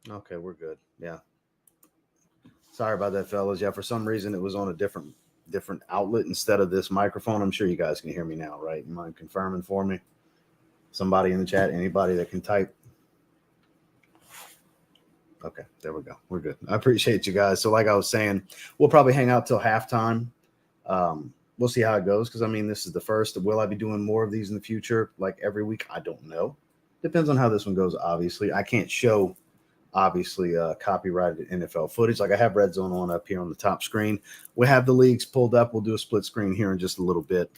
Okay, we're good. Yeah. Sorry about that, fellas. Yeah, for some reason it was on a different outlet instead of this microphone. I'm sure you guys can hear me now, right? You mind confirming for me? Somebody in the chat, anybody that can type. Okay, there we go. We're good. I appreciate you guys. So, like I was saying, we'll probably hang out till halftime. We'll see how it goes because I mean, this is the first. Will I be doing more of these in the future, like every week? I don't know. Depends on how this one goes. Obviously, I can't show copyrighted NFL footage. Like I have Red Zone on up here on the top screen. We have the leagues pulled up. We'll do a split screen here in just a little bit,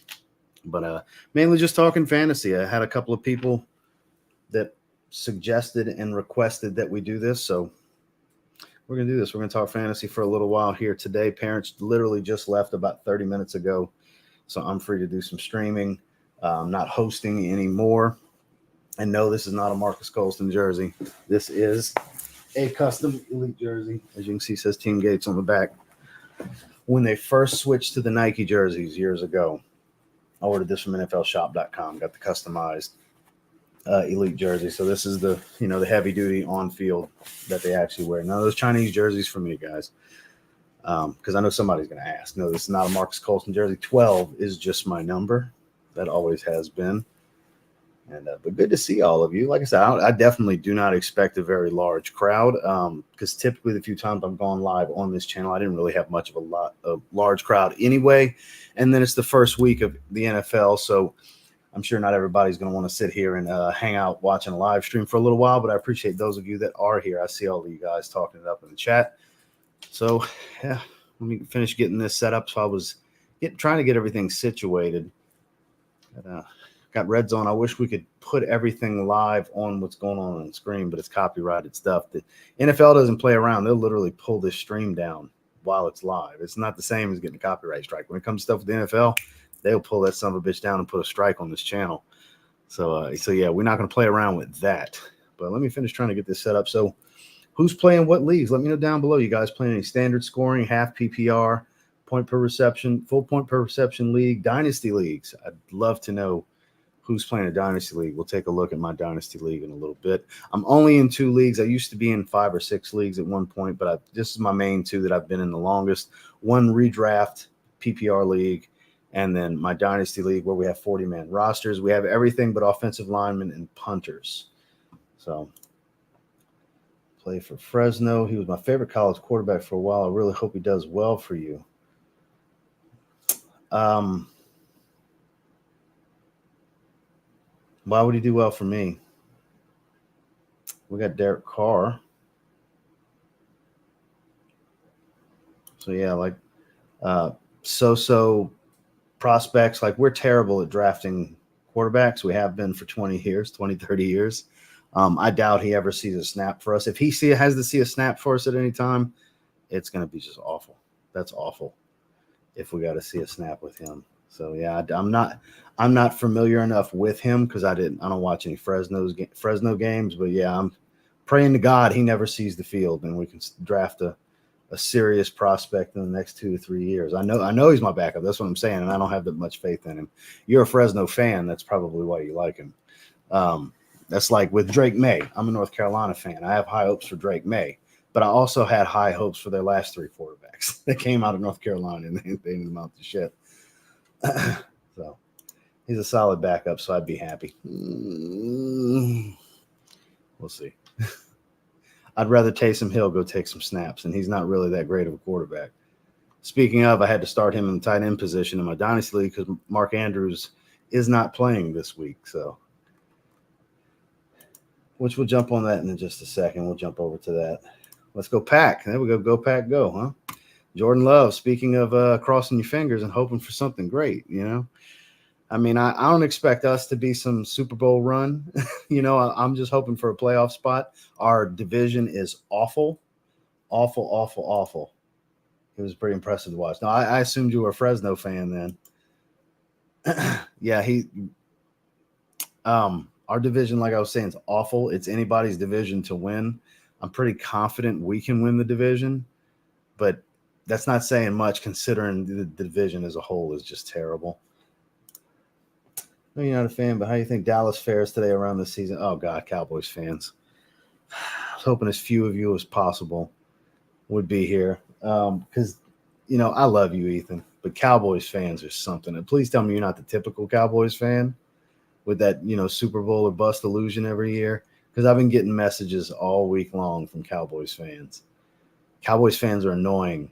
but mainly just talking fantasy. I had a couple of people that suggested and requested that we do this, so we're going to do this. We're going to talk fantasy for a little while here today. Parents literally just left about 30 minutes ago, so I'm free to do some streaming. I'm not hosting anymore. And no, this is not a Marcus Colston jersey. This is a custom elite jersey. As you can see, it says Team Gates on the back. When they first switched to the Nike jerseys years ago, I ordered this from NFLshop.com. Got the customized elite jersey. So this is the the heavy duty on field that they actually wear. Now those Chinese jerseys for me, guys, because I know somebody's going to ask. No, this is not a Marcus Colston jersey. 12 is just my number. That always has been. And but good to see all of you. Like I said, I definitely do not expect a very large crowd because typically the few times I've gone live on this channel, I didn't really have much of a large crowd anyway. And then it's the first week of the NFL, so I'm sure not everybody's going to want to sit here and hang out watching a live stream for a little while. But I appreciate those of you that are here. I see all of you guys talking it up in the chat. So yeah, let me finish getting this set up. So I was trying to get everything situated. But, got Red Zone. I wish we could put everything live on what's going on the screen, but it's copyrighted stuff. The NFL doesn't play around. They'll literally pull this stream down while it's live. It's not the same as getting a copyright strike. When it comes to stuff with the NFL, they'll pull that son of a bitch down and put a strike on this channel. So yeah, we're not going to play around with that. But let me finish trying to get this set up. So who's playing what leagues? Let me know down below. You guys playing any standard scoring, half PPR, point per reception, full point per reception league, dynasty leagues? I'd love to know who's playing a dynasty league. We'll take a look at my dynasty league in a little bit. I'm only in 2 leagues. I used to be in 5 or 6 leagues at one point, but this is my main 2 that I've been in the longest. One redraft PPR league, and then my dynasty league where we have 40-man rosters. We have everything but offensive linemen and punters. So play for Fresno. He was my favorite college quarterback for a while. I really hope he does well for you. Why would he do well for me? We got Derek Carr. So yeah, like so prospects, like we're terrible at drafting quarterbacks. We have been for 20 years, 20, 30 years. I doubt he ever sees a snap for us. If he has to see a snap for us at any time, it's going to be just awful. That's awful if we got to see a snap with him. So yeah, I'm not familiar enough with him because I don't watch any Fresno games. But yeah, I'm praying to God he never sees the field and we can draft a serious prospect in the next 2 to 3 years. I know he's my backup. That's what I'm saying, and I don't have that much faith in him. You're a Fresno fan. That's probably why you like him. That's like with Drake May. I'm a North Carolina fan. I have high hopes for Drake May, but I also had high hopes for their last 3 quarterbacks that came out of North Carolina, and they didn't amount to shit. So he's a solid backup, so I'd be happy. We'll see. I'd rather Taysom Hill go take some snaps, and he's not really that great of a quarterback. Speaking of, I had to start him in the tight end position in my Dynasty League because Mark Andrews is not playing this week. So, which we'll jump on that in just a second. We'll jump over to that. Let's go Pack. There we go. Go Pack, go, huh? Jordan Love, speaking of crossing your fingers and hoping for something great, I mean, I don't expect us to be some Super Bowl run. I'm just hoping for a playoff spot. Our division is awful. It was pretty impressive to watch. Now, I assumed you were a Fresno fan then. Yeah, our division, like I was saying, is awful. It's anybody's division to win. I'm pretty confident we can win the division, but that's not saying much considering the division as a whole is just terrible. No, you're not a fan, but how do you think Dallas fares today around the season? Oh, God, Cowboys fans. was hoping as few of you as possible would be here because, I love you, Ethan, but Cowboys fans are something. And please tell me you're not the typical Cowboys fan with that, Super Bowl or bust illusion every year, because I've been getting messages all week long from Cowboys fans. Cowboys fans are annoying.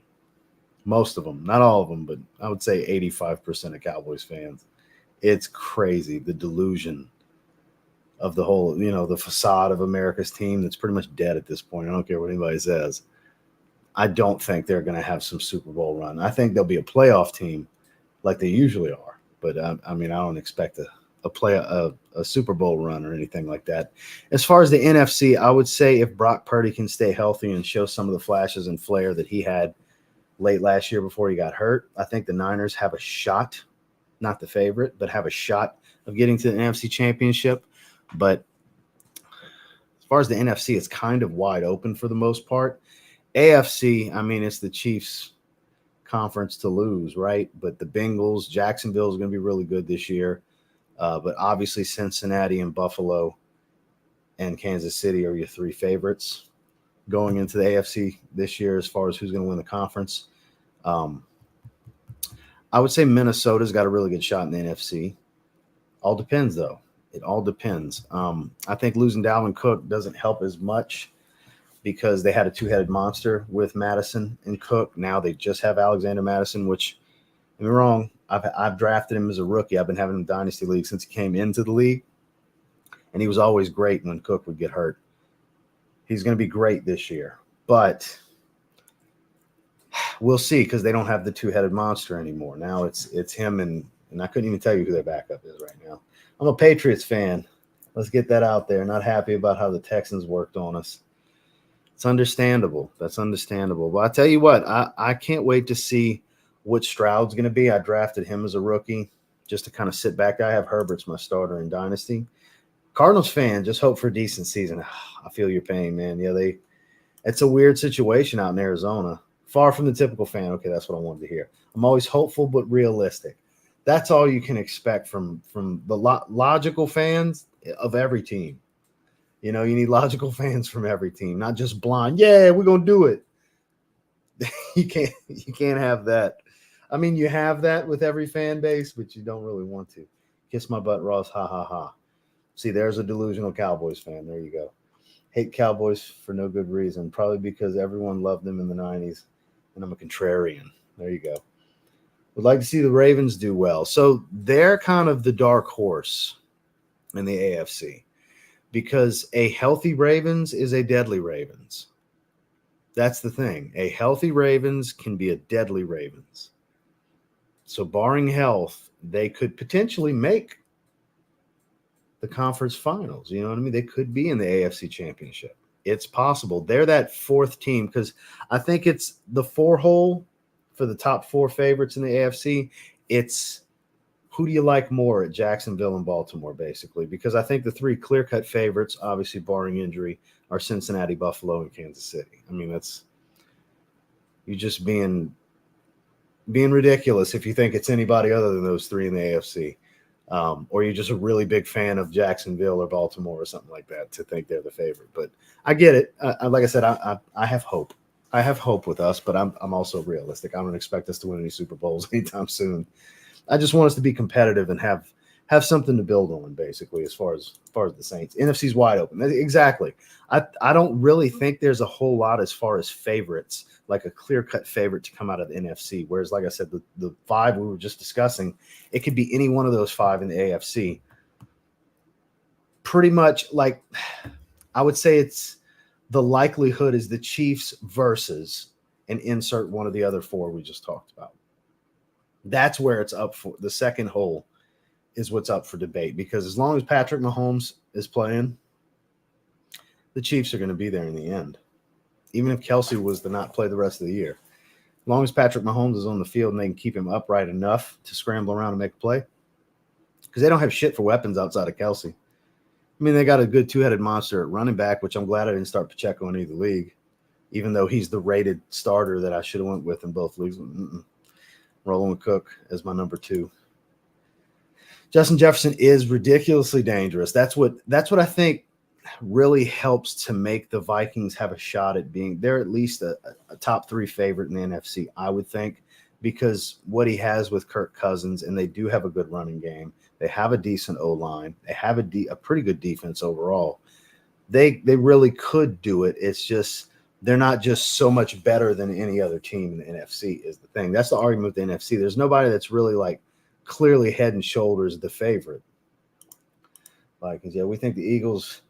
Most of them, not all of them, but I would say 85% of Cowboys fans. It's crazy, the delusion of the whole, the facade of America's team that's pretty much dead at this point. I don't care what anybody says. I don't think they're going to have some Super Bowl run. I think they'll be a playoff team like they usually are. But, I don't expect a Super Bowl run or anything like that. As far as the NFC, I would say if Brock Purdy can stay healthy and show some of the flashes and flair that he had late last year before he got hurt, I think the Niners have a shot, not the favorite, but have a shot of getting to the NFC Championship. But as far as the NFC, it's kind of wide open for the most part. AFC, it's the Chiefs' conference to lose, right? But the Bengals, Jacksonville is going to be really good this year. But obviously Cincinnati and Buffalo and Kansas City are your three favorites going into the AFC this year as far as who's going to win the conference. I would say Minnesota's got a really good shot in the NFC. All depends, though. It all depends. I think losing Dalvin Cook doesn't help as much because they had a two-headed monster with Madison and Cook. Now they just have Alexander Madison, which, don't get me wrong, I've drafted him as a rookie. I've been having him in Dynasty League since he came into the league, and he was always great when Cook would get hurt. He's going to be great this year, but we'll see because they don't have the two-headed monster anymore. Now it's him and I couldn't even tell you who their backup is right now. I'm a Patriots fan. Let's get that out there. Not happy about how the Texans worked on us. It's understandable. That's understandable. But I tell you what, I can't wait to see what Stroud's going to be. I drafted him as a rookie just to kind of sit back. I have Herbert's my starter in Dynasty. Cardinals fan, just hope for a decent season. I feel your pain, man. Yeah, it's a weird situation out in Arizona. Far from the typical fan. Okay, that's what I wanted to hear. I'm always hopeful but realistic. That's all you can expect from the logical fans of every team. You need logical fans from every team, not just blind. Yeah, we're gonna do it. You can't have that. You have that with every fan base, but you don't really want to. Kiss my butt, Ross. Ha ha ha. See, there's a delusional Cowboys fan. There you go. Hate Cowboys for no good reason. Probably because everyone loved them in the 90s, and I'm a contrarian. There you go. Would like to see the Ravens do well. So they're kind of the dark horse in the AFC because a healthy Ravens is a deadly Ravens. That's the thing. A healthy Ravens can be a deadly Ravens. So barring health, they could potentially make the conference finals. You know what I mean? They could be in the AFC Championship. It's possible. They're that fourth team because I think it's the 4-hole for the top 4 favorites in the AFC. It's who do you like more at Jacksonville and Baltimore, basically, because I think the 3 clear-cut favorites, obviously barring injury, are Cincinnati, Buffalo, and Kansas City. That's you just being ridiculous if you think it's anybody other than those 3 in the AFC. Or you're just a really big fan of Jacksonville or Baltimore or something like that to think they're the favorite. But I get it. Like I said, I have hope. I have hope with us, but I'm also realistic. I don't expect us to win any Super Bowls anytime soon. I just want us to be competitive and have something to build on, basically, as far as the Saints. NFC's wide open. Exactly. I don't really think there's a whole lot as far as favorites, like a clear-cut favorite to come out of the NFC. Whereas, like I said, the 5 we were just discussing, it could be any one of those 5 in the AFC. Pretty much, like, I would say it's the likelihood is the Chiefs versus and insert one of the other 4 we just talked about. That's where it's up for. The second hole is what's up for debate because as long as Patrick Mahomes is playing, the Chiefs are going to be there in the end. Even if Kelsey was to not play the rest of the year. As long as Patrick Mahomes is on the field and they can keep him upright enough to scramble around and make a play. Because they don't have shit for weapons outside of Kelsey. They got a good 2-headed monster at running back, which I'm glad I didn't start Pacheco in either league, even though he's the rated starter that I should have went with in both leagues. Rolling with Cook as my number 2. Justin Jefferson is ridiculously dangerous. That's what I think. really helps to make the Vikings have a shot at being, they're at least a top 3 favorite in the NFC, I would think, because what he has with Kirk Cousins, and they do have a good running game. They have a decent O-line. They have a pretty good defense overall. They really could do it. It's just they're not just so much better than any other team in the NFC is the thing. That's the argument with the NFC. There's nobody that's really like clearly head and shoulders the favorite. Vikings, yeah, we think the Eagles.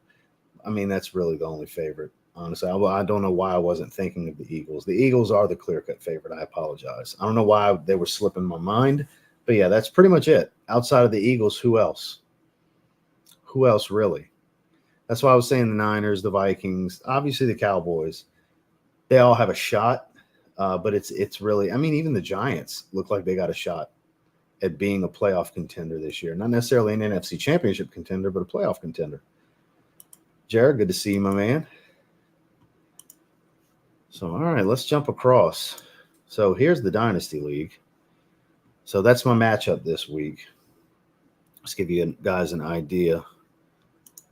I mean, that's really the only favorite. Honestly, I don't know why I wasn't thinking of the Eagles. The Eagles are the clear-cut favorite. I apologize. I don't know why they were slipping my mind, but yeah, that's pretty much it. Outside of the Eagles, who else? Who else really? That's why I was saying the Niners, the Vikings, obviously the Cowboys. They all have a shot, but it's really. I mean, even the Giants look like they got a shot at being a playoff contender this year. Not necessarily an NFC Championship contender, but a playoff contender. Jared, good to see you, my man. So, all right, let's jump across. So here's the Dynasty League. So that's my matchup this week. Let's give you guys an idea.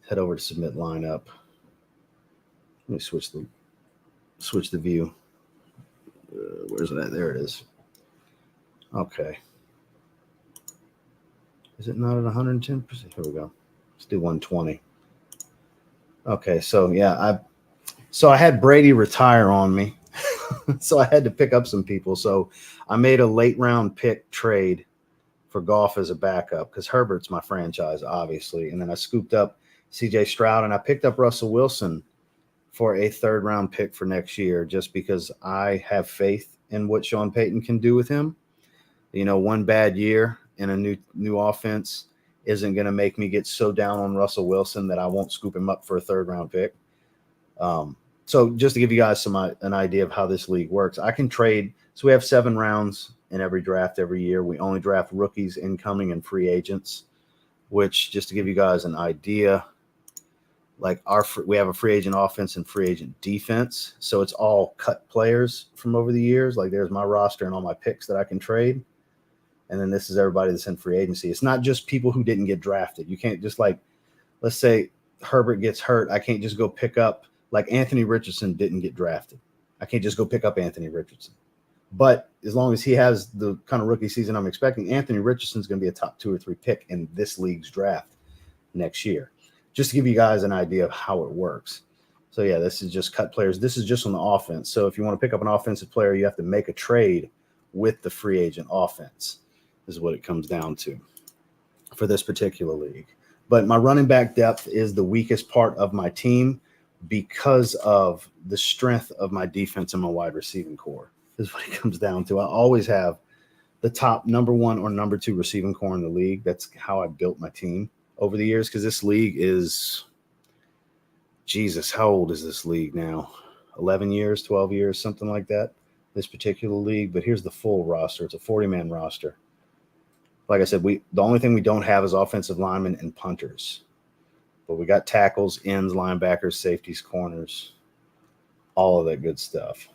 Head over to submit lineup. Let me switch the view. Where's it at? There it is. Okay. Is it not at 110%? Here we go. Let's do 120. Okay, so yeah, I had Brady retire on me. So I had to pick up some people. So I made a late round pick trade for Goff as a backup because Herbert's my franchise, obviously. And then I scooped up CJ Stroud and I picked up Russell Wilson for a 3rd round pick for next year just because I have faith in what Sean Payton can do with him. You know, one bad year in a new offense isn't going to make me get so down on Russell Wilson that I won't scoop him up for a 3rd round pick. So just to give you guys an idea of how this league works, I can trade. So we have 7 rounds in every draft every year. We only draft rookies, incoming, and free agents, which just to give you guys an idea, like we have a free agent offense and free agent defense. So it's all cut players from over the years. Like there's my roster and all my picks that I can trade. And then this is everybody that's in free agency. It's not just people who didn't get drafted. You can't just like, let's say Herbert gets hurt. I can't just go pick up, like Anthony Richardson didn't get drafted. I can't just go pick up Anthony Richardson. But as long as he has the kind of rookie season I'm expecting, Anthony Richardson's going to be a top 2 or 3 pick in this league's draft next year. Just to give you guys an idea of how it works. So, yeah, this is just cut players. This is just on the offense. So if you want to pick up an offensive player, you have to make a trade with the free agent offense is what it comes down to for this particular league. But my running back depth is the weakest part of my team because of the strength of my defense and my wide receiving core is what it comes down to. I always have the top number 1 or number 2 receiving core in the league. That's how I built my team over the years because this league is, Jesus, how old is this league now? 11 years, 12 years, something like that, this particular league. But here's the full roster. It's a 40-man roster. Like I said, the only thing we don't have is offensive linemen and punters. But we got tackles, ends, linebackers, safeties, corners, all of that good stuff.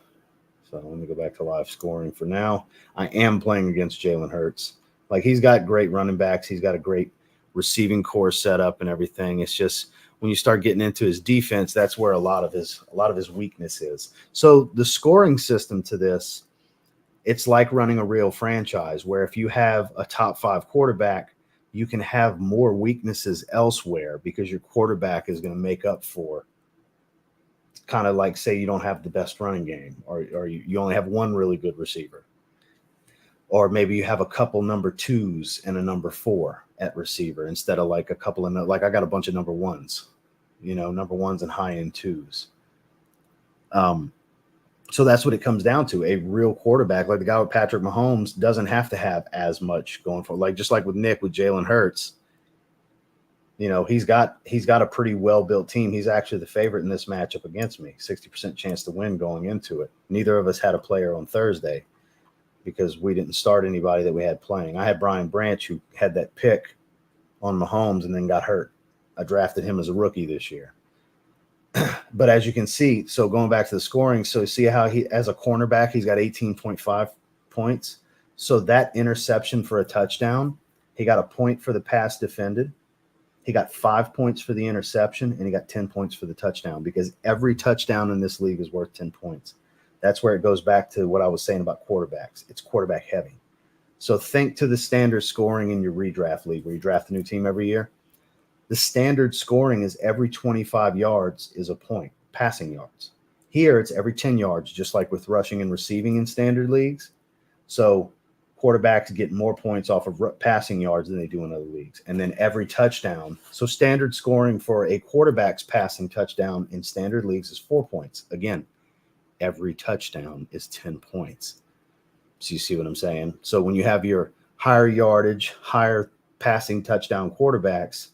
So let me go back to live scoring for now. I am playing against Jalen Hurts. Like he's got great running backs. He's got a great receiving core set up and everything. It's just when you start getting into his defense, that's where a lot of his weakness is. So the scoring system to this, it's like running a real franchise where if you have a top 5 quarterback, you can have more weaknesses elsewhere because your quarterback is going to make up for kind of like say you don't have the best running game or you only have one really good receiver. Or maybe you have a couple number 2s and a number 4 at receiver instead of like a couple of like I got a bunch of number 1s, number 1s and high end 2s. So that's what it comes down to. A real quarterback like the guy with Patrick Mahomes doesn't have to have as much going for, like just like with Nick with Jalen Hurts. He's got a pretty well-built team. He's actually the favorite in this matchup against me. 60% chance to win going into it. Neither of us had a player on Thursday because we didn't start anybody that we had playing. I had Brian Branch who had that pick on Mahomes and then got hurt. I drafted him as a rookie this year. But as you can see, so going back to the scoring, so see how he, as a cornerback, he's got 18.5 points. So that interception for a touchdown, he got a point for the pass defended. He got 5 points for the interception, and he got 10 points for the touchdown, because every touchdown in this league is worth 10 points. That's where it goes back to what I was saying about quarterbacks. It's quarterback heavy. So think to the standard scoring in your redraft league where you draft a new team every year. The standard scoring is every 25 yards is a point, passing yards. Here, it's every 10 yards, just like with rushing and receiving in standard leagues. So quarterbacks get more points off of passing yards than they do in other leagues. And then every touchdown. So standard scoring for a quarterback's passing touchdown in standard leagues is 4 points. Again, every touchdown is 10 points. So you see what I'm saying? So when you have your higher yardage, higher passing touchdown quarterbacks,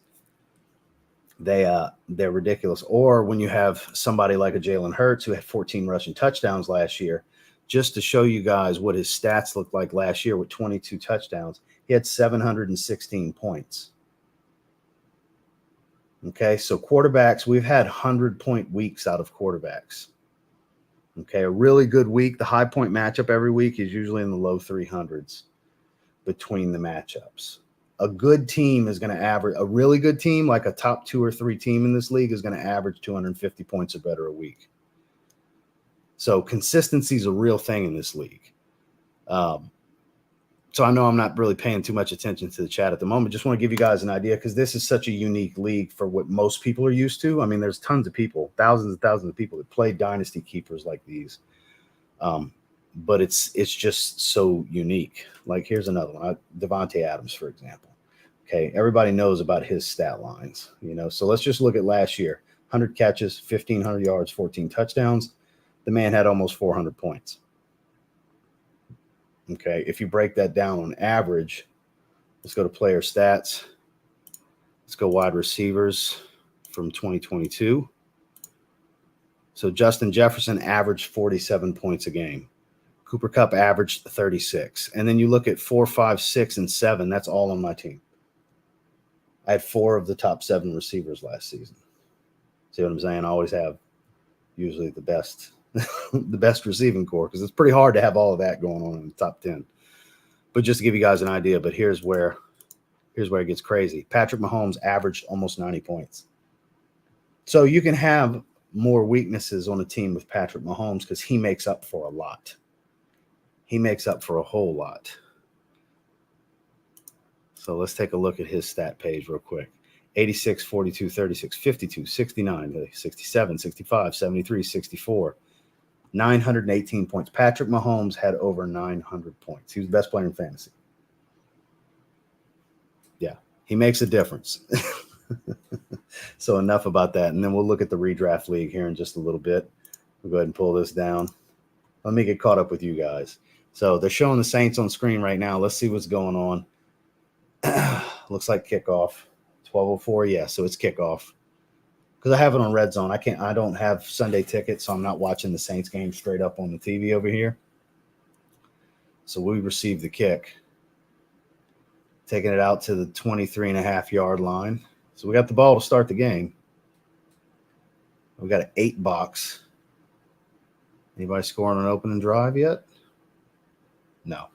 they're ridiculous. Or when you have somebody like a Jalen Hurts who had 14 rushing touchdowns last year, just to show you guys what his stats looked like last year with 22 touchdowns, he had 716 points. Okay, so quarterbacks, we've had 100-point weeks out of quarterbacks. Okay, a really good week, the high point matchup every week is usually in the low 300s between the matchups. A good team is going to average, a really good team, like a top 2 or 3 team in this league, is going to average 250 points or better a week. So consistency is a real thing in this league. So I know I'm not really paying too much attention to the chat at the moment. Just want to give you guys an idea, because this is such a unique league for what most people are used to. I mean, there's tons of people, thousands and thousands of people that play Dynasty keepers like these. But it's just so unique. Like here's another one, Devontae Adams, for example. Okay, everybody knows about his stat lines, you know. So let's just look at last year: 100 catches, 1,500 yards, 14 touchdowns. The man had almost 400 points. Okay, if you break that down on average, let's go to player stats. Let's go wide receivers from 2022. So Justin Jefferson averaged 47 points a game. Cooper Kupp averaged 36. And then you look at 4, 5, 6, and 7. That's all on my team. I had 4 of the top 7 receivers last season. See what I'm saying? I always have usually the best the best receiving core, because it's pretty hard to have all of that going on in the top 10. But just to give you guys an idea, but here's where it gets crazy. Patrick Mahomes averaged almost 90 points. So you can have more weaknesses on a team with Patrick Mahomes because he makes up for a lot. He makes up for a whole lot. So let's take a look at his stat page real quick. 86, 42, 36, 52, 69, 67, 65, 73, 64. 918 points. Patrick Mahomes had over 900 points. He was the best player in fantasy. Yeah, he makes a difference. So enough about that. And then we'll look at the redraft league here in just a little bit. We'll go ahead and pull this down. Let me get caught up with you guys. So they're showing the Saints on screen right now. Let's see what's going on. Looks like kickoff. 12:04. Yeah, so it's kickoff. Because I have it on Red Zone. I don't have Sunday tickets, so I'm not watching the Saints game straight up on the TV over here. So we received the kick. Taking it out to the 23.5-yard line. So we got the ball to start the game. We got an 8 box. Anybody scoring an opening drive yet? No.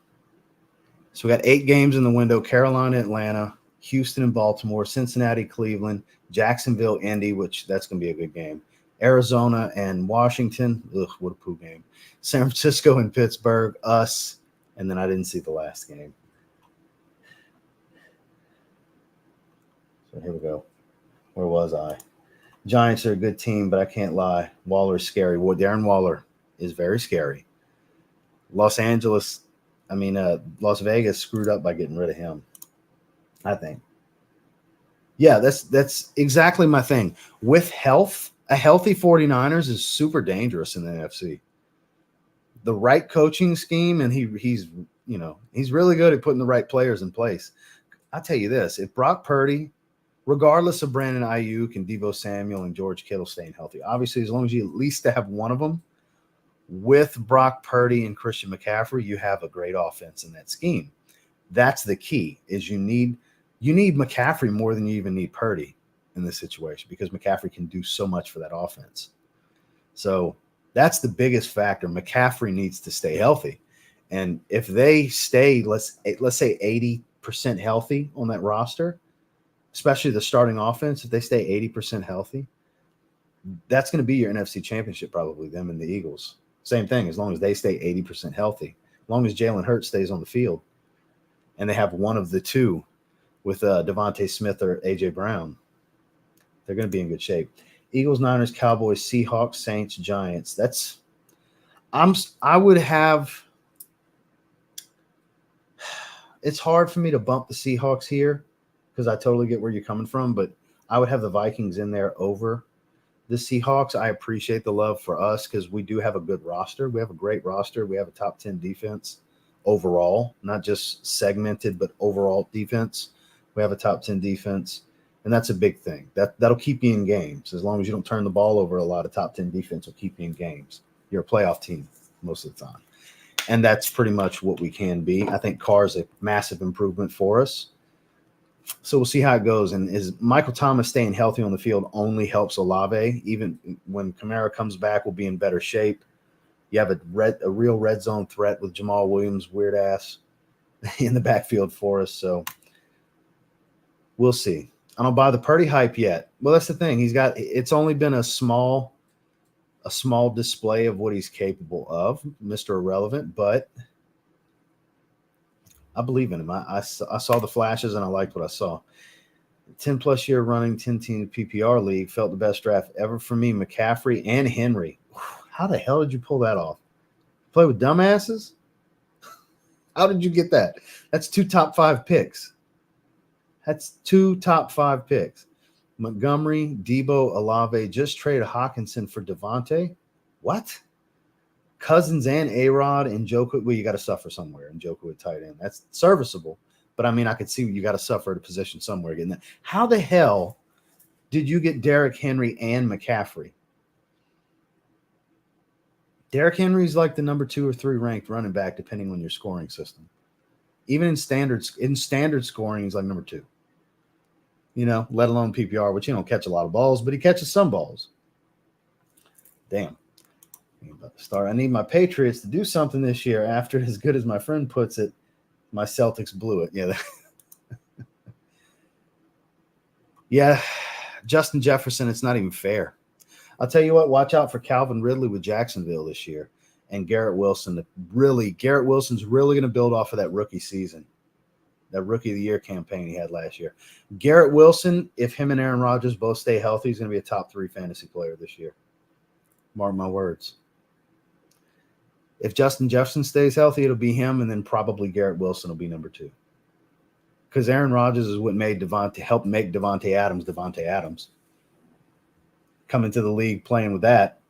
So we got 8 games in the window: Carolina, Atlanta, Houston and Baltimore, Cincinnati, Cleveland, Jacksonville, Indy, which that's going to be a good game, Arizona and Washington. Ugh, what a poo game. San Francisco and Pittsburgh, us, and then I didn't see the last game. So here we go. Where was I? Giants are a good team, but I can't lie. Waller's scary. Well, Darren Waller is very scary. Las Vegas screwed up by getting rid of him, I think. Yeah, that's exactly my thing. With health, a healthy 49ers is super dangerous in the NFC. The right coaching scheme, and he's really good at putting the right players in place. I'll tell you this, if Brock Purdy, regardless of Brandon Ayuk and Deebo Samuel and George Kittle staying healthy, obviously as long as you at least have one of them, with Brock Purdy and Christian McCaffrey, you have a great offense in that scheme. That's the key, is you need McCaffrey more than you even need Purdy in this situation, because McCaffrey can do so much for that offense. So that's the biggest factor. McCaffrey needs to stay healthy. And if they stay, let's say 80% healthy on that roster, especially the starting offense, if they stay 80% healthy, that's going to be your NFC Championship, probably, them and the Eagles. Same thing, as long as they stay 80% healthy. As long as Jalen Hurts stays on the field and they have one of the two with Devontae Smith or A.J. Brown, they're going to be in good shape. Eagles, Niners, Cowboys, Seahawks, Saints, Giants. I would have – it's hard for me to bump the Seahawks here because I totally get where you're coming from, but I would have the Vikings in there over the Seahawks. I appreciate the love for us because we do have a good roster. We have a great roster. We have a top 10 defense overall, not just segmented, but overall defense. We have a top 10 defense, and that's a big thing. That'll keep you in games. As long as you don't turn the ball over, a lot of top 10 defense will keep you in games. You're a playoff team most of the time. And that's pretty much what we can be. I think Carr's a massive improvement for us. So we'll see how it goes. And is Michael Thomas staying healthy on the field only helps Olave. Even when Kamara comes back, we'll be in better shape. You have a real red zone threat with Jamal Williams, weird ass, in the backfield for us. So we'll see. I don't buy the Purdy hype yet. Well, that's the thing. It's only been a small display of what he's capable of, Mr. Irrelevant, but I believe in him. I saw the flashes and I liked what I saw. 10-plus year running, 10-team PPR league, felt the best draft ever for me. McCaffrey and Henry. How the hell did you pull that off? Play with dumbasses? How did you get that? That's 2 top 5 picks. Montgomery, Debo, Olave, just traded Hawkinson for Devontae. What? Cousins and A-Rod and Njoku. Well, you got to suffer somewhere. And Njoku at tight end. That's serviceable. But, I mean, I could see you got to suffer at a position somewhere getting that. How the hell did you get Derrick Henry and McCaffrey? Derrick Henry's like the number 2 or 3 ranked running back, depending on your scoring system. Even in standard scoring, he's like number 2. Let alone PPR, which he don't catch a lot of balls, but he catches some balls. Damn. I'm about to start. I need my Patriots to do something this year. After, as good as my friend puts it, my Celtics blew it. Yeah. Yeah. Justin Jefferson, it's not even fair. I'll tell you what, watch out for Calvin Ridley with Jacksonville this year and Garrett Wilson. Garrett Wilson's really going to build off of that rookie season, that rookie of the year campaign he had last year. Garrett Wilson, if him and Aaron Rodgers both stay healthy, he's going to be a top 3 fantasy player this year. Mark my words. If Justin Jefferson stays healthy, it'll be him, and then probably Garrett Wilson will be number 2. Because Aaron Rodgers is what helped make Devontae Adams. Coming to the league playing with that,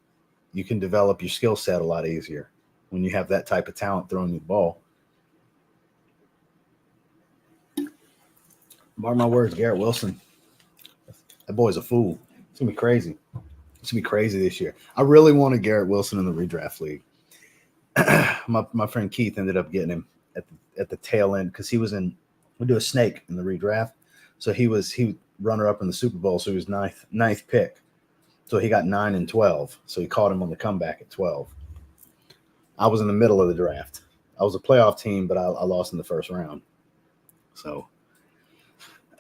you can develop your skill set a lot easier when you have that type of talent throwing you the ball. Mark my words, Garrett Wilson. That boy's a fool. It's going to be crazy. It's going to be crazy this year. I really wanted Garrett Wilson in the redraft league. My friend Keith ended up getting him at the tail end because we do a snake in the redraft. So he runner up in the Super Bowl. So he was ninth pick. So he got 9 and 12. So he caught him on the comeback at 12. I was in the middle of the draft. I was a playoff team, but I lost in the first round. So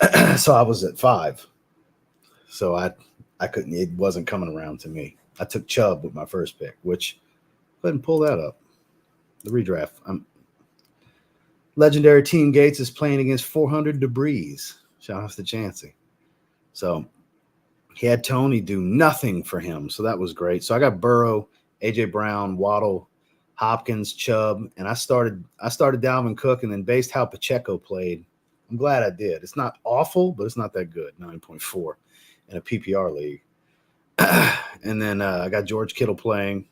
I was at 5. So I couldn't, it wasn't coming around to me. I took Chubb with my first pick, which go ahead and pull that up. The redraft. Legendary Team Gates is playing against 400 Debris. Shout out to Chancey. So he had Tony do nothing for him. So that was great. So I got Burrow, A.J. Brown, Waddle, Hopkins, Chubb, and I started Dalvin Cook, and then based how Pacheco played, I'm glad I did. It's not awful, but it's not that good. 9.4 in a PPR league. And then I got George Kittle playing,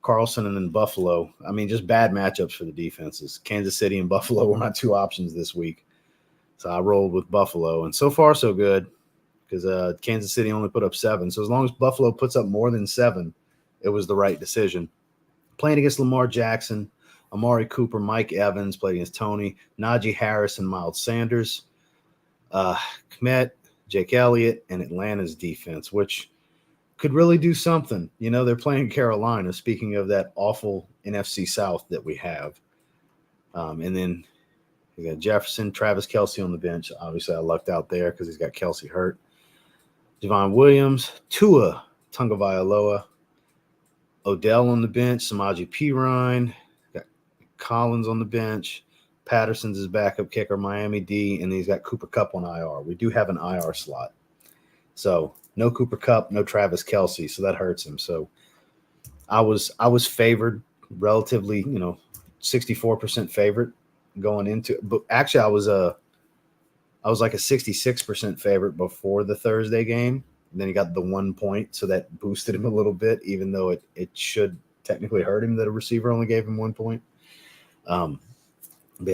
Carlson, and then Buffalo. I mean, just bad matchups for the defenses. Kansas City and Buffalo were my 2 options this week. So I rolled with Buffalo, and so far so good because Kansas City only put up 7. So as long as Buffalo puts up more than 7, it was the right decision. Playing against Lamar Jackson, Amari Cooper, Mike Evans, played against Tony, Najee Harris, and Miles Sanders, Kmet, Jake Elliott, and Atlanta's defense, which could really do something. They're playing Carolina, speaking of that awful NFC South that we have. And then You got Jefferson, Travis Kelce on the bench. Obviously, I lucked out there because he's got Kelce hurt. Javon Williams, Tua Tagovailoa, Odell on the bench, Samaje Perine, got Collins on the bench. Patterson's his backup kicker, Miami D, and he's got Cooper Kupp on IR. We do have an IR slot. So no Cooper Kupp, no Travis Kelce, so that hurts him. So I was favored relatively, 64% favorite going into it. But actually I was like a 66% favorite before the Thursday game. And then he got the 1 point, so that boosted him a little bit, even though it should technically hurt him that a receiver only gave him 1 point. But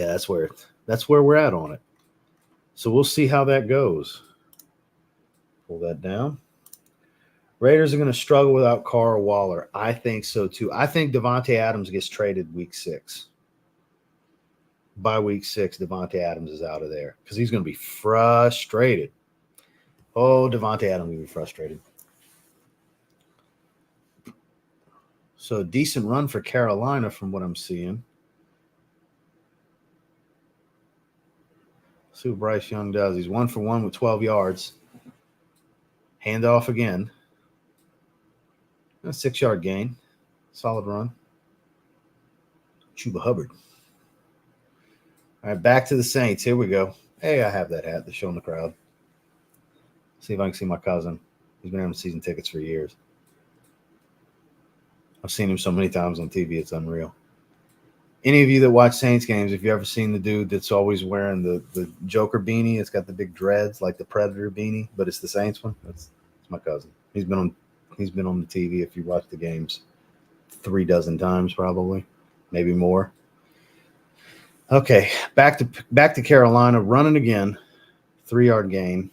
yeah, that's where we're at on it. So we'll see how that goes. Pull that down. Raiders are going to struggle without Carr or Waller. I think so too. I think Devontae Adams gets traded week 6. By week 6, Devontae Adams is out of there because he's going to be frustrated. Oh, Devontae Adams will be frustrated. So decent run for Carolina from what I'm seeing. See what Bryce Young does. He's 1 for 1 with 12 yards. Handoff again. A 6-yard gain. Solid run. Chuba Hubbard. All right, back to the Saints. Here we go. Hey, I have that hat that's showing the crowd. See if I can see my cousin. He's been having season tickets for years. I've seen him so many times on TV, it's unreal. Any of you that watch Saints games, if you ever seen the dude that's always wearing the Joker beanie, it's got the big dreads like the Predator beanie, but it's the Saints one. It's my cousin. He's been on the TV if you watch the games 36 times probably, maybe more. Okay, back to Carolina, running again, 3-yard gain.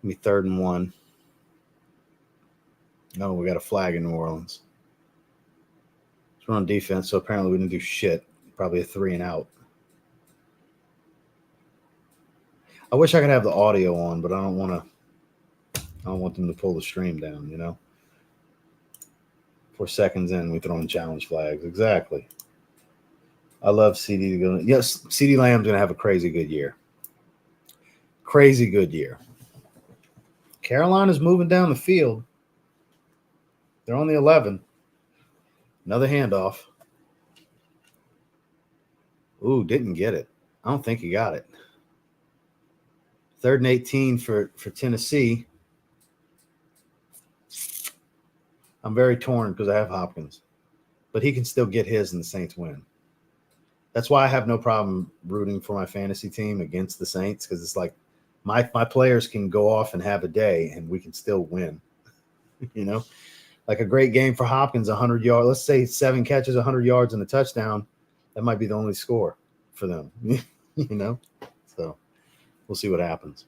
Be 3rd and 1. No, we got a flag in New Orleans. We're on defense, so apparently we didn't do shit. Probably a 3 and out. I wish I could have the audio on, but I don't want them to pull the stream down, 4 seconds in, we throw in challenge flags. Exactly. I love CD to go. Yes, CD Lamb's going to have a crazy good year. Crazy good year. Carolina's moving down the field. They're on the 11. Another handoff. Ooh, didn't get it. I don't think he got it. 3rd and 18 for Tennessee. I'm very torn because I have Hopkins. But he can still get his and the Saints win. That's why I have no problem rooting for my fantasy team against the Saints, because it's like my players can go off and have a day and we can still win. Like a great game for Hopkins, 100 yards. Let's say 7 catches, 100 yards, and a touchdown. That might be the only score for them, So we'll see what happens.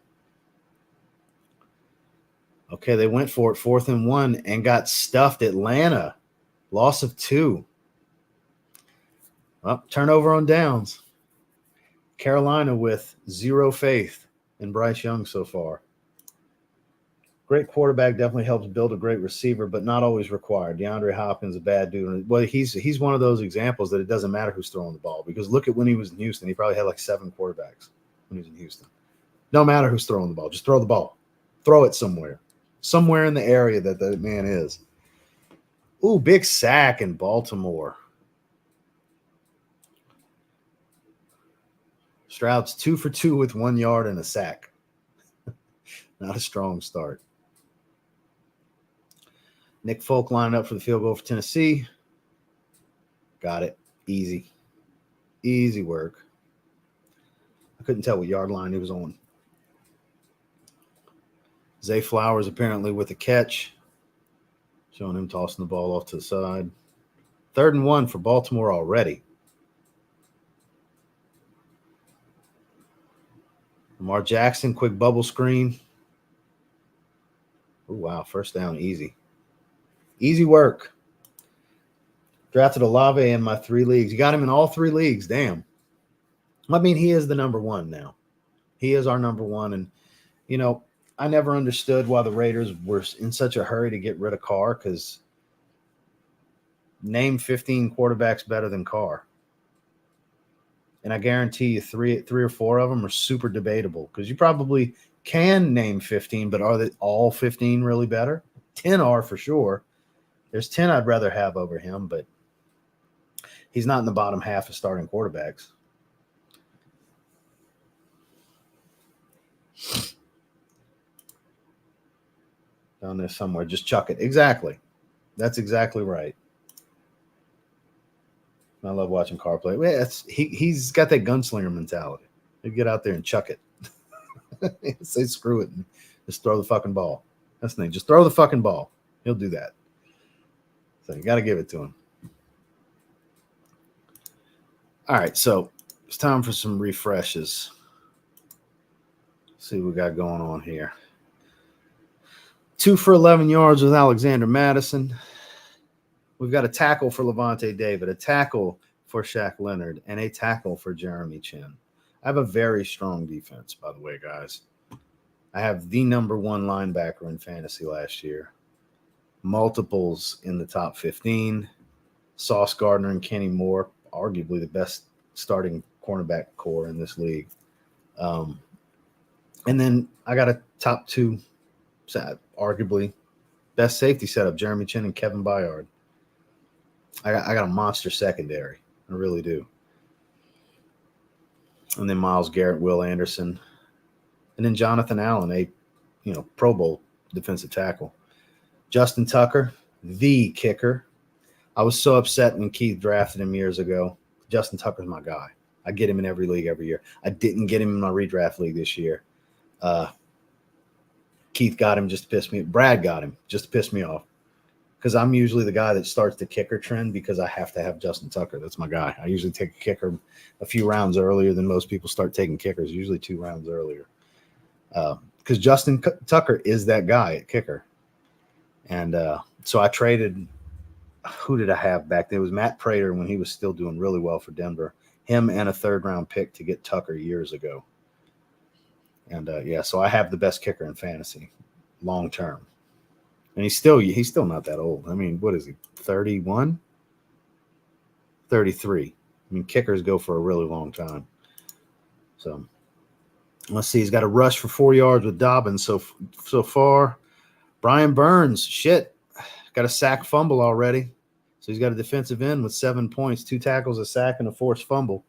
Okay, they went for it, 4th and 1, and got stuffed. Atlanta, loss of 2. Well, turnover on downs. Carolina with 0 faith in Bryce Young so far. Great quarterback definitely helps build a great receiver, but not always required. DeAndre Hopkins, a bad dude. Well, he's one of those examples that it doesn't matter who's throwing the ball, because look at when he was in Houston. He probably had like 7 quarterbacks when he was in Houston. No matter who's throwing the ball. Just throw the ball. Throw it somewhere. Somewhere in the area that man is. Ooh, big sack in Baltimore. Stroud's 2 for 2 with 1 yard and a sack. Not a strong start. Nick Folk lining up for the field goal for Tennessee. Got it. Easy. Easy work. I couldn't tell what yard line he was on. Zay Flowers apparently with a catch. Showing him tossing the ball off to the side. 3rd and 1 for Baltimore already. Lamar Jackson, quick bubble screen. Oh, wow. 1st down, easy. Easy work. Drafted Olave in my 3 leagues. You got him in all 3 leagues. Damn. I mean, he is the number 1 now. He is our number 1. And, I never understood why the Raiders were in such a hurry to get rid of Carr, because name 15 quarterbacks better than Carr. And I guarantee you three or four of them are super debatable because you probably can name 15, but are they all 15 really better? 10 are for sure. There's 10 I'd rather have over him, but he's not in the bottom half of starting quarterbacks. Down there somewhere. Just chuck it. Exactly. That's exactly right. I love watching Carr play. Yeah, he's got that gunslinger mentality. He'll get out there and chuck it. Say screw it and just throw the fucking ball. That's the thing. Just throw the fucking ball. He'll do that. So you got to give it to him. All right, so it's time for some refreshes. Let's see what we got going on here. 2 for 11 yards with Alexander Madison. We've got a tackle for Levante David, a tackle for Shaq Leonard, and a tackle for Jeremy Chin. I have a very strong defense, by the way, guys. I have the number 1 linebacker in fantasy last year. Multiples in the top 15. Sauce Gardner and Kenny Moore, arguably the best starting cornerback core in this league. And then I got a top 2, arguably best safety setup, Jeremy Chin and Kevin Byard. I got a monster secondary. I really do. And then Myles Garrett, Will Anderson, and then Jonathan Allen, a Pro Bowl defensive tackle. Justin Tucker, the kicker. I was so upset when Keith drafted him years ago. Justin Tucker's my guy. I get him in every league every year. I didn't get him in my redraft league this year. Keith got him just to piss me. Brad got him just to piss me off. Because I'm usually the guy that starts the kicker trend because I have to have Justin Tucker. That's my guy. I usually take a kicker a few rounds earlier than most people start taking kickers, usually 2 rounds earlier. Because Justin Tucker is that guy at kicker. And so I traded – who did I have back then? It was Matt Prater when he was still doing really well for Denver. Him and a 3rd-round pick to get Tucker years ago. And, so I have the best kicker in fantasy long term. And he's still not that old. I mean, what is he, 31? 33. I mean, kickers go for a really long time. So let's see. He's got a rush for 4 yards with Dobbins so far. Brian Burns, got a sack fumble already. So he's got a defensive end with 7 points, 2 tackles, a sack, and a forced fumble.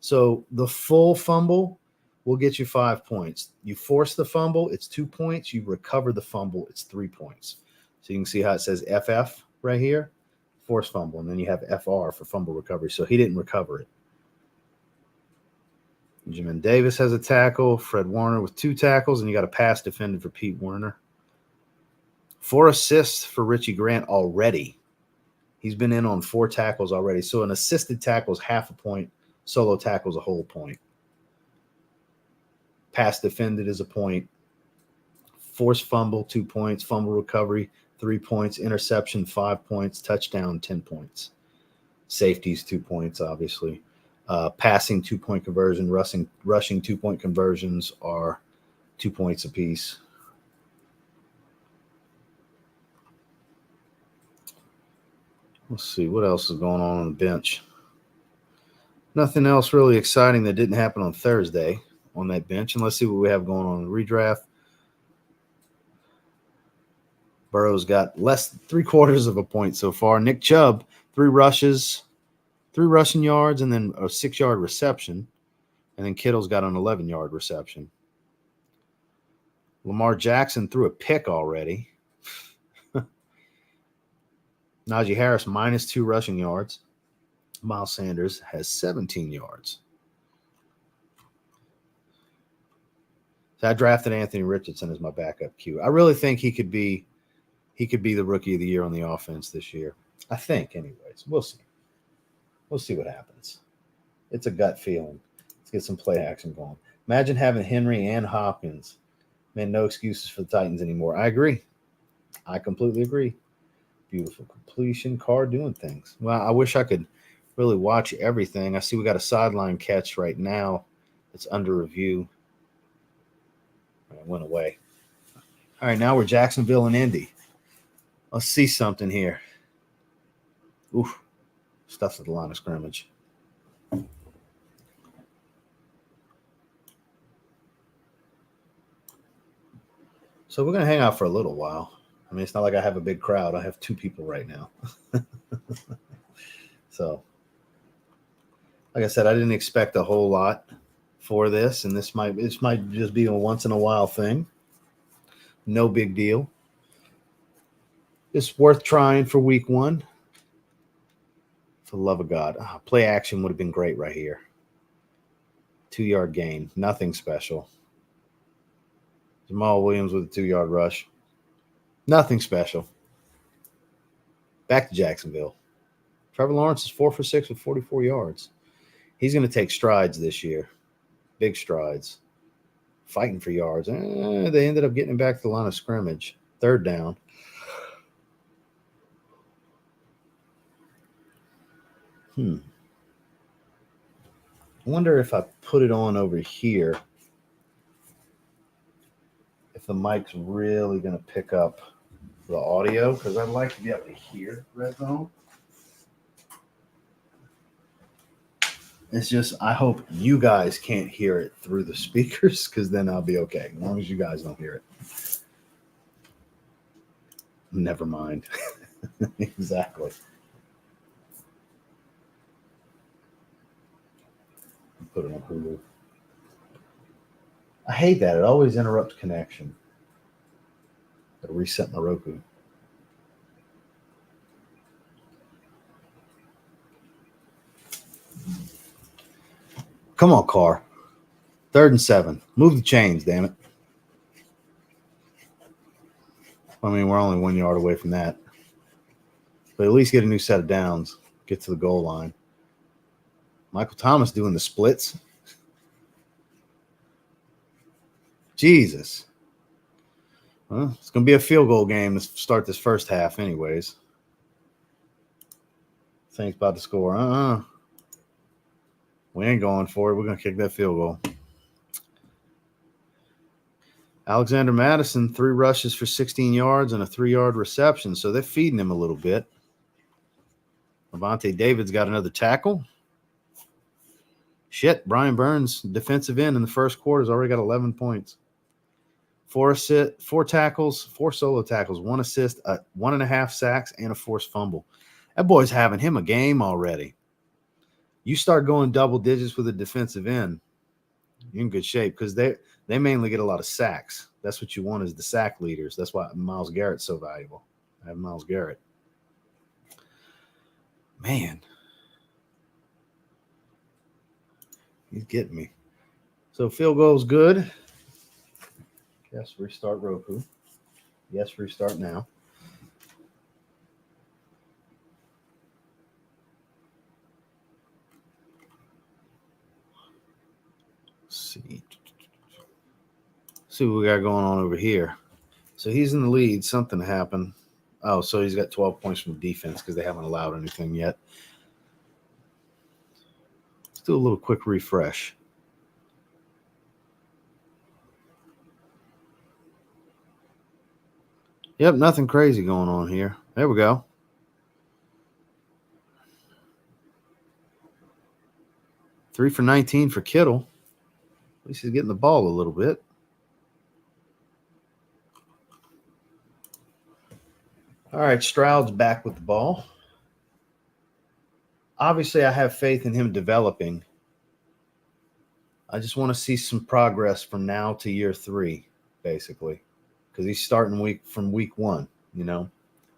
So the full fumble will get you 5 points. You force the fumble, it's 2 points. You recover the fumble, it's 3 points. So you can see how it says FF right here, forced fumble, and then you have FR for fumble recovery. So he didn't recover it. Benjamin Davis has a tackle. Fred Warner with 2 tackles, and you got a pass defended for Pete Werner. 4 assists for Richie Grant already. He's been in on 4 tackles already. So an assisted tackle is half a point. Solo tackle is a whole point. Pass defended is a point. Forced fumble, 2 points. Fumble recovery, 3 points. Interception, 5 points. Touchdown, 10 points. Safeties, 2 points, obviously. Passing, 2-point conversion. Rushing 2-point conversions are 2 points apiece. Let's see what else is going on the bench. Nothing else really exciting that didn't happen on Thursday on that bench. And let's see what we have going on in the redraft. Burrow's got less than 3/4 of a point so far. Nick Chubb, 3 rushes, 3 rushing yards, and then a 6-yard reception. And then Kittle's got an 11-yard reception. Lamar Jackson threw a pick already. Najee Harris minus 2 rushing yards. Miles Sanders has 17 yards. So I drafted Anthony Richardson as my backup Q. I really think he could be the rookie of the year on the offense this year. I think, anyways. We'll see. We'll see what happens. It's a gut feeling. Let's get some play action going. Imagine having Henry and Hopkins. Man, no excuses for the Titans anymore. I agree. I completely agree. Beautiful completion. Carr doing things. Well, I wish I could really watch everything. I see we got a sideline catch right now. It's under review. It went away. All right, now we're Jacksonville and Indy. Let's see something here. Oof. Stuff's at the line of scrimmage. So we're going to hang out for a little while. I mean, it's not like I have a big crowd. I have 2 people right now. So, like I said, I didn't expect a whole lot for this, and this might just be a once in a while thing. No big deal. It's worth trying for week 1. For the love of God. Play action would have been great right here. 2-yard gain. Nothing special. Jamal Williams with a 2-yard rush. Nothing special. Back to Jacksonville. Trevor Lawrence is 4 for 6 with 44 yards. He's going to take strides this year. Big strides. Fighting for yards. They ended up getting him back to the line of scrimmage. 3rd down. I wonder if I put it on over here, if the mic's really going to pick up the audio, because I'd like to be able to hear Red Zone. It's just, I hope you guys can't hear it through the speakers, because then I'll be okay, as long as you guys don't hear it. Never mind. Exactly. Put it on Hulu. I hate that. It always interrupts connection. Gotta reset my Roku. Come on, Carr. 3rd and 7. Move the chains, damn it. I mean, we're only 1 yard away from that. But at least get a new set of downs. Get to the goal line. Michael Thomas doing the splits. Jesus. Well, it's going to be a field goal game to start this first half anyways. Saints about to score. We ain't going for it. We're going to kick that field goal. Alexander Madison, 3 rushes for 16 yards and a 3-yard reception. So they're feeding him a little bit. Levante David's got another tackle. Shit, Brian Burns, defensive end in the first quarter, has already got 11 points. 4 tackles, 4 solo tackles, 1 assist, 1.5 sacks, and a forced fumble. That boy's having him a game already. You start going double digits with a defensive end, you're in good shape, because they mainly get a lot of sacks. That's what you want, is the sack leaders. That's why Myles Garrett's so valuable. I have Myles Garrett. Man. He's getting me. So field goal's good. Yes, restart Roku. Yes, restart now. Let's see what we got going on over here. So he's in the lead. Something happened. Oh, so he's got 12 points from defense because they haven't allowed anything yet. Let's do a little quick refresh. Yep, nothing crazy going on here. There we go. Three for 19 for Kittle. At least he's getting the ball a little bit. All right, Stroud's back with the ball. Obviously, I have faith in him developing. I just want to see some progress from now to year 3, basically, because he's starting from week 1, you know.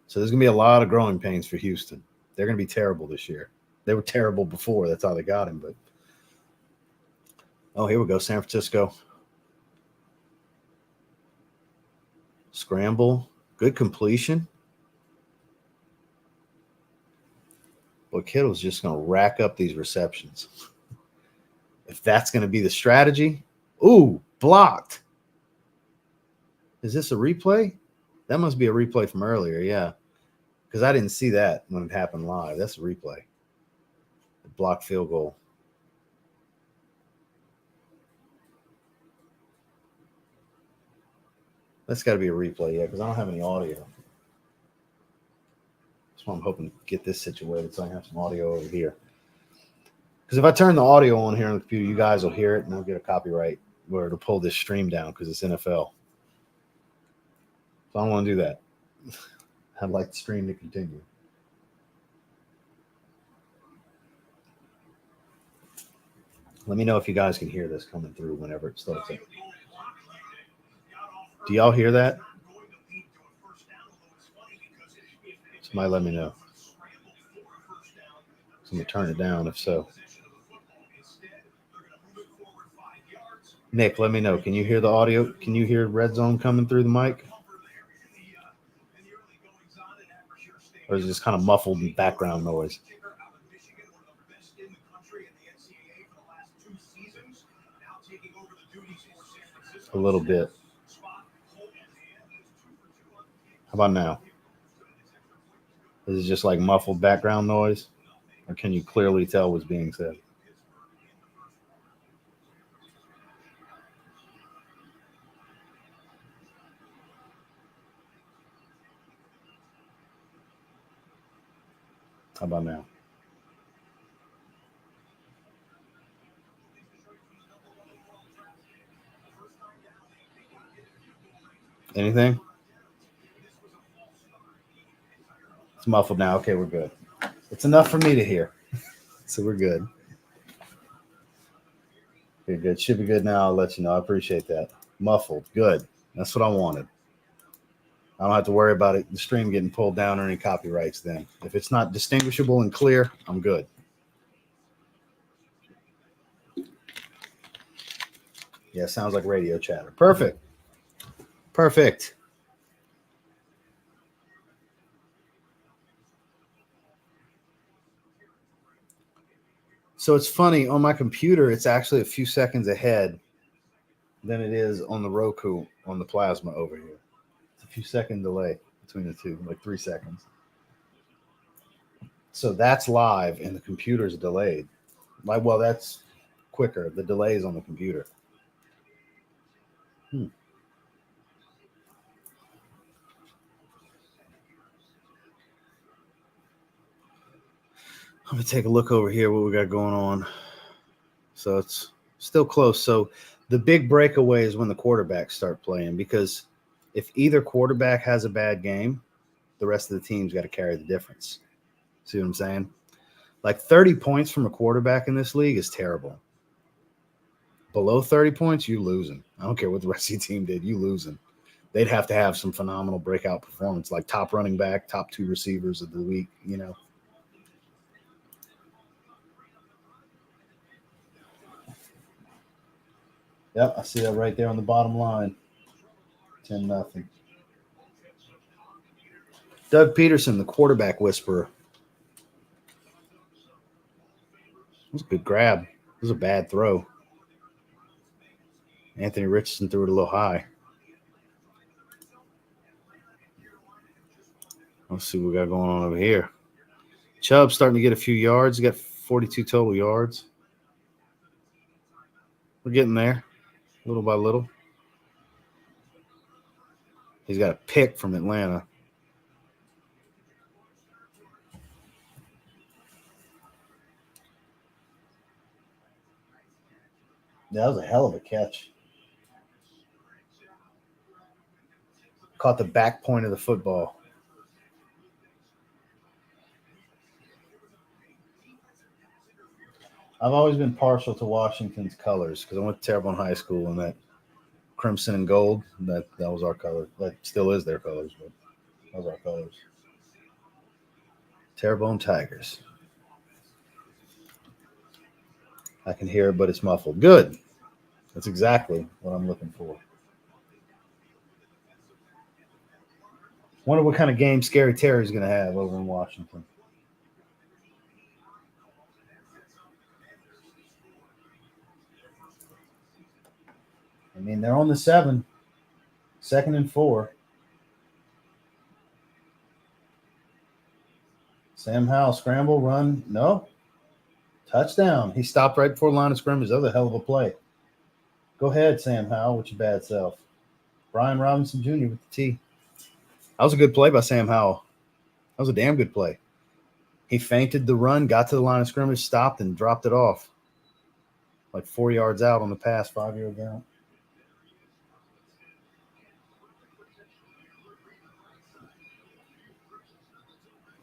So there's going to be a lot of growing pains for Houston. They're going to be terrible this year. They were terrible before. That's how they got him. But oh, here we go, San Francisco. Scramble. Good completion. Well, Kittle's just going to rack up these receptions. If that's going to be the strategy. Ooh, blocked. Is this a replay? That must be a replay from earlier, yeah. Because I didn't see that when it happened live. That's a replay. The blocked field goal. That's got to be a replay, yeah, because I don't have any audio. That's why I'm hoping to get this situated so I have some audio over here. Because if I turn the audio on here on the computer, you guys will hear it and I'll get a copyright where it'll pull this stream down because it's NFL. So I don't want to do that. I'd like the stream to continue. Let me know if you guys can hear this coming through whenever it starts. Do y'all hear that? Somebody let me know. So I'm going to turn it down if so. Nick, let me know. Can you hear the audio? Can you hear Red Zone coming through the mic? Or is it just kind of muffled background noise? A little bit. How about now? Is it just like muffled background noise? Or can you clearly tell what's being said? How about now? Anything? It's muffled now. Okay, we're good. It's enough for me to hear. So we're good. Okay, good. Should be good now. I'll let you know. I appreciate that. Muffled. Good. That's what I wanted. I don't have to worry about the stream getting pulled down or any copyrights then. If it's not distinguishable and clear, I'm good. Yeah, sounds like radio chatter. Perfect. Perfect. So it's funny, on my computer, it's actually a few seconds ahead than it is on the Roku on the Plasma over here. It's a few second delay between the two, like 3 seconds. So that's live and the computer's delayed. Like, well, that's quicker. The delay is on the computer. I'm gonna take a look over here what we got going on. So it's still close. So the big breakaway is when the quarterbacks start playing, because if either quarterback has a bad game, the rest of the team's got to carry the difference. See what I'm saying? Like 30 points from a quarterback in this league is terrible. Below 30 points, you losing. I don't care what the rest of your team did, you losing. They'd have to have some phenomenal breakout performance, like top running back, top 2 receivers of the week, you know. Yep, I see that right there on the bottom line. 10-0. Doug Peterson, the quarterback whisperer. It was a good grab. It was a bad throw. Anthony Richardson threw it a little high. Let's see what we got going on over here. Chubb's starting to get a few yards. He got 42 total yards. We're getting there, little by little. He's got a pick from Atlanta. That was a hell of a catch. Caught the back point of the football. I've always been partial to Washington's colors because I went to Terrebonne High School, and that crimson and gold, that was our color. That still is their colors, but that was our colors. Terrebonne Tigers. I can hear it, but it's muffled. Good. That's exactly what I'm looking for. Wonder what kind of game Scary Terry's going to have over in Washington. I mean, they're on the 7, 2nd and 4. Sam Howell, scramble, run. No. Touchdown. He stopped right before the line of scrimmage. That was a hell of a play. Go ahead, Sam Howell, with your bad self. Brian Robinson Jr. with the T. That was a good play by Sam Howell. That was a damn good play. He feinted the run, got to the line of scrimmage, stopped, and dropped it off. Like 4 yards out on the pass, 5 yards out.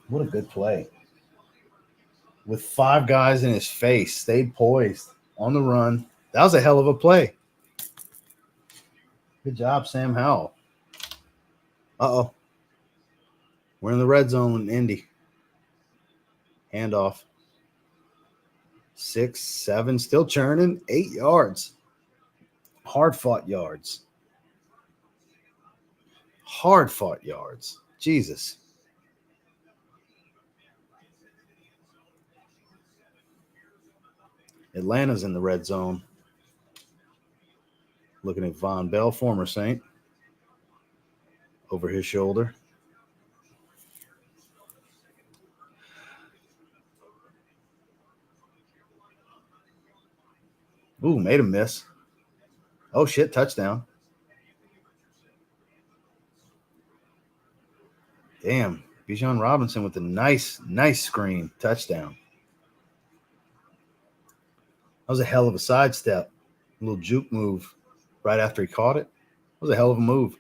What a good play. With 5 guys in his face, stayed poised on the run. That was a hell of a play. Good job, Sam Howell. Uh-oh. We're in the red zone in Indy. Handoff. 6, 7, still churning. 8 yards. Hard-fought yards. Hard-fought yards. Jesus. Atlanta's in the red zone. Looking at Von Bell, former Saint. Over his shoulder. Ooh, made a miss. Oh, shit, touchdown. Damn, Bijan Robinson with a nice screen. Touchdown. That was a hell of a sidestep. A little juke move right after he caught it. It was a hell of a move.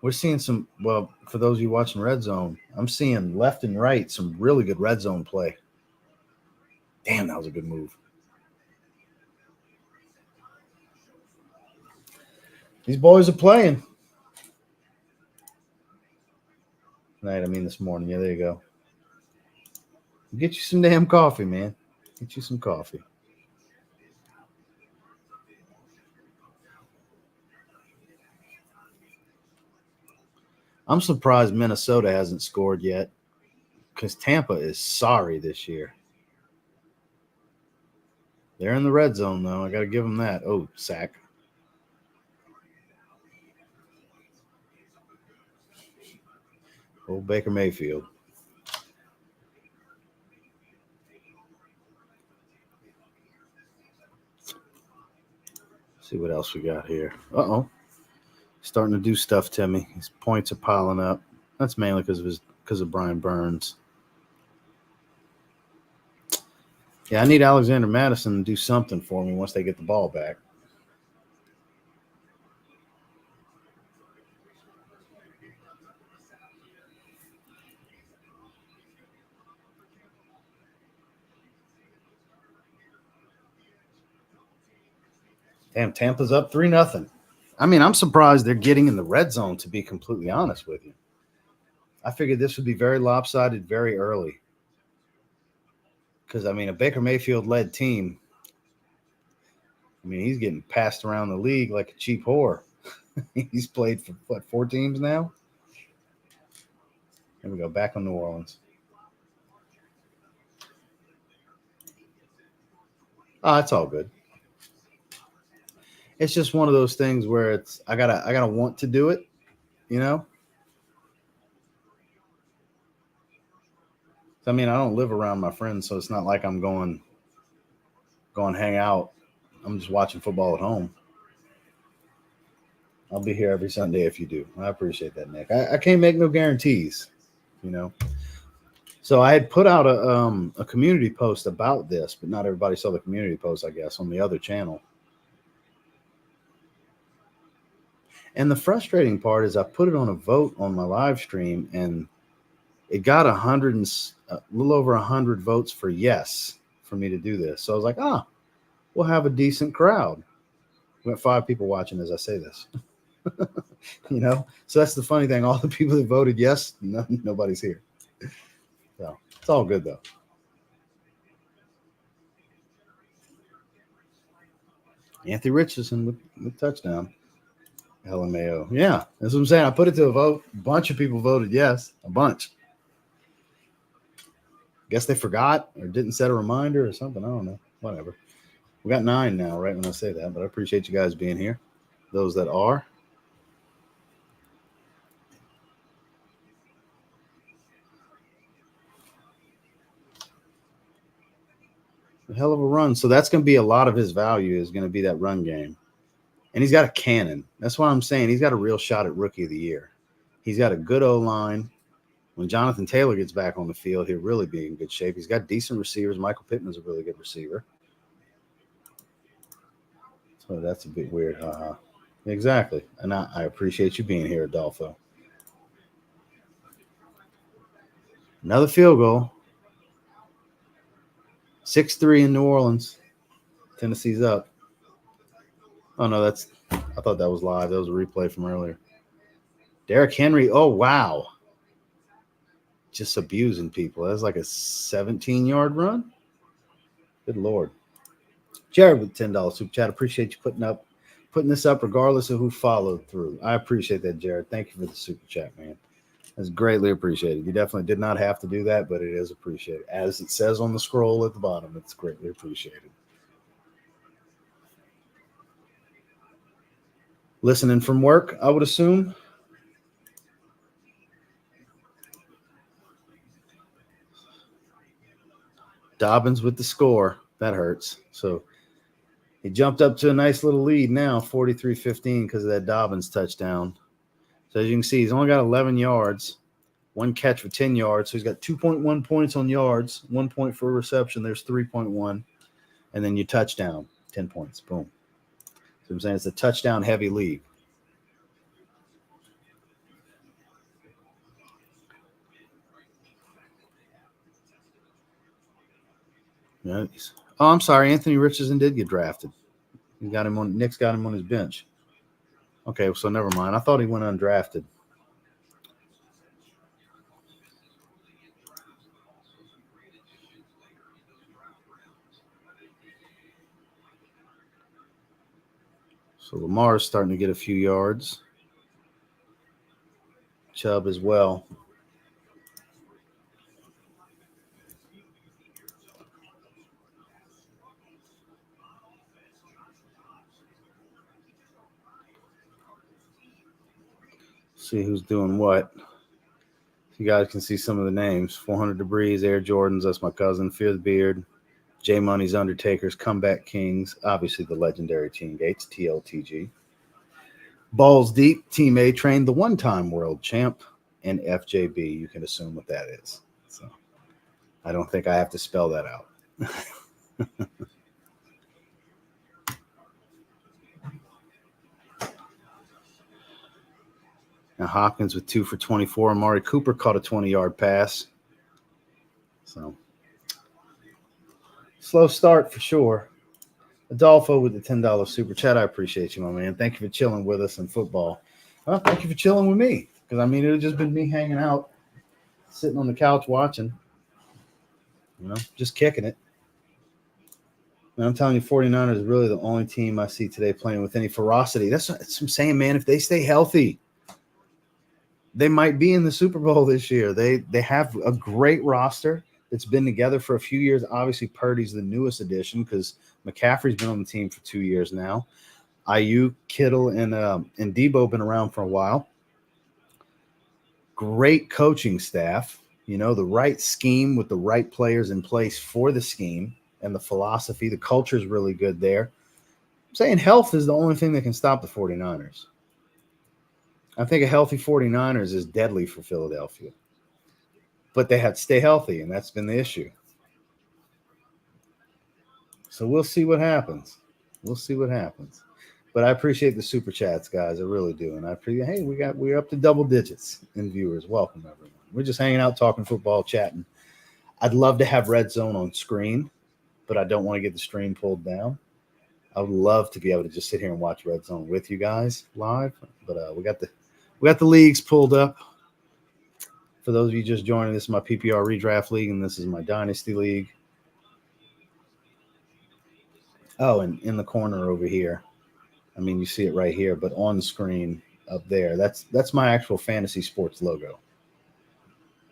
We're seeing some, well, for those of you watching Red Zone, I'm seeing left and right some really good Red Zone play. Damn, that was a good move. These boys are playing. Tonight, I mean this morning. Yeah, there you go. Get you some damn coffee, man. Get you some coffee. I'm surprised Minnesota hasn't scored yet because Tampa is sorry this year. They're in the red zone, though. I got to give them that. Oh, sack. Old Baker Mayfield. See what else we got here. Uh-oh. Starting to do stuff to me. His points are piling up. That's mainly because of Brian Burns. Yeah, I need Alexander Madison to do something for me once they get the ball back. Damn, Tampa's up 3-0. I mean, I'm surprised they're getting in the red zone, to be completely honest with you. I figured this would be very lopsided very early. Because, I mean, a Baker Mayfield-led team, I mean, he's getting passed around the league like a cheap whore. He's played for, 4 teams now? Here we go, back on New Orleans. Oh, it's all good. It's just one of those things where it's I gotta want to do it, you know? I mean, I don't live around my friends, so it's not like I'm going hang out. I'm just watching football at home. I'll be here every Sunday if you do. I appreciate that, Nick. I can't make no guarantees, you know. So I had put out a community post about this, but not everybody saw the community post, I guess, on the other channel. And the frustrating part is I put it on a vote on my live stream, and it got a little over 100 votes for yes for me to do this. So I was like, we'll have a decent crowd. We got 5 people watching as I say this. You know, so that's the funny thing. All the people that voted yes, nobody's here. So it's all good though. Anthony Richardson with touchdown. LMAO. Yeah, that's what I'm saying. I put it to a vote. A bunch of people voted yes. A bunch. Guess they forgot or didn't set a reminder or something. I don't know. Whatever. We got 9 now, right when I say that, but I appreciate you guys being here. Those that are. A hell of a run. So that's going to be a lot of his value is going to be that run game. And he's got a cannon. That's what I'm saying. He's got a real shot at Rookie of the Year. He's got a good O-line. When Jonathan Taylor gets back on the field, he'll really be in good shape. He's got decent receivers. Michael Pittman's a really good receiver. So that's a bit weird. Exactly. And I appreciate you being here, Adolfo. Another field goal. 6-3 in New Orleans. Tennessee's up. Oh, no, I thought that was live. That was a replay from earlier. Derrick Henry. Oh, wow. Just abusing people. That's like a 17-yard run. Good Lord. Jared with $10 super chat. Appreciate you putting this up regardless of who followed through. I appreciate that, Jared. Thank you for the super chat, man. That's greatly appreciated. You definitely did not have to do that, but it is appreciated. As it says on the scroll at the bottom, it's greatly appreciated. Listening from work, I would assume. Dobbins with the score. That hurts. So he jumped up to a nice little lead now, 43-15, because of that Dobbins touchdown. So as you can see, he's only got 11 yards, one catch for 10 yards. So he's got 2.1 points on yards, 1 point for a reception. There's 3.1. And then your touchdown, 10 points. Boom. So I'm saying it's a touchdown-heavy league. Nice. Oh, I'm sorry. Anthony Richardson did get drafted. Nick's got him on his bench. Okay, so never mind. I thought he went undrafted. So Lamar's starting to get a few yards. Chubb as well. See who's doing what. You guys can see some of the names. 400 Degrees, Air Jordans, that's my cousin. Fear the Beard, J Money's Undertakers, Comeback Kings, obviously the legendary Team Gates, TLTG. Balls Deep, Team A Train, the one-time world champ, and FJB. You can assume what that is. So I don't think I have to spell that out. Now Hopkins with 2 for 24. Amari Cooper caught a 20-yard pass. So slow start for sure. Adolfo with the $10 super chat. I appreciate you, my man. Thank you for chilling with us in football. Well, thank you for chilling with me. Because, I mean, it would just been me hanging out, sitting on the couch watching, just kicking it. And I'm telling you, 49ers is really the only team I see today playing with any ferocity. That's what I'm saying, man. If they stay healthy, they might be in the Super Bowl this year. They have a great roster that's been together for a few years. Obviously, Purdy's the newest addition because McCaffrey's been on the team for 2 years now. Ayuk, Kittle, and Debo been around for a while. Great coaching staff. The right scheme with the right players in place for the scheme and the philosophy. The culture is really good there. I'm saying health is the only thing that can stop the 49ers. I think a healthy 49ers is deadly for Philadelphia. But they have to stay healthy, and that's been the issue. So we'll see what happens. But I appreciate the super chats, guys. I really do. And I appreciate, hey, we're up to double digits in viewers. Welcome, everyone. We're just hanging out, talking football, chatting. I'd love to have Red Zone on screen, but I don't want to get the stream pulled down. I would love to be able to just sit here and watch Red Zone with you guys live. But we got the leagues pulled up. For those of you just joining, this is my PPR Redraft League, and this is my Dynasty League. Oh, and in the corner over here, I mean, you see it right here, but on the screen up there, that's my actual fantasy sports logo.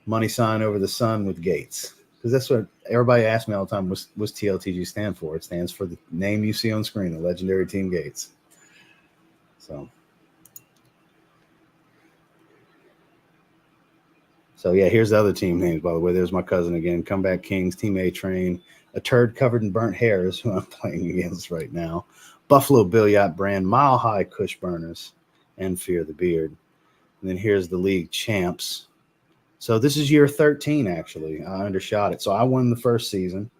Money sign over the sun with Gates. Because that's what everybody asks me all the time, what's TLTG stand for? It stands for the name you see on screen, the legendary Team Gates. So yeah, here's the other team names, by the way. There's my cousin again. Comeback Kings, Team A Train. A turd covered in burnt hair is who I'm playing against right now. Buffalo Bill Yacht Brand, Mile High Kush Burners, and Fear the Beard. And then here's the league champs. So this is year 13, actually. I undershot it. So I won the first season.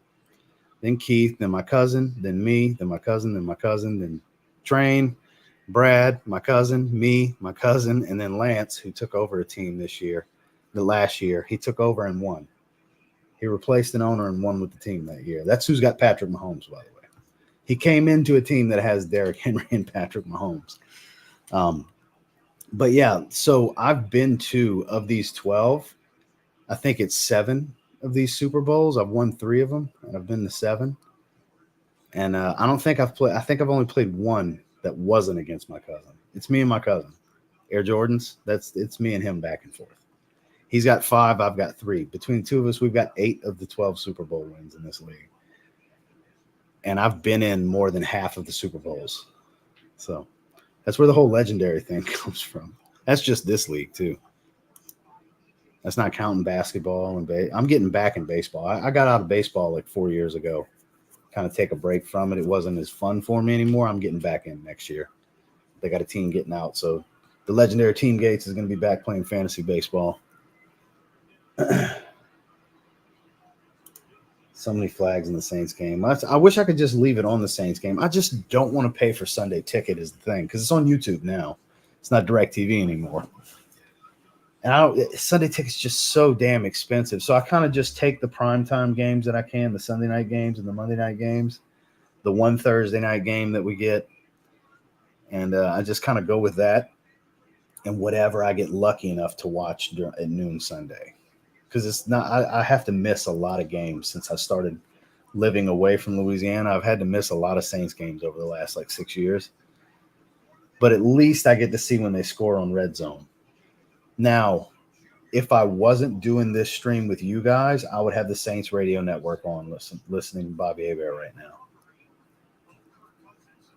Then Keith, then my cousin, then me, then my cousin, then Train, Brad, my cousin, me, my cousin, and then Lance, who took over a team this year. the last year. He took over and won. He replaced an owner and won with the team that year. That's who's got Patrick Mahomes, by the way. He came into a team that has Derrick Henry and Patrick Mahomes. But yeah, so I've been to, of these 12, I think it's 7 of these Super Bowls. I've won 3 of them, and I've been to 7. And I don't think I've played. I think I've only played one that wasn't against my cousin. It's me and my cousin. Air Jordans. It's me and him back and forth. He's got 5. I've got 3. Between the two of us, we've got 8 of the 12 Super Bowl wins in this league. And I've been in more than half of the Super Bowls. So that's where the whole legendary thing comes from. That's just this league too. That's not counting basketball and I'm getting back in baseball. I got out of baseball like 4 years ago. Kind of take a break from it. It wasn't as fun for me anymore. I'm getting back in next year. They got a team getting out. So the legendary Team Gates is going to be back playing fantasy baseball. So many flags in the Saints game. I wish I could just leave it on the Saints game. I just don't want to pay for Sunday Ticket is the thing, because it's on YouTube now. It's not DirecTV anymore. And Sunday Ticket's just so damn expensive. So I kind of just take the primetime games that I can, the Sunday night games and the Monday night games, the one Thursday night game that we get, and I just kind of go with that and whatever I get lucky enough to watch at noon Sunday. Because it's not, I have to miss a lot of games since I started living away from Louisiana. I've had to miss a lot of Saints games over the last like 6 years. But at least I get to see when they score on Red Zone. Now, if I wasn't doing this stream with you guys, I would have the Saints radio network on listening to Bobby Hebert right now.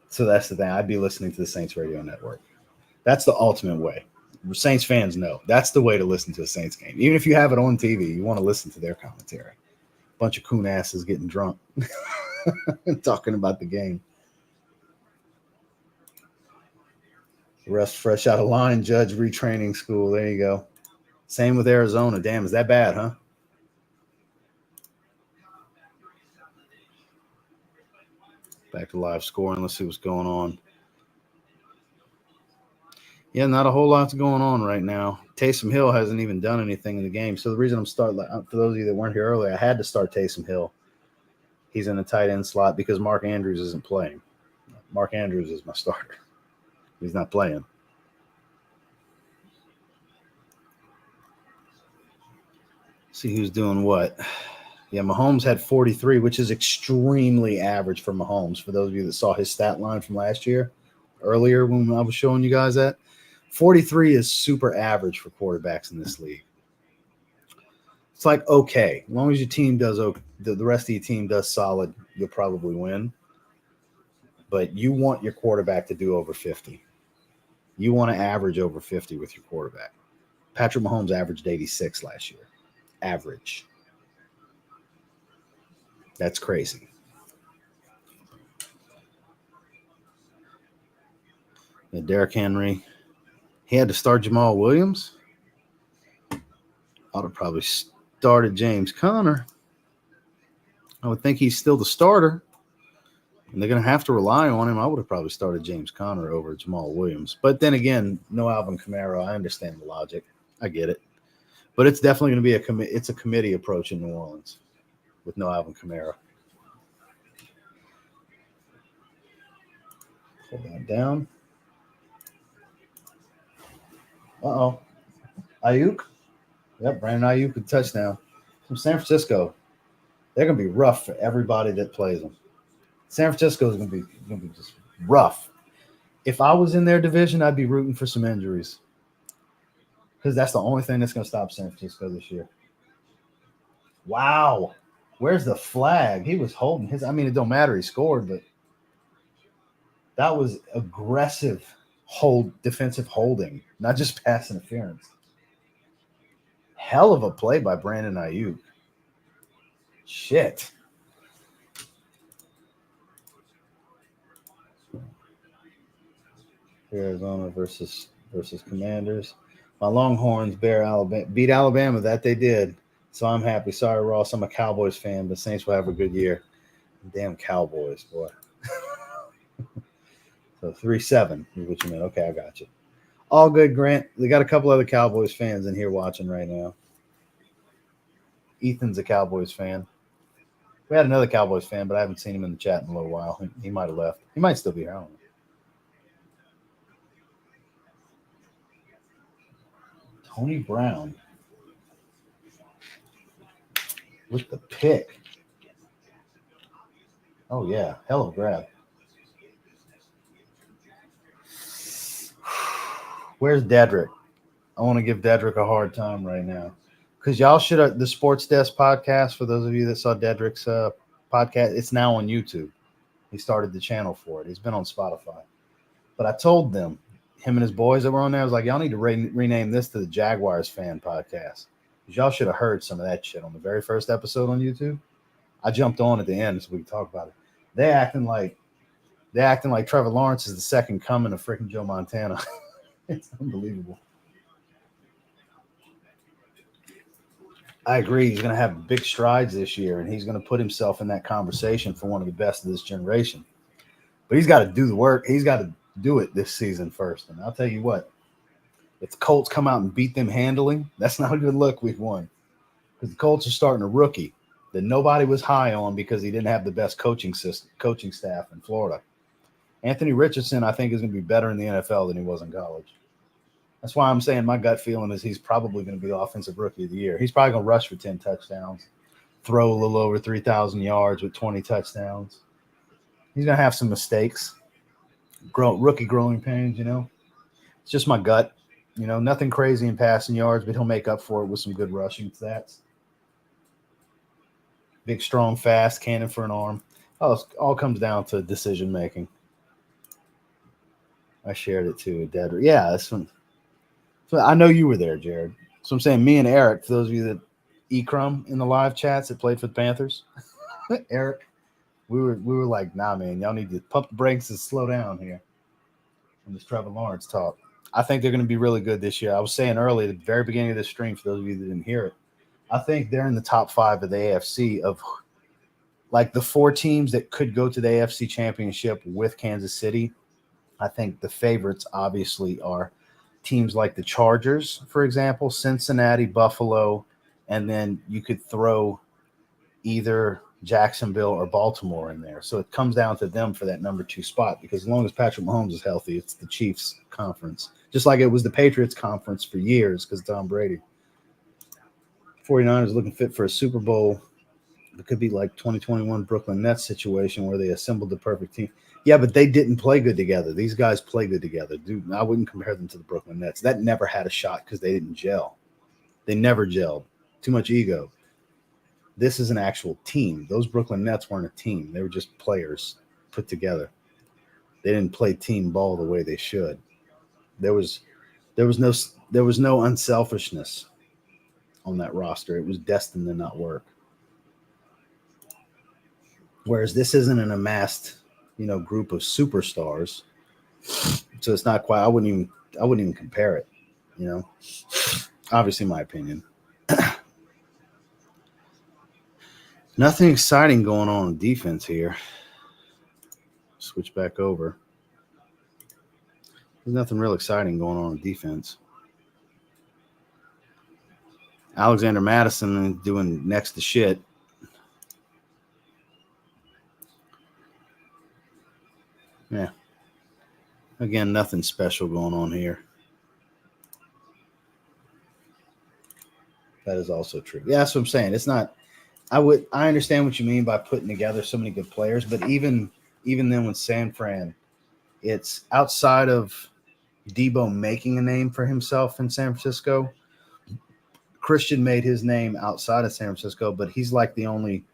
So that's the thing. I'd be listening to the Saints radio network. That's the ultimate way. Saints fans know that's the way to listen to a Saints game. Even if you have it on TV, you want to listen to their commentary. Bunch of coon asses getting drunk and talking about the game. Rest fresh out of line, Judge retraining school. There you go. Same with Arizona. Damn, is that bad, huh? Back to live scoring. Let's see what's going on. Yeah, not a whole lot's going on right now. Taysom Hill hasn't even done anything in the game. So the reason I'm starting, for those of you that weren't here earlier, I had to start Taysom Hill. He's in the tight end slot because Mark Andrews isn't playing. Mark Andrews is my starter. He's not playing. See who's doing what. Yeah, Mahomes had 43, which is extremely average for Mahomes. For those of you that saw his stat line from last year, earlier when I was showing you guys that, 43 is super average for quarterbacks in this league. It's like, okay, as long as your team does okay, the rest of your team does solid, you'll probably win. But you want your quarterback to do over 50. You want to average over 50 with your quarterback. Patrick Mahomes averaged 86 last year. Average. That's crazy. Yeah, Derrick Henry. He had to start Jamal Williams. I'd have probably started James Conner. I would think he's still the starter. And they're going to have to rely on him. I would have probably started James Conner over Jamal Williams. But then again, no Alvin Kamara. I understand the logic. I get it. But it's definitely going to be it's a committee approach in New Orleans with no Alvin Kamara. Pull that down. Uh-oh. Ayuk. Yep, Brandon Ayuk with touchdown. From San Francisco. They're going to be rough for everybody that plays them. San Francisco is going to be just rough. If I was in their division, I'd be rooting for some injuries. Because that's the only thing that's going to stop San Francisco this year. Wow. Where's the flag? He was holding his. I mean, it don't matter. He scored, but that was aggressive defensive holding, not just pass interference. Hell of a play by Brandon Ayuk. Shit. Arizona versus Commanders. My Longhorns beat Alabama. That they did. So I'm happy. Sorry, Ross. I'm a Cowboys fan, but Saints will have a good year. Damn Cowboys, boy. So 3-7 is what you meant. Okay, I got you. All good, Grant. We got a couple other Cowboys fans in here watching right now. Ethan's a Cowboys fan. We had another Cowboys fan, but I haven't seen him in the chat in a little while. He might have left. He might still be here. I don't know. Tony Brown with the pick. Oh, yeah. Hell of a grab. Where's Dedrick? I want to give Dedrick a hard time right now. Because y'all should have the Sports Desk podcast, for those of you that saw Dedrick's podcast, it's now on YouTube. He started the channel for it. He's been on Spotify. But I told them, him and his boys that were on there, I was like, y'all need to rename this to the Jaguars Fan Podcast. Because y'all should have heard some of that shit on the very first episode on YouTube. I jumped on at the end so we could talk about it. They acting like Trevor Lawrence is the second coming of freaking Joe Montana. It's unbelievable. I agree. He's going to have big strides this year, and he's going to put himself in that conversation for one of the best of this generation. But he's got to do the work. He's got to do it this season first. And I'll tell you what, if the Colts come out and beat them handily, that's not a good look week one. Because the Colts are starting a rookie that nobody was high on because he didn't have the best coaching staff in Florida. Anthony Richardson, I think, is going to be better in the NFL than he was in college. That's why I'm saying my gut feeling is he's probably going to be the offensive rookie of the year. He's probably going to rush for 10 touchdowns, throw a little over 3,000 yards with 20 touchdowns. He's going to have some mistakes, rookie growing pains, you know. It's just my gut. You know, nothing crazy in passing yards, but he'll make up for it with some good rushing stats. Big, strong, fast, cannon for an arm. Oh, it all comes down to decision making. I shared it too, Dedrick. Yeah, that's one. So I know you were there, Jared. So I'm saying me and Eric, for those of you that Ekrum in the live chats that played for the Panthers, Eric, we were like, nah, man, y'all need to pump the brakes and slow down here in this Trevor Lawrence talk. I think they're going to be really good this year. I was saying earlier at the very beginning of this stream, for those of you that didn't hear it, I think they're in the top 5 of the AFC of like the 4 teams that could go to the AFC Championship with Kansas City. I think the favorites obviously are teams like the Chargers, for example, Cincinnati, Buffalo, and then you could throw either Jacksonville or Baltimore in there. So it comes down to them for that number 2 spot, because as long as Patrick Mahomes is healthy, it's the Chiefs conference. Just like it was the Patriots conference for years because Tom Brady. 49ers looking fit for a Super Bowl. It could be like 2021 Brooklyn Nets situation where they assembled the perfect team. Yeah, but they didn't play good together. These guys play good together. Dude, I wouldn't compare them to the Brooklyn Nets. That never had a shot because they didn't gel. They never gelled. Too much ego. This is an actual team. Those Brooklyn Nets weren't a team. They were just players put together. They didn't play team ball the way they should. There was no unselfishness on that roster. It was destined to not work. Whereas this isn't an amassed, group of superstars. So it's not quite. I wouldn't even compare it. Obviously, my opinion. Nothing exciting going on in defense here. Switch back over. There's nothing real exciting going on in defense. Alexander Madison doing next to shit. Yeah. Again, nothing special going on here. That is also true. Yeah, that's what I'm saying. It's not. I understand what you mean by putting together so many good players, but even then with San Fran, it's outside of Debo making a name for himself in San Francisco. Christian made his name outside of San Francisco, but he's like the only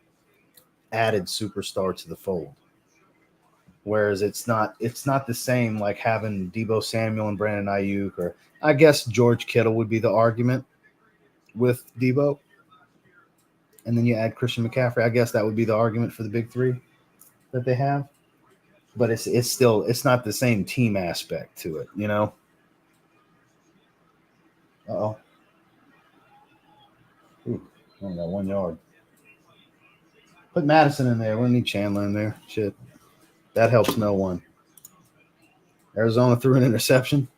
added superstar to the fold. Whereas it's not the same like having Debo Samuel and Brandon Ayuk, or I guess George Kittle would be the argument with Debo. And then you add Christian McCaffrey. I guess that would be the argument for the big 3 that they have. But it's not the same team aspect to it, Uh-oh. Ooh, only got 1 yard. Put Madison in there. We need Chandler in there. Shit. That helps no one. Arizona threw an interception.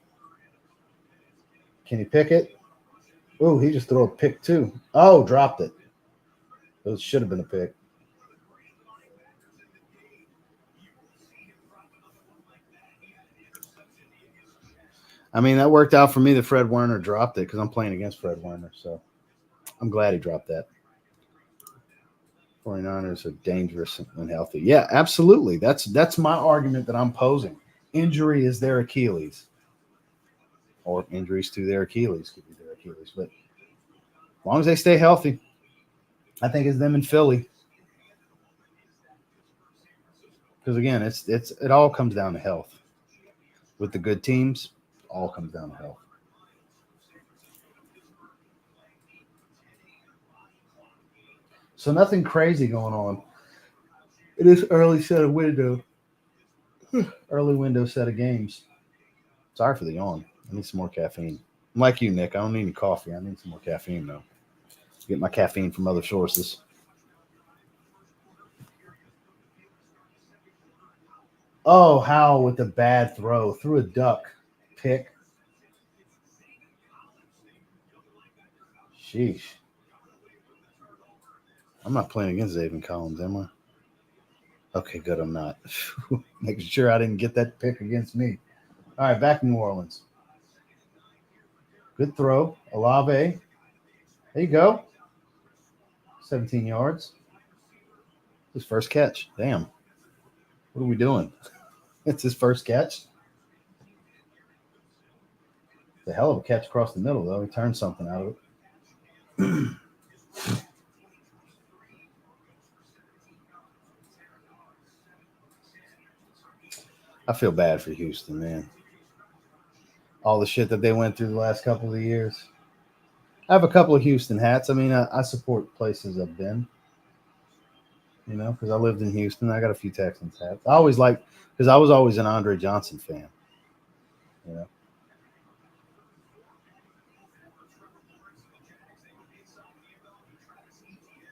Can he pick it? Ooh, he just threw a pick too. Oh, dropped it. It should have been a pick. I mean, that worked out for me that Fred Warner dropped it because I'm playing against Fred Warner. So I'm glad he dropped that. 49ers are dangerous and healthy. Yeah, absolutely. That's my argument that I'm posing. Injury is their Achilles. Or injuries to their Achilles could be their Achilles. But as long as they stay healthy, I think it's them in Philly. Because again, it all comes down to health. With the good teams, all comes down to health. So nothing crazy going on. It is early set of window. Early window set of games. Sorry for the yawn. I need some more caffeine. I'm like you, Nick. I don't need any coffee. I need some more caffeine though. Get my caffeine from other sources. Oh, Howell with the bad throw. Threw a duck. Pick. Sheesh. I'm not playing against Zayvon Collins, am I? Okay, good. I'm not. Making sure I didn't get that pick against me. All right, back in New Orleans. Good throw. Olave. There you go. 17 yards. His first catch. Damn. What are we doing? It's his first catch. The hell of a catch across the middle, though. He turned something out of it. I feel bad for Houston, man. All the shit that they went through the last couple of years. I have a couple of Houston hats. I mean, I support places I've been, because I lived in Houston. I got a few Texans hats. I always because I was always an Andre Johnson fan, you know.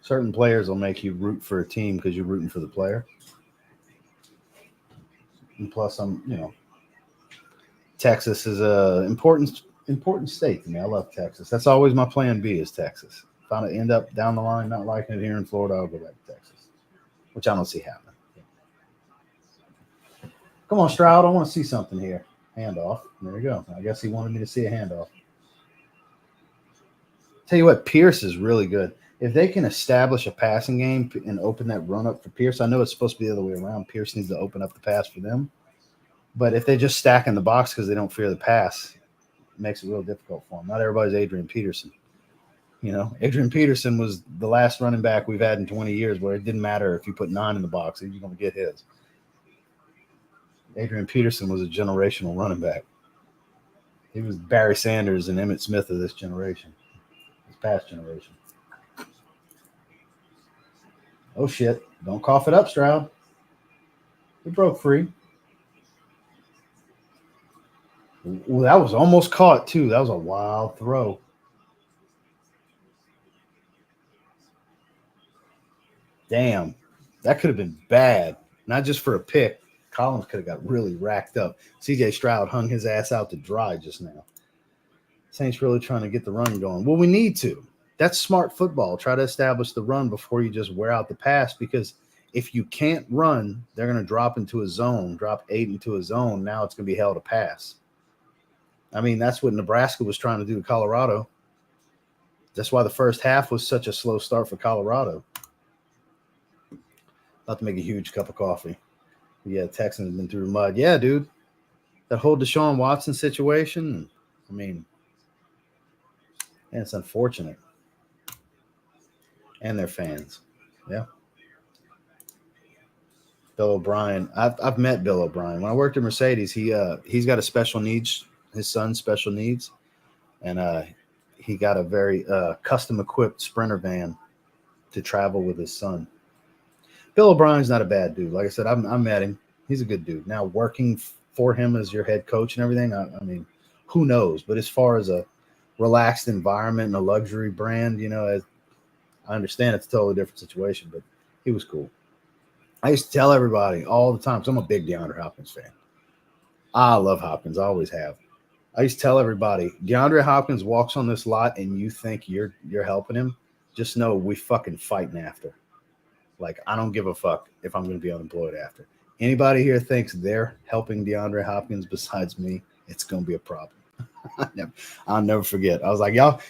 Certain players will make you root for a team because you're rooting for the player. And plus, Texas is a important state to me. I love Texas. That's always my plan B is Texas. If I end up down the line not liking it here in Florida, I'll go back to Texas, which I don't see happening. Come on, Stroud. I want to see something here. Handoff. There you go. I guess he wanted me to see a handoff. Tell you what, Pierce is really good. If they can establish a passing game and open that run up for Pierce, I know it's supposed to be the other way around. Pierce needs to open up the pass for them. But if they just stack in the box because they don't fear the pass, it makes it real difficult for them. Not everybody's Adrian Peterson. Adrian Peterson was the last running back we've had in 20 years where it didn't matter if you put 9 in the box, you're going to get his. Adrian Peterson was a generational running back. He was Barry Sanders and Emmitt Smith of this generation, this past generation. Oh, shit. Don't cough it up, Stroud. He broke free. Well, that was almost caught, too. That was a wild throw. Damn. That could have been bad. Not just for a pick. Collins could have got really racked up. CJ Stroud hung his ass out to dry just now. Saints really trying to get the run going. Well, we need to. That's smart football. Try to establish the run before you just wear out the pass, because if you can't run, they're going to drop 8 into a zone. Now it's going to be hell to pass. I mean, that's what Nebraska was trying to do to Colorado. That's why the first half was such a slow start for Colorado. About to make a huge cup of coffee. Yeah, Texans have been through the mud. Yeah, dude. That whole Deshaun Watson situation, I mean, and it's unfortunate. And their fans. Yeah. Bill O'Brien. I've met Bill O'Brien. When I worked at Mercedes, he's got a special needs, his son's special needs. And he got a very custom equipped Sprinter van to travel with his son. Bill O'Brien's not a bad dude. Like I said, I met him. He's a good dude. Now working for him as your head coach and everything, I mean, who knows? But as far as a relaxed environment and a luxury brand, I understand it's a totally different situation, but he was cool. I used to tell everybody all the time, because I'm a big DeAndre Hopkins fan. I love Hopkins. I always have. I used to tell everybody, DeAndre Hopkins walks on this lot and you think you're helping him, just know we fucking fighting after. Like, I don't give a fuck if I'm going to be unemployed after. Anybody here thinks they're helping DeAndre Hopkins besides me, it's going to be a problem. I'll never forget. I was like, y'all,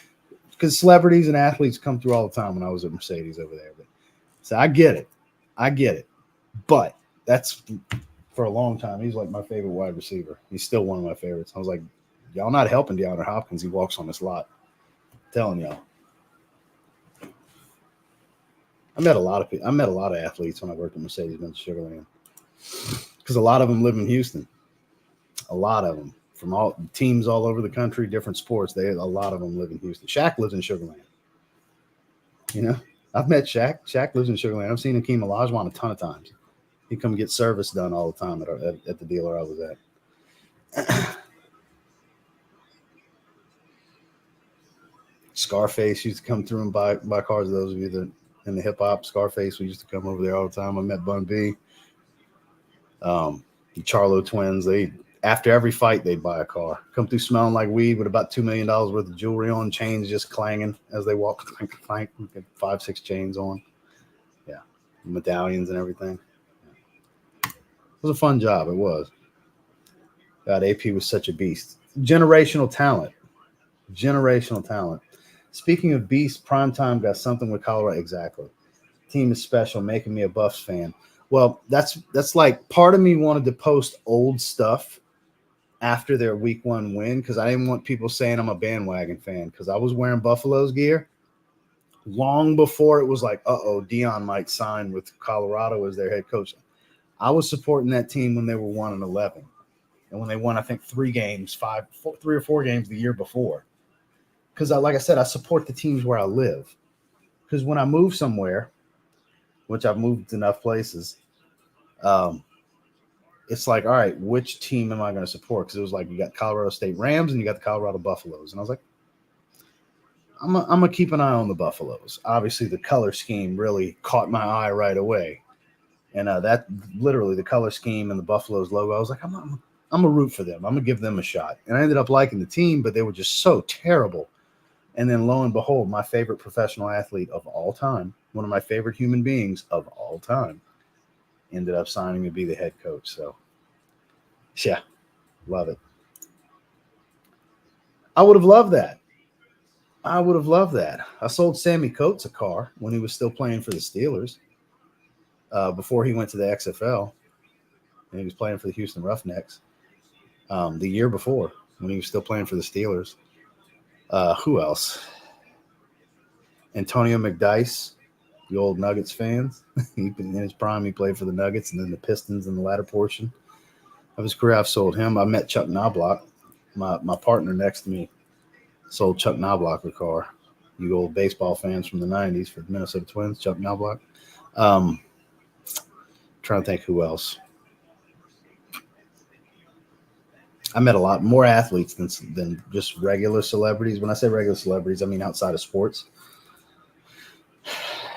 because celebrities and athletes come through all the time when I was at Mercedes over there. But so I get it. I get it. But that's for a long time. He's like my favorite wide receiver. He's still one of my favorites. I was like, y'all not helping DeAndre Hopkins. He walks on this lot. I'm telling y'all. I met a lot of people. I met a lot of athletes when I worked at Mercedes-Benz Sugarland, because a lot of them live in Houston. A lot of them from all teams all over the country, different sports. A lot of them live in Houston. Shaq lives in Sugarland. You know, I've met Shaq. Shaq lives in Sugarland. I've seen Hakeem Olajuwon a ton of times. He come get service done all the time at the dealer I was at. Scarface used to come through and buy cars. Those of you that in the hip hop, Scarface, we used to come over there all the time. I met Bun B. The Charlo twins. They after every fight they'd buy a car. Come through smelling like weed with about $2 million worth of jewelry on, chains just clanging as they walk. 5-6 chains on. Yeah, medallions and everything. It was a fun job. It was. God, AP was such a beast. Generational talent. Generational talent. Speaking of beasts, primetime got something with Colorado. Exactly. Team is special, making me a Buffs fan. Well, that's like part of me wanted to post old stuff after their week 1 win because I didn't want people saying I'm a bandwagon fan because I was wearing Buffalo's gear long before it was like, Dion might sign with Colorado as their head coach. I was supporting that team when they were 1-11. And when they won, I think 3 or 4 games the year before. Because, like I said, I support the teams where I live. Because when I move somewhere, which I've moved enough places, it's like, all right, which team am I going to support? Because it was like you got Colorado State Rams and you got the Colorado Buffaloes. And I was like, I'm going to keep an eye on the Buffaloes. Obviously, the color scheme really caught my eye right away. And that literally the color scheme and the Buffaloes logo, I was like, I'm going to root for them. I'm going to give them a shot. And I ended up liking the team, but they were just so terrible. And then lo and behold, my favorite professional athlete of all time, one of my favorite human beings of all time, ended up signing to be the head coach. So, yeah, love it. I would have loved that. I sold Sammy Coates a car when he was still playing for the Steelers before he went to the XFL. And he was playing for the Houston Roughnecks the year before when he was still playing for the Steelers. Who else? Antonio McDyess, the old Nuggets fans. In his prime, he played for the Nuggets and then the Pistons in the latter portion of his career. I've sold him. I met Chuck Knobloch. My partner next to me sold Chuck Knobloch a car. You old baseball fans from the 90s for the Minnesota Twins, Chuck Knobloch. Trying to think who else. I met a lot more athletes than just regular celebrities. When I say regular celebrities, I mean outside of sports.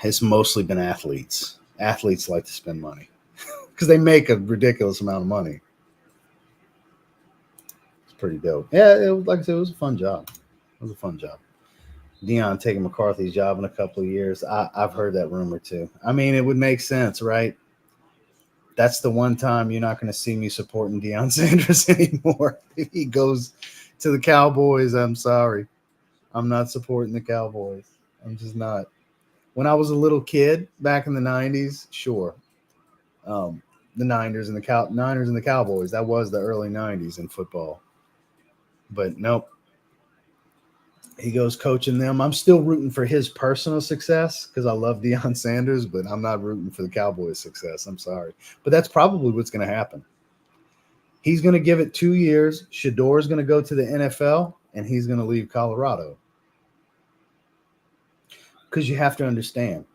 It's mostly been athletes. Athletes like to spend money because they make a ridiculous amount of money. It's pretty dope. Yeah, like I said, it was a fun job. Dion taking McCarthy's job in a couple of years. I've heard that rumor too. I mean, it would make sense, right? That's the one time you're not going to see me supporting Deion Sanders anymore. If he goes to the Cowboys, I'm sorry. I'm not supporting the Cowboys. I'm just not. When I was a little kid back in the 90s, sure. The Niners and the Cowboys. That was the early 90s in football. But nope. He goes coaching them. I'm still rooting for his personal success because I love Deion Sanders, but I'm not rooting for the Cowboys' success. I'm sorry. But that's probably what's going to happen. He's going to give it 2 years. Shador's going to go to the NFL, and he's going to leave Colorado. Because you have to understand,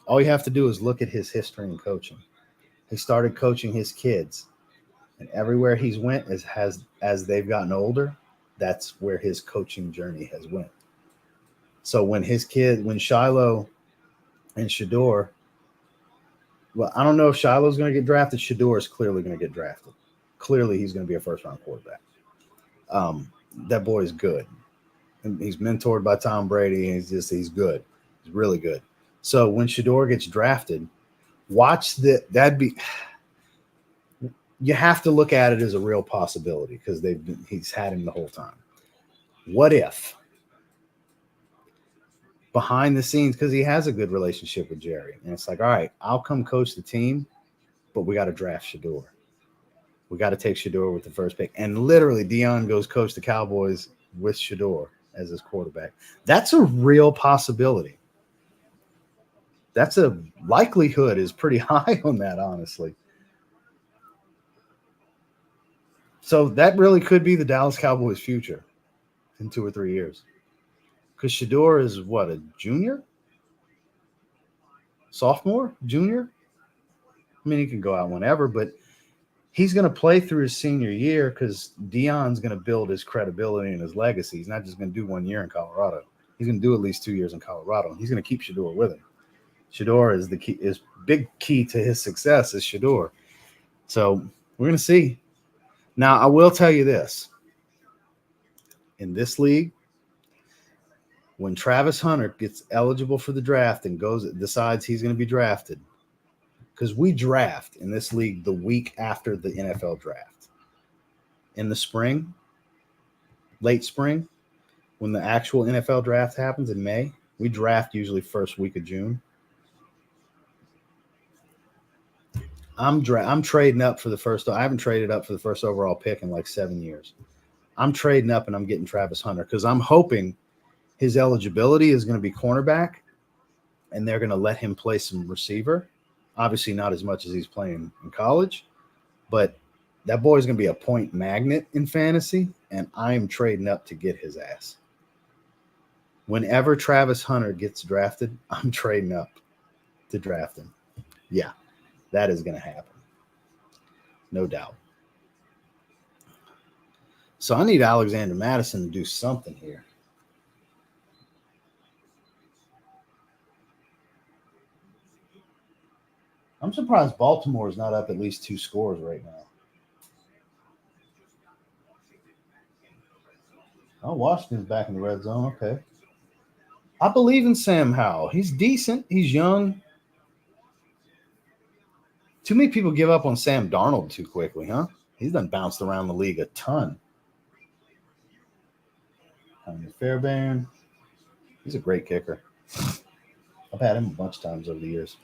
all you have to do is look at his history in coaching. He started coaching his kids, and everywhere he's went as they've gotten older, that's where his coaching journey has went. So when Shiloh and Shador, well, I don't know if Shiloh's going to get drafted. Shador is clearly going to get drafted. Clearly, he's going to be a first-round quarterback. That boy is good. And he's mentored by Tom Brady, and he's good. He's really good. So when Shador gets drafted, watch that'd be. You have to look at it as a real possibility because he's had him the whole time. What if behind the scenes, because he has a good relationship with Jerry, and it's like, all right, I'll come coach the team, but we got to draft Shador. We got to take Shador with the first pick. And literally, Dion goes coach the Cowboys with Shador as his quarterback. That's a real possibility. That's a likelihood is pretty high on that, honestly. So that really could be the Dallas Cowboys' future in 2 or 3 years. Because Shador is what, a junior? Sophomore? Junior? I mean, he can go out whenever, but he's going to play through his senior year because Dion's going to build his credibility and his legacy. He's not just going to do 1 year in Colorado. He's going to do at least 2 years in Colorado. He's going to keep Shador with him. Shador is the key. Is big key to his success is Shador. So we're going to see. Now, I will tell you this. In this league, when Travis Hunter gets eligible for the draft and decides he's going to be drafted, because we draft in this league the week after the NFL draft. In the spring, late spring, when the actual NFL draft happens in May, we draft usually first week of June. I'm trading up for the first. I haven't traded up for the first overall pick in like 7 years. I'm trading up and I'm getting Travis Hunter because I'm hoping his eligibility is going to be cornerback, and they're going to let him play some receiver. Obviously, not as much as he's playing in college, but that boy's going to be a point magnet in fantasy, and I'm trading up to get his ass. Whenever Travis Hunter gets drafted, I'm trading up to draft him. Yeah, that is going to happen. No doubt. So I need Alexander Madison to do something here. I'm surprised Baltimore is not up at least 2 scores right now. Oh, Washington's back in the red zone. Okay. I believe in Sam Howell. He's decent. He's young. Too many people give up on Sam Darnold too quickly, huh? He's done bounced around the league a ton. Fairbairn. He's a great kicker. I've had him a bunch of times over the years.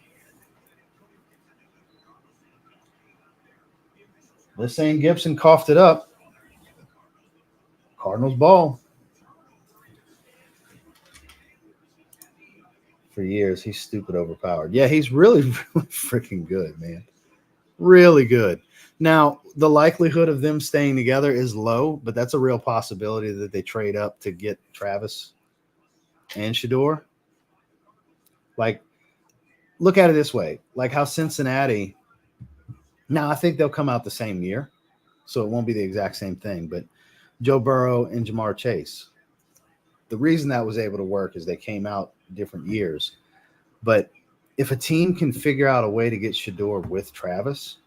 They're saying Gibson coughed it up. Cardinals ball. For years, he's stupid overpowered. Yeah, he's really, really freaking good, man. Really good. Now, the likelihood of them staying together is low, but that's a real possibility that they trade up to get Travis and Shador. Like, look at it this way. Like how Cincinnati, now I think they'll come out the same year, so it won't be the exact same thing, but Joe Burrow and Jamar Chase. The reason that was able to work is they came out different years. But if a team can figure out a way to get Shador with Travis,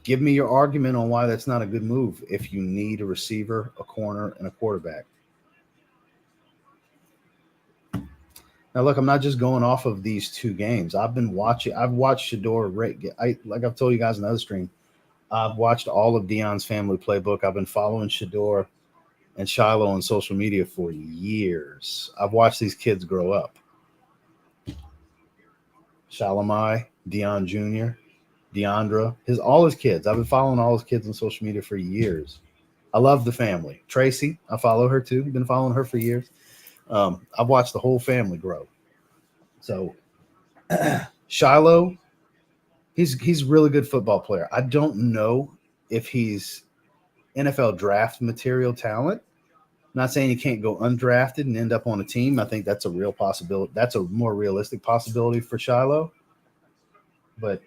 give me your argument on why that's not a good move if you need a receiver, a corner, and a quarterback. Now, look, I'm not just going off of these 2 games. I've watched Shador. Like I've told you guys in the other stream, I've watched all of Dion's family playbook. I've been following Shador and Shiloh on social media for years. I've watched these kids grow up. Shalamai, Dion Jr., Deandra, all his kids. I've been following all his kids on social media for years. I love the family. Tracy, I follow her too. Been following her for years. I've watched the whole family grow. So Shiloh, he's a really good football player. I don't know if he's NFL draft material talent. I'm not saying he can't go undrafted and end up on a team. I think that's a real possibility. That's a more realistic possibility for Shiloh. But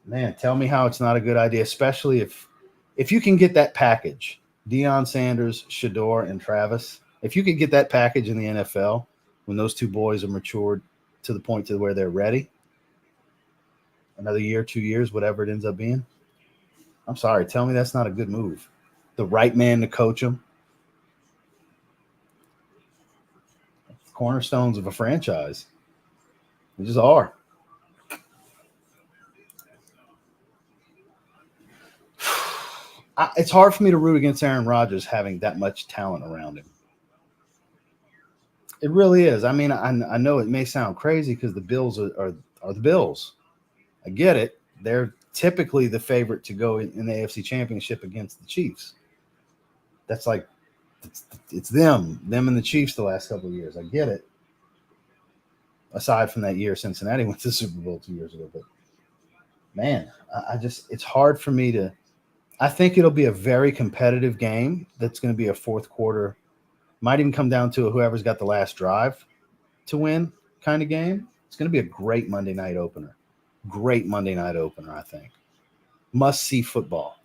man, tell me how it's not a good idea, especially if you can get that package, Deion Sanders, Shador, and Travis. If you could get that package in the NFL when those 2 boys are matured to the point to where they're ready, another year, 2 years, whatever it ends up being, I'm sorry, tell me that's not a good move. The right man to coach them. cornerstones of a franchise. They just are. It's hard for me to root against Aaron Rodgers having that much talent around him. It really is. I mean, I know it may sound crazy because the Bills are the Bills. I get it. They're typically the favorite to go in the AFC Championship against the Chiefs. That's like it's them and the Chiefs the last couple of years. I get it. Aside from that year Cincinnati went to the Super Bowl 2 years ago, but man, I just it's hard for me to. I think it'll be a very competitive game. That's going to be a fourth quarter. Might even come down to whoever's got the last drive to win kind of game. It's going to be a great Monday night opener. Great Monday night opener, I think. Must-see football.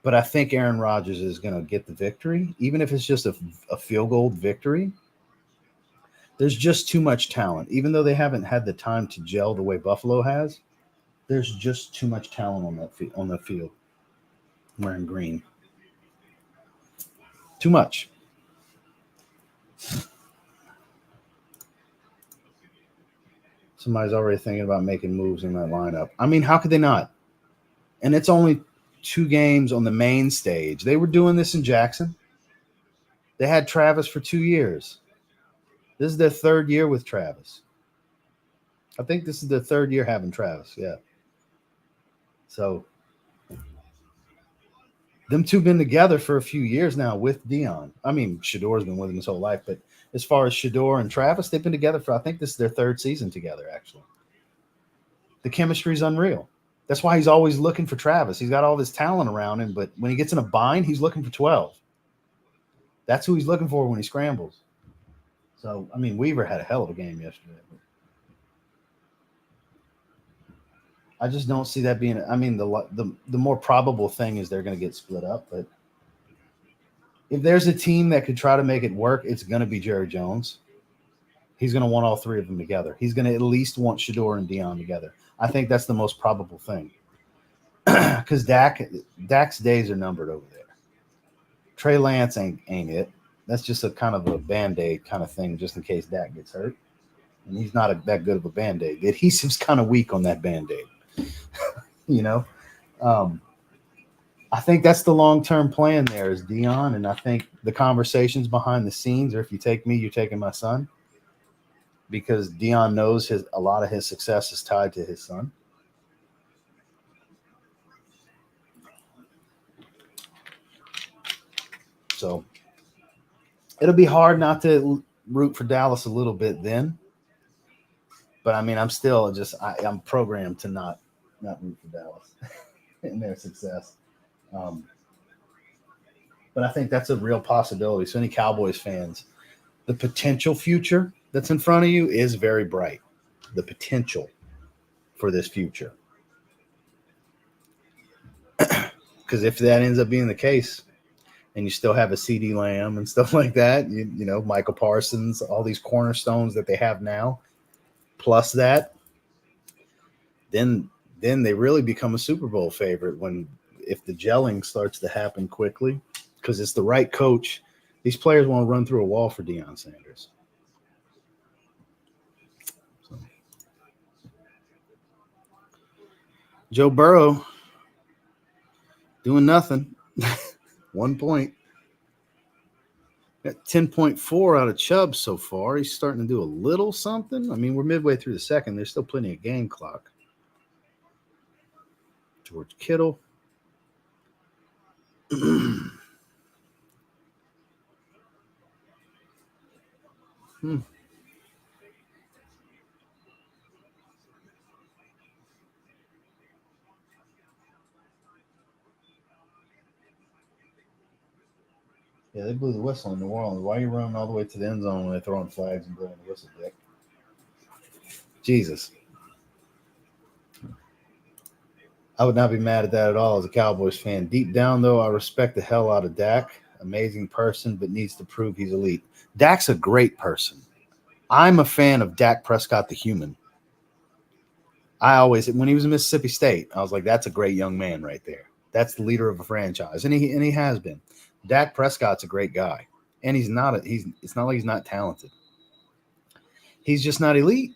But I think Aaron Rodgers is going to get the victory, even if it's just a field goal victory. There's just too much talent. Even though they haven't had the time to gel the way Buffalo has, there's just too much talent on that field. Wearing green. Too much. Somebody's already thinking about making moves in that lineup. I mean, how could they not? And it's only 2 games on the main stage. They were doing this in Jackson. They had Travis for 2 years. This is their 3rd year with Travis. I think this is their 3rd year having Travis. Yeah. So them two been together for a few years now with Dion. I mean, Shador's been with him his whole life, but as far as Shador and Travis, they've been together for, I think this is their 3rd season together, actually. The chemistry's unreal. That's why he's always looking for Travis. He's got all this talent around him, but when he gets in a bind, he's looking for 12. That's who he's looking for when he scrambles. So, I mean, Weaver had a hell of a game yesterday. I just don't see that being. I mean, the more probable thing is they're going to get split up. But if there's a team that could try to make it work, it's going to be Jerry Jones. He's going to want all 3 of them together. He's going to at least want Shador and Dion together. I think that's the most probable thing. Because Dak's days are numbered over there. Trey Lance ain't it. That's just a kind of a Band-Aid kind of thing just in case Dak gets hurt. And he's not that good of a Band-Aid. The adhesive's kind of weak on that Band-Aid. You know, I think that's the long-term plan there is Dion, and I think the conversations behind the scenes are if you take me, you're taking my son, because Dion knows a lot of his success is tied to his son. So it'll be hard not to root for Dallas a little bit then. But I mean, I'm still I'm programmed to not root for Dallas and their success. But I think that's a real possibility. So any Cowboys fans, the potential future that's in front of you is very bright. The potential for this future. Because if that ends up being the case, and you still have a CeeDee Lamb and stuff like that, you know, Michael Parsons, all these cornerstones that they have now, plus that, then they really become a Super Bowl favorite if the gelling starts to happen quickly, because it's the right coach. These players want to run through a wall for Deion Sanders. So. Joe Burrow doing nothing. 1 point. Got 10.4 out of Chubb so far. He's starting to do a little something. I mean, we're midway through the second. There's still plenty of game clock. George Kittle. Yeah, they blew the whistle in New Orleans. Why are you running all the way to the end zone when they're throwing flags and blowing the whistle, Dick? Jesus. I would not be mad at that at all as a Cowboys fan. Deep down, though, I respect the hell out of Dak. Amazing person, but needs to prove he's elite. Dak's a great person. I'm a fan of Dak Prescott, the human. When he was in Mississippi State, I was like, that's a great young man right there. That's the leader of a franchise, and he has been. Dak Prescott's a great guy, and it's not like he's not talented. He's just not elite.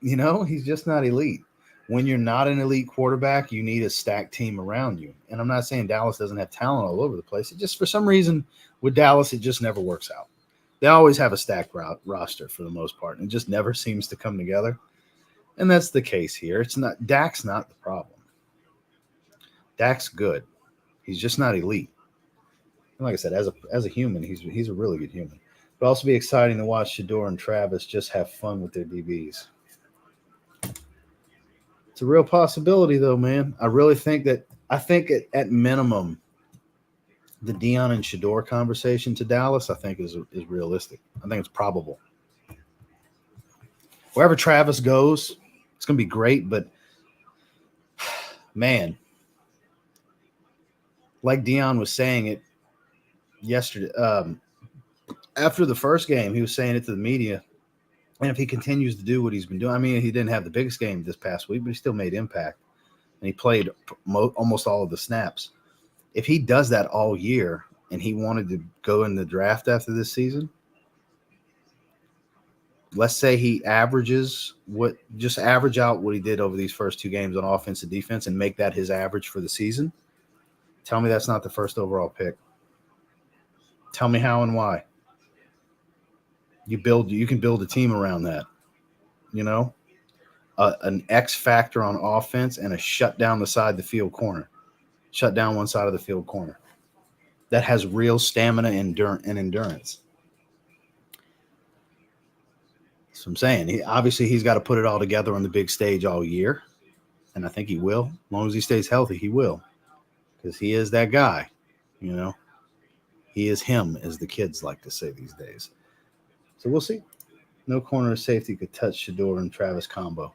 He's just not elite. When you're not an elite quarterback, you need a stacked team around you. And I'm not saying Dallas doesn't have talent all over the place. It just, for some reason, with Dallas, it just never works out. They always have a stacked roster for the most part, and it just never seems to come together. And that's the case here. Dak's not the problem. Dak's good. He's just not elite. And like I said, as a human, he's a really good human. It'll also be exciting to watch Shador and Travis just have fun with their DBs. It's a real possibility, though, man. I really think at minimum, the Dion and Shador conversation to Dallas, I think, is realistic. I think it's probable. Wherever Travis goes, it's going to be great. But, man, like Dion was saying it yesterday, after the first game, he was saying it to the media. And if he continues to do what he's been doing, I mean, he didn't have the biggest game this past week, but he still made impact. And he played almost all of the snaps. If he does that all year and he wanted to go in the draft after this season, let's say he just average out what he did over these first two games on offense and defense and make that his average for the season. Tell me that's not the first overall pick. Tell me how and why. You can build a team around that, an X factor on offense and a shut down one side of the field corner that has real stamina and endurance. So I'm saying he's got to put it all together on the big stage all year, and I think he will. As long as he stays healthy, he will, because he is that guy. He is him, as the kids like to say these days. So we'll see. No corner of safety could touch Shador and Travis combo.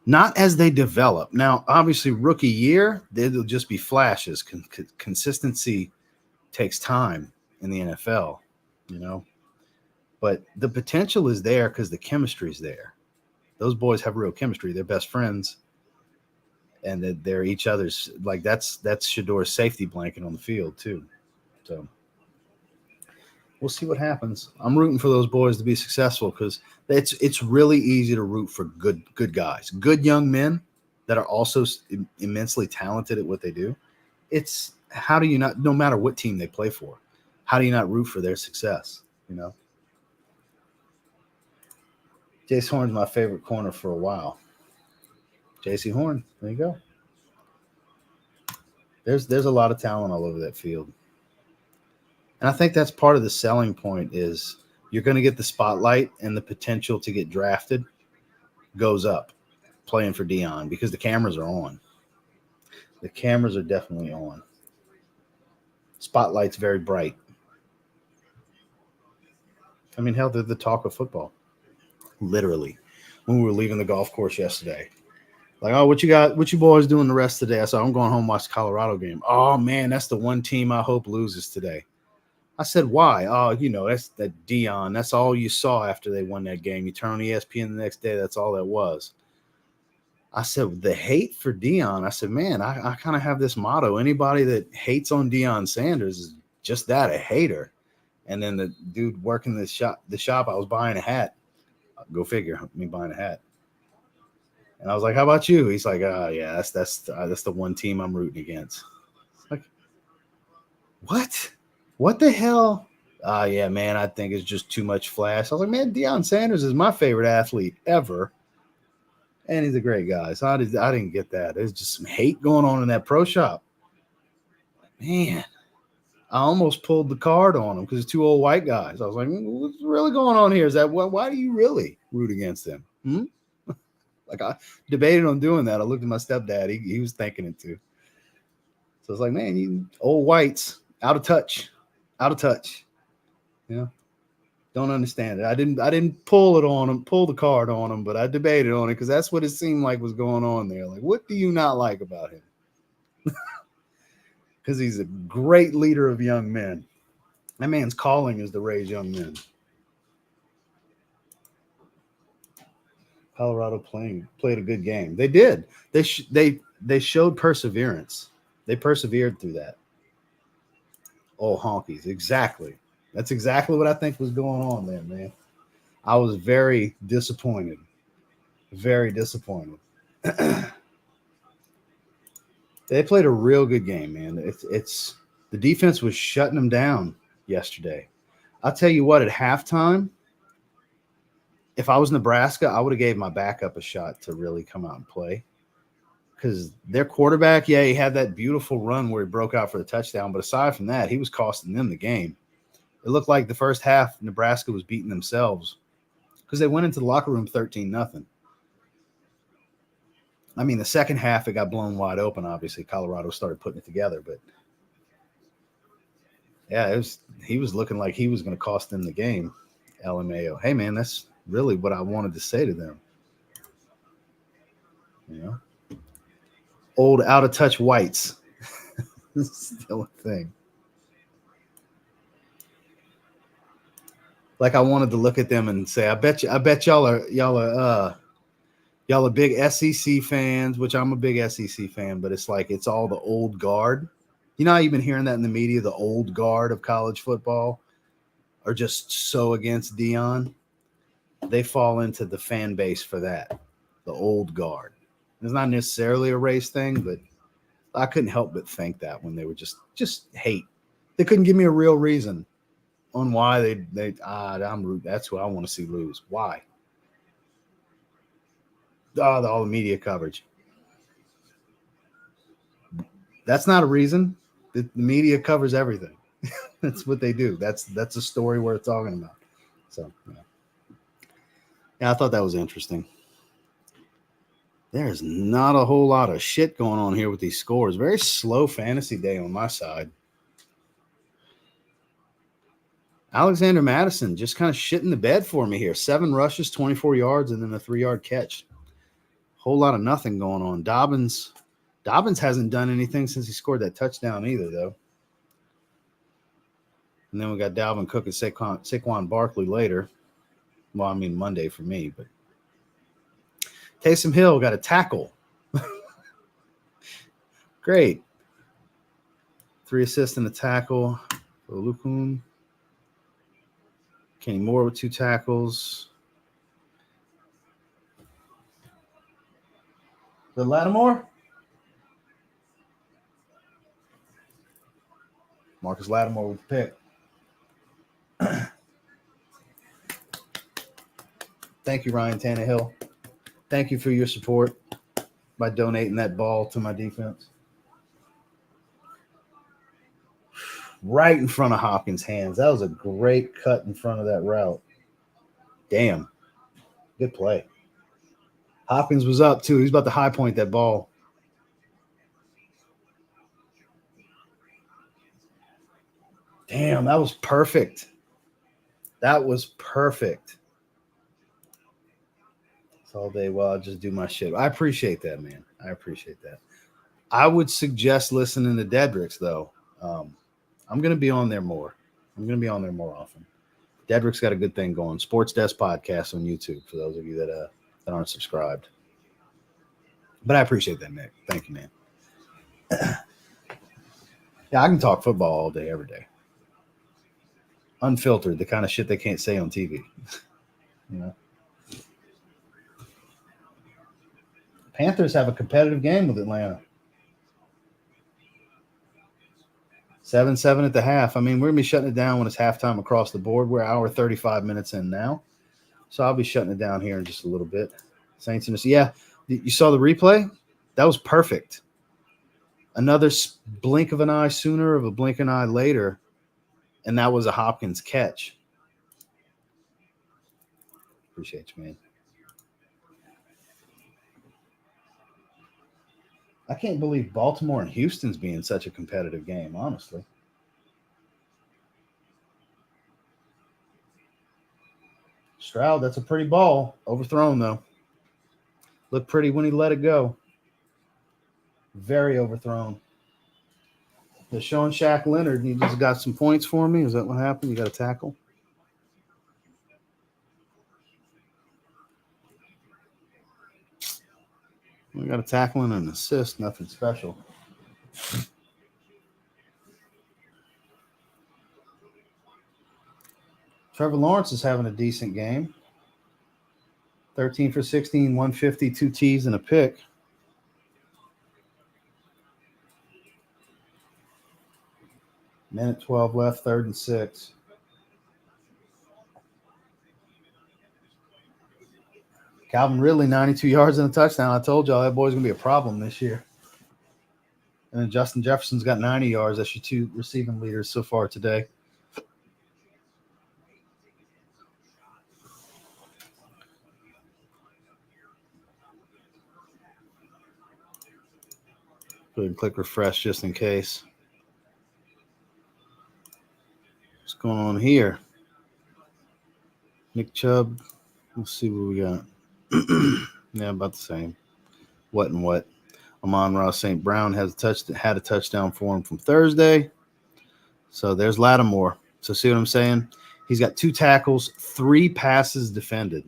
Not as they develop. Now, obviously, rookie year, they'll just be flashes. Consistency takes time in the NFL, But the potential is there because the chemistry is there. Those boys have real chemistry. They're best friends, and they're each other's. Like that's Shador's safety blanket on the field too. So we'll see what happens. I'm rooting for those boys to be successful because it's really easy to root for good guys, good young men that are also immensely talented at what they do. It's how do you not, no matter what team they play for, how do you not root for their success? Jace Horn's my favorite corner for a while. JC Horn, there you go. There's a lot of talent all over that field. And I think that's part of the selling point is you're going to get the spotlight and the potential to get drafted goes up playing for Dion because the cameras are on. The cameras are definitely on. Spotlight's very bright. I mean, hell, they're the talk of football. Literally. When we were leaving the golf course yesterday. Like, oh, what you boys doing the rest of the day? I said, I'm going home and watch the Colorado game. Oh, man, that's the one team I hope loses today. I said, why? Oh, that's that Dion. That's all you saw after they won that game. You turn on ESPN the next day. That's all that was. I said, the hate for Dion. I said, man, I kind of have this motto. Anybody that hates on Deion Sanders is just that, a hater. And then the dude working the shop, I was buying a hat. Go figure, me buying a hat. And I was like, how about you? He's like, yeah, that's the one team I'm rooting against. It's like, what? What the hell? Yeah, man, I think it's just too much flash. I was like, man, Deion Sanders is my favorite athlete ever. And he's a great guy. So I didn't get that. There's just some hate going on in that pro shop. Man, I almost pulled the card on him because it's two old white guys. I was like, what's really going on here? Is that why do you really root against them? Like I debated on doing that. I looked at my stepdad. He was thinking it too. So it's like, man, you old whites, out of touch. Don't understand it. I didn't pull the card on him, but I debated on it because that's what it seemed like was going on there. Like, what do you not like about him? Because he's a great leader of young men. That man's calling is to raise young men. Colorado played a good game. They did. They showed perseverance. They persevered through that. Oh, honkies. Exactly. That's exactly what I think was going on there, man. I was very disappointed. Very disappointed. They played a real good game, man. It's the defense was shutting them down yesterday. I'll tell you what, at halftime, if I was Nebraska, I would have gave my backup a shot to really come out and play. Because their quarterback, yeah, he had that beautiful run where he broke out for the touchdown. But aside from that, he was costing them the game. It looked like the first half, Nebraska was beating themselves because they went into the locker room 13-0. I mean, the second half, it got blown wide open. Obviously, Colorado started putting it together. But, yeah, he was looking like he was going to cost them the game, LMAO. Hey, man, that's really what I wanted to say to them. You know? Old out-of-touch whites. Still a thing. Like I wanted to look at them and say, I bet y'all are big SEC fans, which I'm a big SEC fan, but it's like it's all the old guard. You know how you've been hearing that in the media, the old guard of college football are just so against Dion. They fall into the fan base for that, the old guard. It's not necessarily a race thing, but I couldn't help but think that when they were just hate. They couldn't give me a real reason on why that's who I want to see lose. Why? All the media coverage. That's not a reason. The media covers everything. That's what they do. That's a story worth talking about. So, yeah, I thought that was interesting. There's not a whole lot of shit going on here with these scores. Very slow fantasy day on my side. Alexander Madison just kind of shitting the bed for me here. 7 rushes, 24 yards, and then a 3-yard catch. Whole lot of nothing going on. Dobbins hasn't done anything since he scored that touchdown either, though. And then we got Dalvin Cook and Saquon Barkley later. Well, I mean Monday for me, but Taysom Hill got a tackle. Great. 3 assists and a tackle for Lukun. Kenny Moore with 2 tackles. The Lattimore? Marcus Lattimore with the pick. Thank you, Ryan Tannehill. Thank you for your support by donating that ball to my defense. Right in front of Hopkins' hands. That was a great cut in front of that route. Damn. Good play. Hopkins was up, too. He was about to high point that ball. Damn, that was perfect. That was perfect. It's all day while I just do my shit. I appreciate that, man. I appreciate that. I would suggest listening to Dedricks, though. I'm going to be on there more. I'm going to be on there more often. Dedrick's got a good thing going. Sports Desk Podcast on YouTube for those of you that aren't subscribed. But I appreciate that, Nick. Thank you, man. Yeah, I can talk football all day, every day. Unfiltered, the kind of shit they can't say on TV. You know? Panthers have a competitive game with Atlanta. 7-7 at the half. I mean, we're going to be shutting it down when it's halftime across the board. We're 35 minutes in now. So I'll be shutting it down here in just a little bit. Saints in this. Yeah, you saw the replay? That was perfect. Another blink of an eye sooner of a blink of an eye later, and that was a Hopkins catch. Appreciate you, man. I can't believe Baltimore and Houston's being such a competitive game, honestly. Stroud, that's a pretty ball. Overthrown, though. Looked pretty when he let it go. Very overthrown. They're showing Shaq Leonard. He just got some points for me. Is that what happened? You got a tackle? We got a tackle and an assist. Nothing special. Trevor Lawrence is having a decent game. 13 for 16, 150, 2 T's and a pick. Minute 12 left, 3rd and 6. Calvin Ridley, 92 yards and a touchdown. I told y'all that boy's going to be a problem this year. And then Justin Jefferson's got 90 yards. That's your 2 receiving leaders so far today. Go ahead and click refresh just in case. What's going on here? Nick Chubb. Let's see what we got. Yeah, about the same. What and what? Amon-Ra St. Brown had a touchdown for him from Thursday. So there's Lattimore. So see what I'm saying? He's got 2 tackles, 3 passes defended.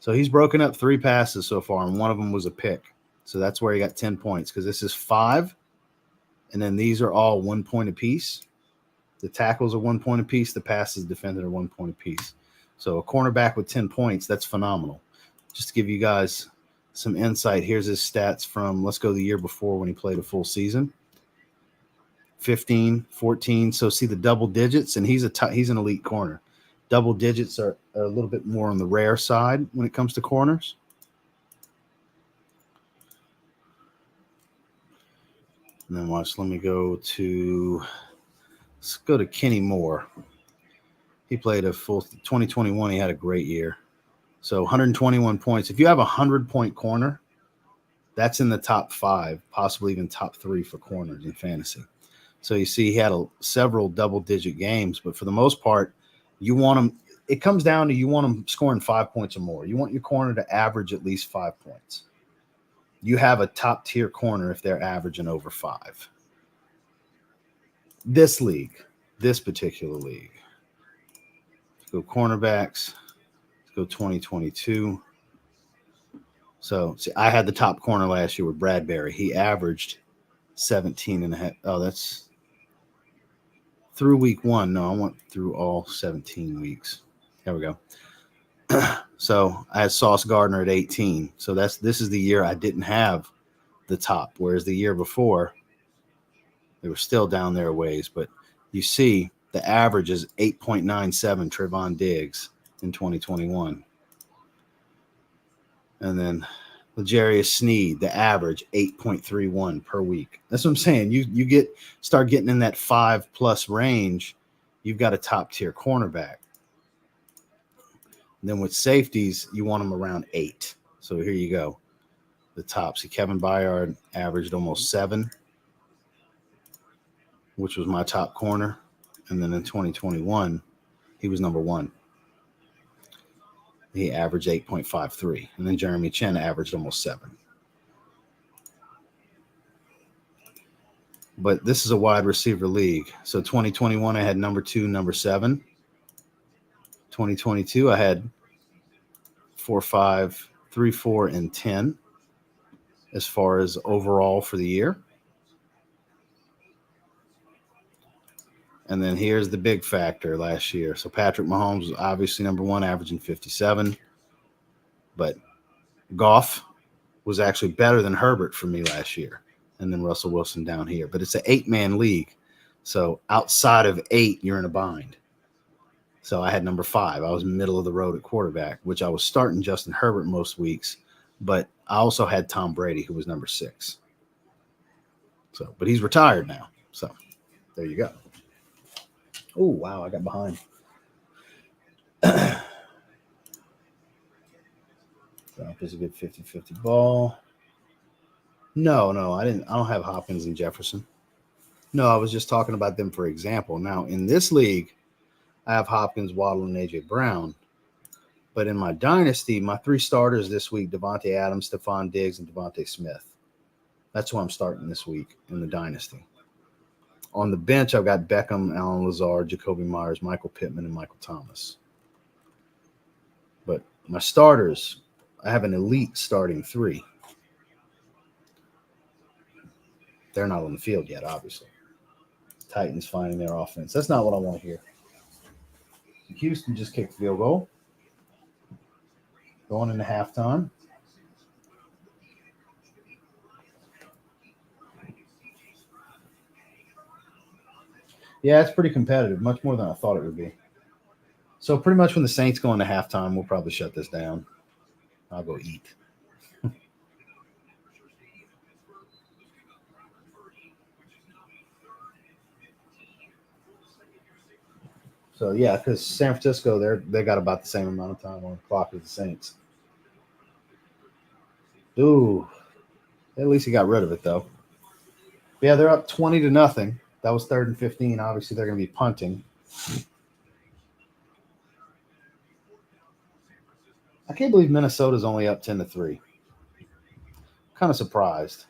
So he's broken up 3 passes so far, and one of them was a pick. So that's where he got 10 points because this is 5, and then these are all 1 point apiece. The tackles are 1 point apiece. The passes defended are 1 point apiece. So a cornerback with 10 points, that's phenomenal. Just to give you guys some insight, here's his stats from, let's go the year before when he played a full season. 15, 14. So see the double digits, and he's an elite corner. Double digits are a little bit more on the rare side when it comes to corners. And then watch, let's go to Kenny Moore. He played a full 2021. He had a great year. So 121 points. If you have a 100-point corner, that's in the top 5, possibly even top 3 for corners in fantasy. So you see he had several double-digit games, but for the most part, you want him – it comes down to you want him scoring 5 points or more. You want your corner to average at least 5 points. You have a top-tier corner if they're averaging over 5. This particular league. Let's go cornerbacks. Let's go 2022. So, see, I had the top corner last year with Bradbury. He averaged 17 and a half. Oh, that's through week 1. No, I went through all 17 weeks. There we go. So I had Sauce Gardner at 18. So this is the year I didn't have the top, whereas the year before they were still down there a ways. But you see the average is 8.97 Trevon Diggs in 2021. And then L'Jarius Sneed, the average 8.31 per week. That's what I'm saying. You start getting in that 5+ range, you've got a top tier cornerback. And then with safeties, you want them around 8. So here you go. The top. See, Kevin Byard averaged almost 7, which was my top corner. And then in 2021, he was number 1. He averaged 8.53. And then Jeremy Chin averaged almost 7. But this is a wide receiver league. So 2021, I had number 2, number 7. 2022, I had 4, 5, 3, 4, and 10 as far as overall for the year. And then here's the big factor last year. So Patrick Mahomes was obviously number 1, averaging 57. But Goff was actually better than Herbert for me last year. And then Russell Wilson down here. But it's an 8-man league. So outside of 8, you're in a bind. So I had number 5. I was middle of the road at quarterback, which I was starting Justin Herbert most weeks. But I also had Tom Brady, who was number 6. So, but he's retired now. So there you go. Oh, wow, I got behind. Drop is a good 50-50 ball. No, I didn't. I don't have Hopkins and Jefferson. No, I was just talking about them for example. Now, in this league, I have Hopkins, Waddle, and A.J. Brown. But in my Dynasty, my 3 starters this week, Devontae Adams, Stephon Diggs, and Devontae Smith. That's who I'm starting this week in the Dynasty. On the bench, I've got Beckham, Allen Lazard, Jacoby Myers, Michael Pittman, and Michael Thomas. But my starters, I have an elite starting 3. They're not on the field yet, obviously. Titans finding their offense. That's not what I want to hear. Houston just kicked the field goal. Going into halftime. Yeah, it's pretty competitive, much more than I thought it would be. So pretty much when the Saints go into halftime, we'll probably shut this down. I'll go eat. So yeah, because San Francisco, they got about the same amount of time on the clock as the Saints. Ooh, at least he got rid of it though. Yeah, they're up 20-0. That was 3rd and 15. Obviously, they're going to be punting. I can't believe Minnesota's only up 10-3. Kind of surprised.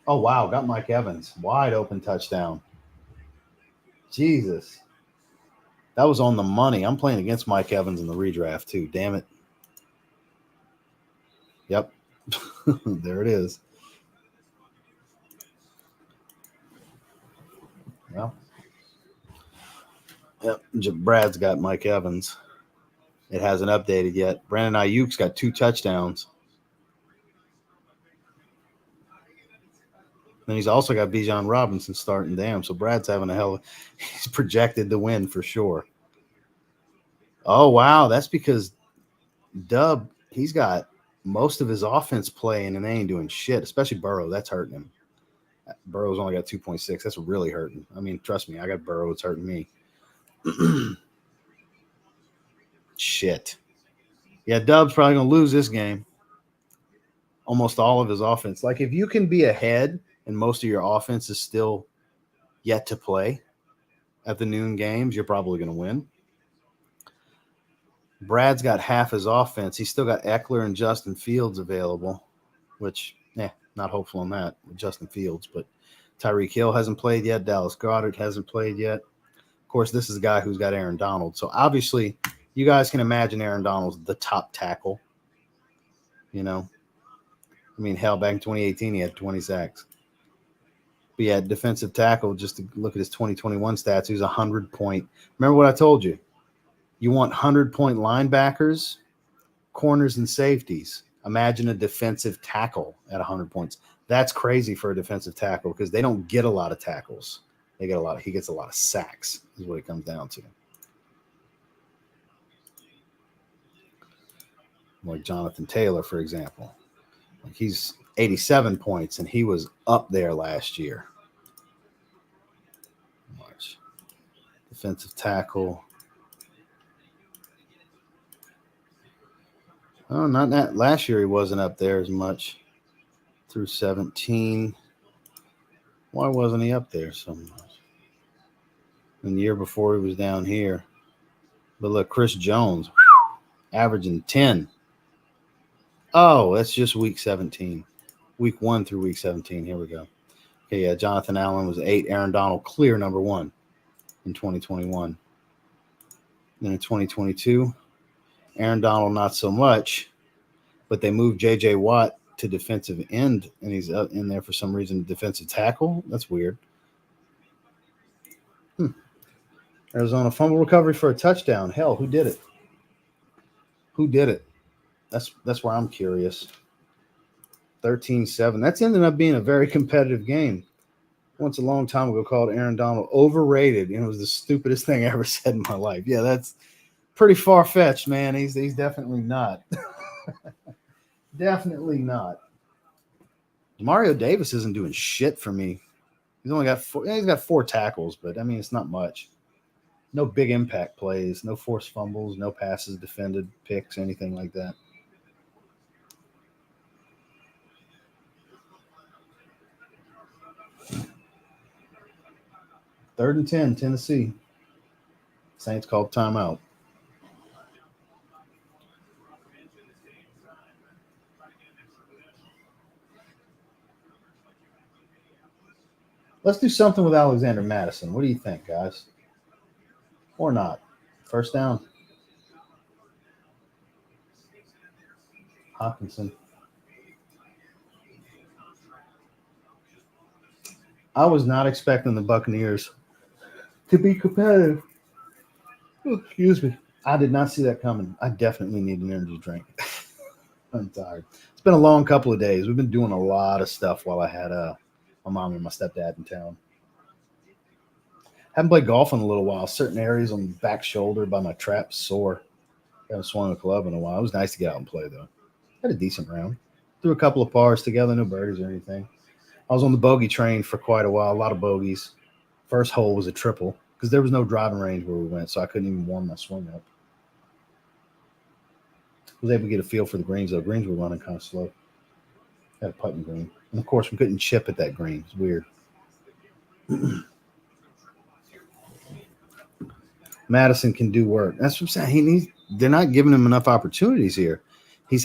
Oh wow, got Mike Evans, wide open touchdown. Jesus, that was on the money. I'm playing against Mike Evans in the redraft too. Damn it. Yep, there it is. Well, yep. Brad's got Mike Evans. It hasn't updated yet. Brandon Ayuk's got 2 touchdowns. And he's also got Bijan Robinson starting. Damn, so Brad's having he's projected to win for sure. Oh, wow. That's because Dub, he's got most of his offense playing and they ain't doing shit, especially Burrow. That's hurting him. Burrow's only got 2.6. That's really hurting. I mean, trust me, I got Burrow. It's hurting me. Shit. Yeah, Dub's probably going to lose this game. Almost all of his offense. Like, if you can be ahead and most of your offense is still yet to play at the noon games, you're probably going to win. Brad's got half his offense. He's still got Eckler and Justin Fields available, which, not hopeful on that with Justin Fields. But Tyreek Hill hasn't played yet. Dallas Goedert hasn't played yet. Of course, this is a guy who's got Aaron Donald. So, obviously, you guys can imagine Aaron Donald's the top tackle. You know, I mean, hell, back in 2018, he had 20 sacks. But yeah, defensive tackle, just to look at his 2021 stats, he was 100-point. Remember what I told you? You want 100-point linebackers, corners, and safeties. Imagine a defensive tackle at 100 points. That's crazy for a defensive tackle because they don't get a lot of tackles. He gets a lot of sacks, is what it comes down to. Like Jonathan Taylor, for example. Like he's 87 points, and he was up there last year. Watch. Defensive tackle. Oh, not that. Last year he wasn't up there as much. Through 17. Why wasn't he up there so much? And the year before he was down here. But look, Chris Jones, averaging 10. Oh, that's just week 17. Week 1 through week 17. Here we go. Okay, yeah, Jonathan Allen was 8. Aaron Donald, clear number 1 in 2021. Then in 2022, Aaron Donald, not so much, but they moved J.J. Watt to defensive end, and he's up in there for some reason, defensive tackle. That's weird. Arizona fumble recovery for a touchdown. Hell, who did it? Who did it? That's where I'm curious. 13-7. That's ended up being a very competitive game. Once a long time ago called Aaron Donald overrated. It was the stupidest thing I ever said in my life. Yeah, that's pretty far-fetched, man. He's definitely not. Definitely not. Mario Davis isn't doing shit for me. He's only got 4. He's got 4 tackles, but I mean it's not much. No big impact plays, no forced fumbles, no passes defended, picks, anything like that. Third and 10, Tennessee. Saints called timeout. Let's do something with Alexander Madison. What do you think, guys? Or not? First down. Hopkinson. I was not expecting the Buccaneers to be competitive. Oh, excuse me. I did not see that coming. I definitely need an energy drink. I'm tired. It's been a long couple of days. We've been doing a lot of stuff while I had my mom and my stepdad in town. Haven't played golf in a little while. Certain areas on the back shoulder by my trap sore. Haven't swung a club in a while. It was nice to get out and play though. Had a decent round. Threw a couple of pars together, no birdies or anything. I was on the bogey train for quite a while. A lot of bogeys. First hole was a triple because there was no driving range where we went, so I couldn't even warm my swing up. Was able to get a feel for the greens though. Greens were running kind of slow. Had a putting green, and of course we couldn't chip at that green. It's weird. Madison can do work. That's what I'm saying. They're not giving him enough opportunities here. He's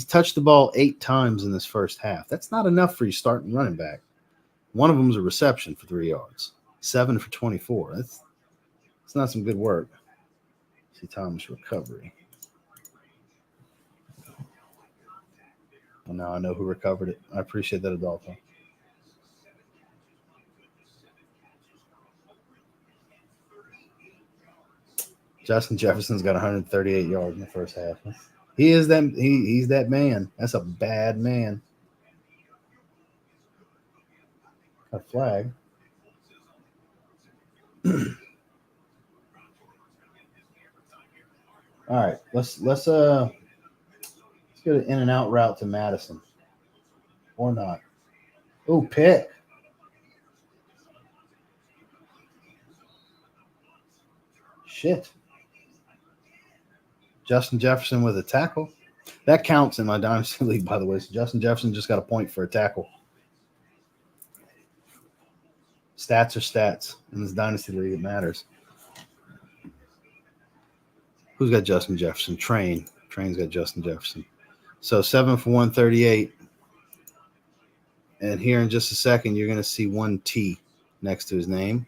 touched the ball 8 times in this first half. That's not enough for you starting running back. One of them was a reception for 3 yards. 7 for 24. That's not some good work. See Thomas recovery. Well, now I know who recovered it. I appreciate that, Adolfo. Justin Jefferson's got 138 yards in the first half. He's that man. That's a bad man. A flag. All right, let's get an in and out route to Madison, or not. Oh, pick. Shit. Justin Jefferson with a tackle. That counts in my Dynasty League, by the way. So Justin Jefferson just got a point for a tackle. Stats are stats. In this Dynasty League, it matters. Who's got Justin Jefferson? Train. Train's got Justin Jefferson. So 7 for 138. And here in just a second, you're going to see 1T next to his name.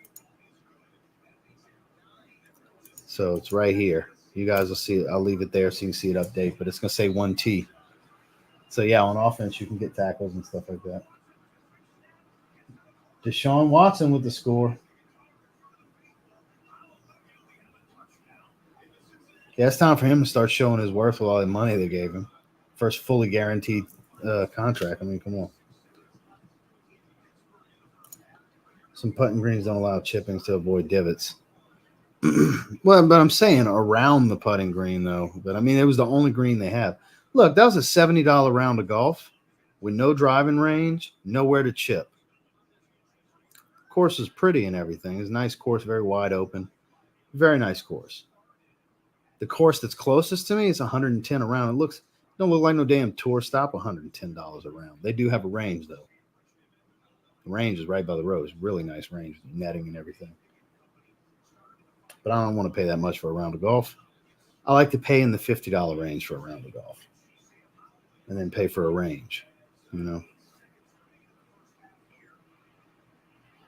So it's right here. You guys will see it. I'll leave it there so you can see it update, but it's going to say 1T. So, yeah, on offense, you can get tackles and stuff like that. Deshaun Watson with the score. Yeah, it's time for him to start showing his worth with all the money they gave him. First fully guaranteed contract. I mean, come on. Some putting greens don't allow chippings to avoid divots. Well, but I'm saying around the putting green, though. But, I mean, it was the only green they have. Look, that was a $70 round of golf with no driving range, nowhere to chip. Course is pretty and everything. It's a nice course, very wide open. Very nice course. The course that's closest to me is 110 a round. It don't look like no damn tour stop, $110 a round. They do have a range, though. The range is right by the road. It's really nice range, netting and everything. But I don't want to pay that much for a round of golf. I like to pay in the $50 range for a round of golf. And then pay for a range, you know.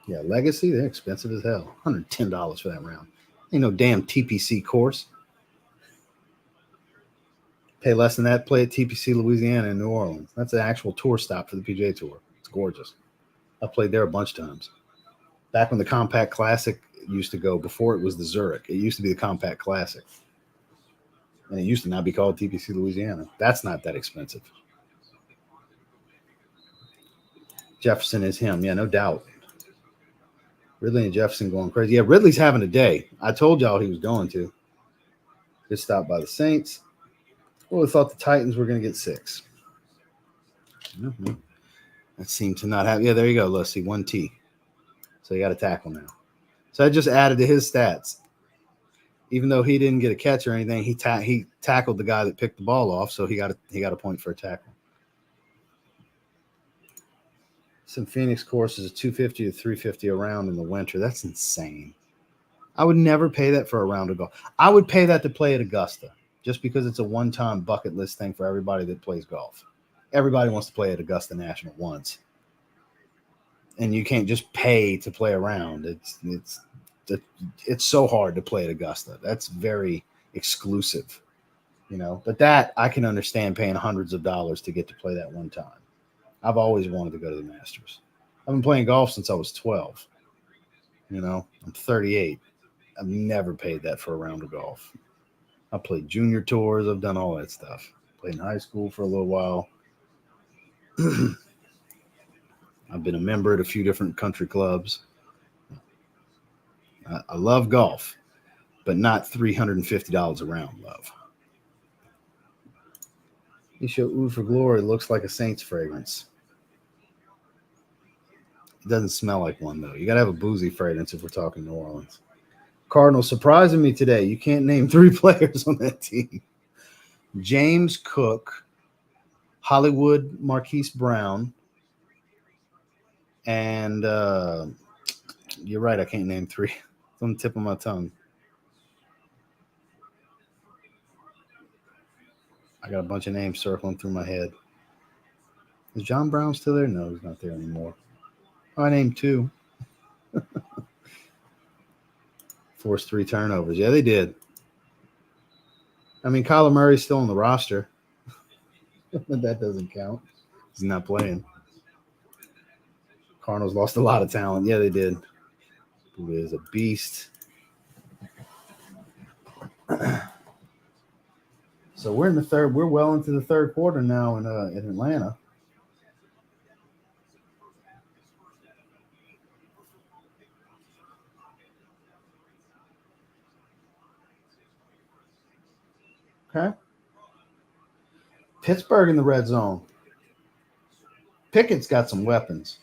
Yeah, Legacy, they're expensive as hell. $110 for that round. Ain't no damn TPC course. Pay less than that, play at TPC Louisiana in New Orleans. That's an actual tour stop for the PGA Tour. It's gorgeous. I played there a bunch of times. Back when the Compact Classic used to go, before it was the Zurich, it used to be the Compact Classic. And it used to not be called TPC Louisiana. That's not that expensive. Jefferson is him. Yeah, no doubt. Ridley and Jefferson going crazy. Yeah, Ridley's having a day. I told y'all he was going to. Good stop by the Saints. Well, we thought the Titans were going to get 6. Mm-hmm. That seemed to not have. Yeah, there you go. Let's see, 1T. So he got a tackle now. So I just added to his stats. Even though he didn't get a catch or anything, he tackled the guy that picked the ball off, so he got a point for a tackle. Some Phoenix courses, 250 to 350 a round in the winter. That's insane. I would never pay that for a round of golf. I would pay that to play at Augusta, just because it's a one-time bucket list thing for everybody that plays golf. Everybody wants to play at Augusta National once, and you can't just pay to play around. It's so hard to play at Augusta. That's very exclusive, you know. But that I can understand paying hundreds of dollars to get to play that one time. I've always wanted to go to the Masters. I've been playing golf since I was 12. You know, I'm 38. I've never paid that for a round of golf. I played junior tours. I've done all that stuff. Played in high school for a little while. I've been a member at a few different country clubs. I love golf, but not $350 a round love. You show Oud for Glory looks like a Saints fragrance. It doesn't smell like one, though. You got to have a boozy fragrance if we're talking New Orleans. Cardinals surprising me today. You can't name 3 players on that team. James Cook, Hollywood Marquise Brown, and you're right, I can't name 3. It's on the tip of my tongue. I got a bunch of names circling through my head. Is John Brown still there? No, he's not there anymore. Oh, I named 2. Forced 3 turnovers. Yeah, they did. I mean, Kyler Murray's still on the roster. But that doesn't count. He's not playing. Cardinals lost a lot of talent. Yeah, they did. Who is a beast. So we're in the third. We're well into the third quarter now in Atlanta. Okay. Pittsburgh in the red zone. Pickett's got some weapons.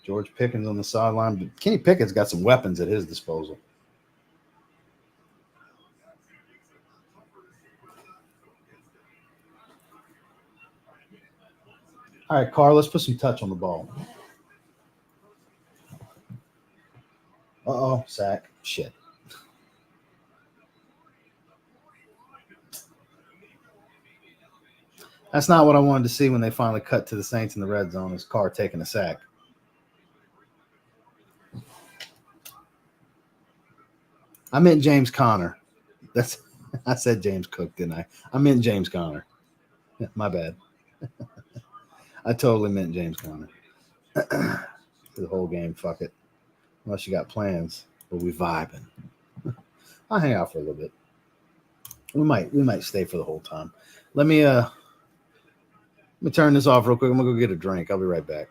George Pickens on the sideline, but Kenny Pickett's got some weapons at his disposal. All right, Carl, let's put some touch on the ball. Uh-oh, sack. Shit. That's not what I wanted to see when they finally cut to the Saints in the red zone. Is Carr taking a sack. I meant James Conner. I said James Cook, didn't I? I meant James Conner. My bad. I totally meant James Conner. The whole game, fuck it. Unless you got plans, but we vibing. I'll hang out for a little bit. We might stay for the whole time. Let me turn this off real quick. I'm gonna go get a drink. I'll be right back.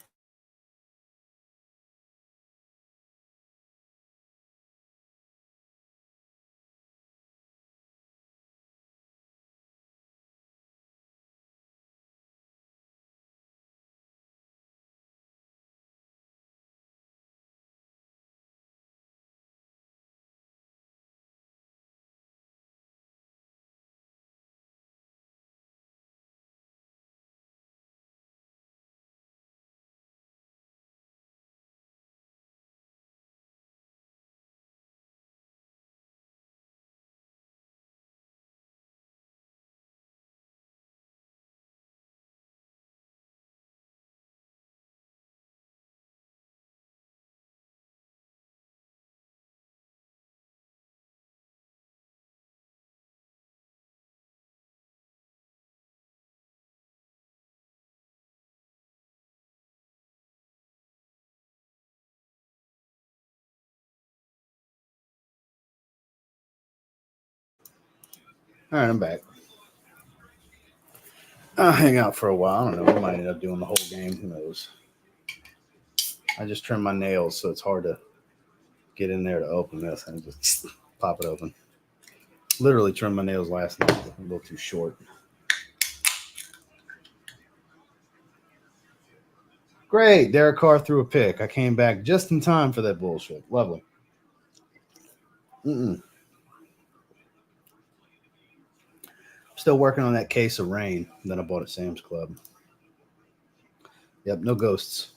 All right, I'm back. I'll hang out for a while. I don't know. We might end up doing the whole game. Who knows? I just trimmed my nails, so it's hard to get in there to open this and just pop it open. Literally trimmed my nails last night. A little too short. Great. Derek Carr threw a pick. I came back just in time for that bullshit. Lovely. Still working on that case of rain that I bought at Sam's Club. Yep, no ghosts.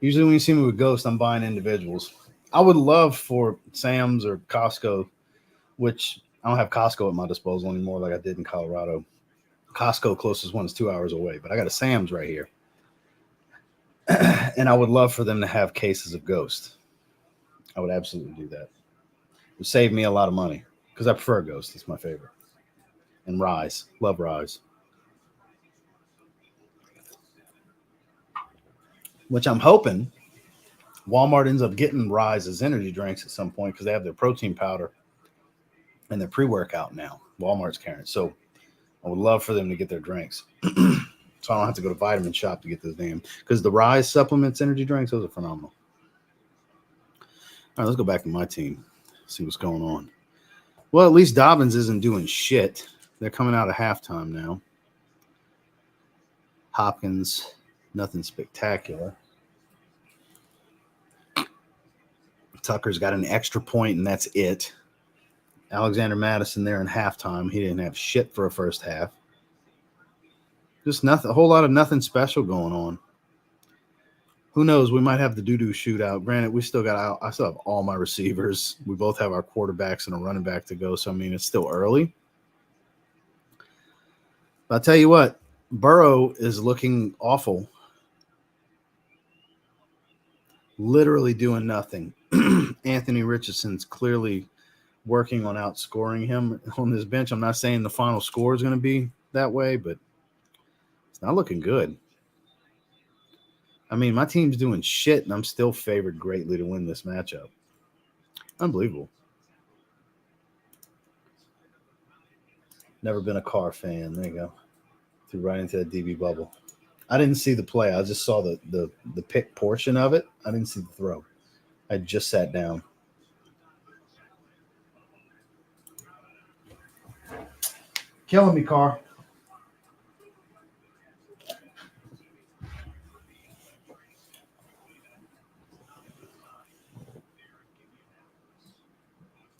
Usually when you see me with ghosts, I'm buying individuals. I would love for Sam's or Costco, which I don't have Costco at my disposal anymore like I did in Colorado. Costco closest one is 2 hours away, but I got a Sam's right here. And I would love for them to have cases of Ghost. I would absolutely do that. It would save me a lot of money because I prefer Ghost. It's my favorite. And Rise. Love Rise. Which I'm hoping Walmart ends up getting Rise as energy drinks at some point because they have their protein powder and they're pre-workout now. Walmart's carrying it. So I would love for them to get their drinks. So I don't have to go to Vitamin Shop to get this damn, because the Rise supplements, energy drinks, those are phenomenal. All right, let's go back to my team, see what's going on. Well, at least Dobbins isn't doing shit. They're coming out of halftime now. Hopkins, nothing spectacular. Tucker's got an extra point, and that's it. Alexander Madison there in halftime. He didn't have shit for a first half. Just nothing, a whole lot of nothing special going on. Who knows? We might have the doo-doo shootout. Granted, I still have all my receivers. We both have our quarterbacks and a running back to go. So, I mean, it's still early. But I'll tell you what, Burrow is looking awful. Literally doing nothing. Anthony Richardson's clearly working on outscoring him on this bench. I'm not saying the final score is going to be that way, but it's not looking good. I mean, my team's doing shit, and I'm still favored greatly to win this matchup. Unbelievable. Never been a Carr fan. There you go. Threw right into that DB bubble. I didn't see the play. I just saw the pick portion of it. I didn't see the throw. I just sat down. Killing me, Carr.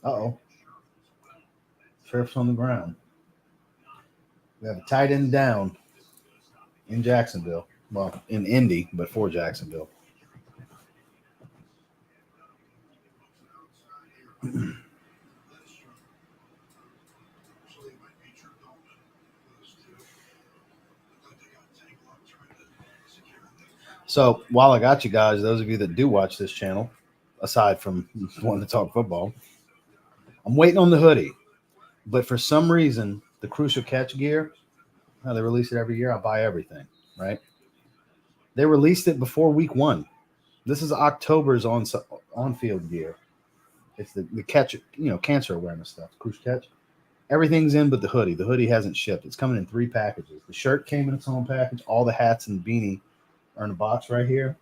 Uh-oh. Trips on the ground. We have a tight end down in Jacksonville. Well, in Indy, but for Jacksonville. So while I got you guys, those of you that do watch this channel, aside from wanting to talk football, I'm waiting on the hoodie. But for some reason, the Crucial Catch gear, they release it every year. I buy everything, right? They released it before week 1. This is October's on-field gear. It's the catch, cancer awareness stuff. Crucial Catch. Everything's in but the hoodie. The hoodie hasn't shipped. It's coming in 3 packages. The shirt came in its own package. All the hats and the beanie are in a box right here.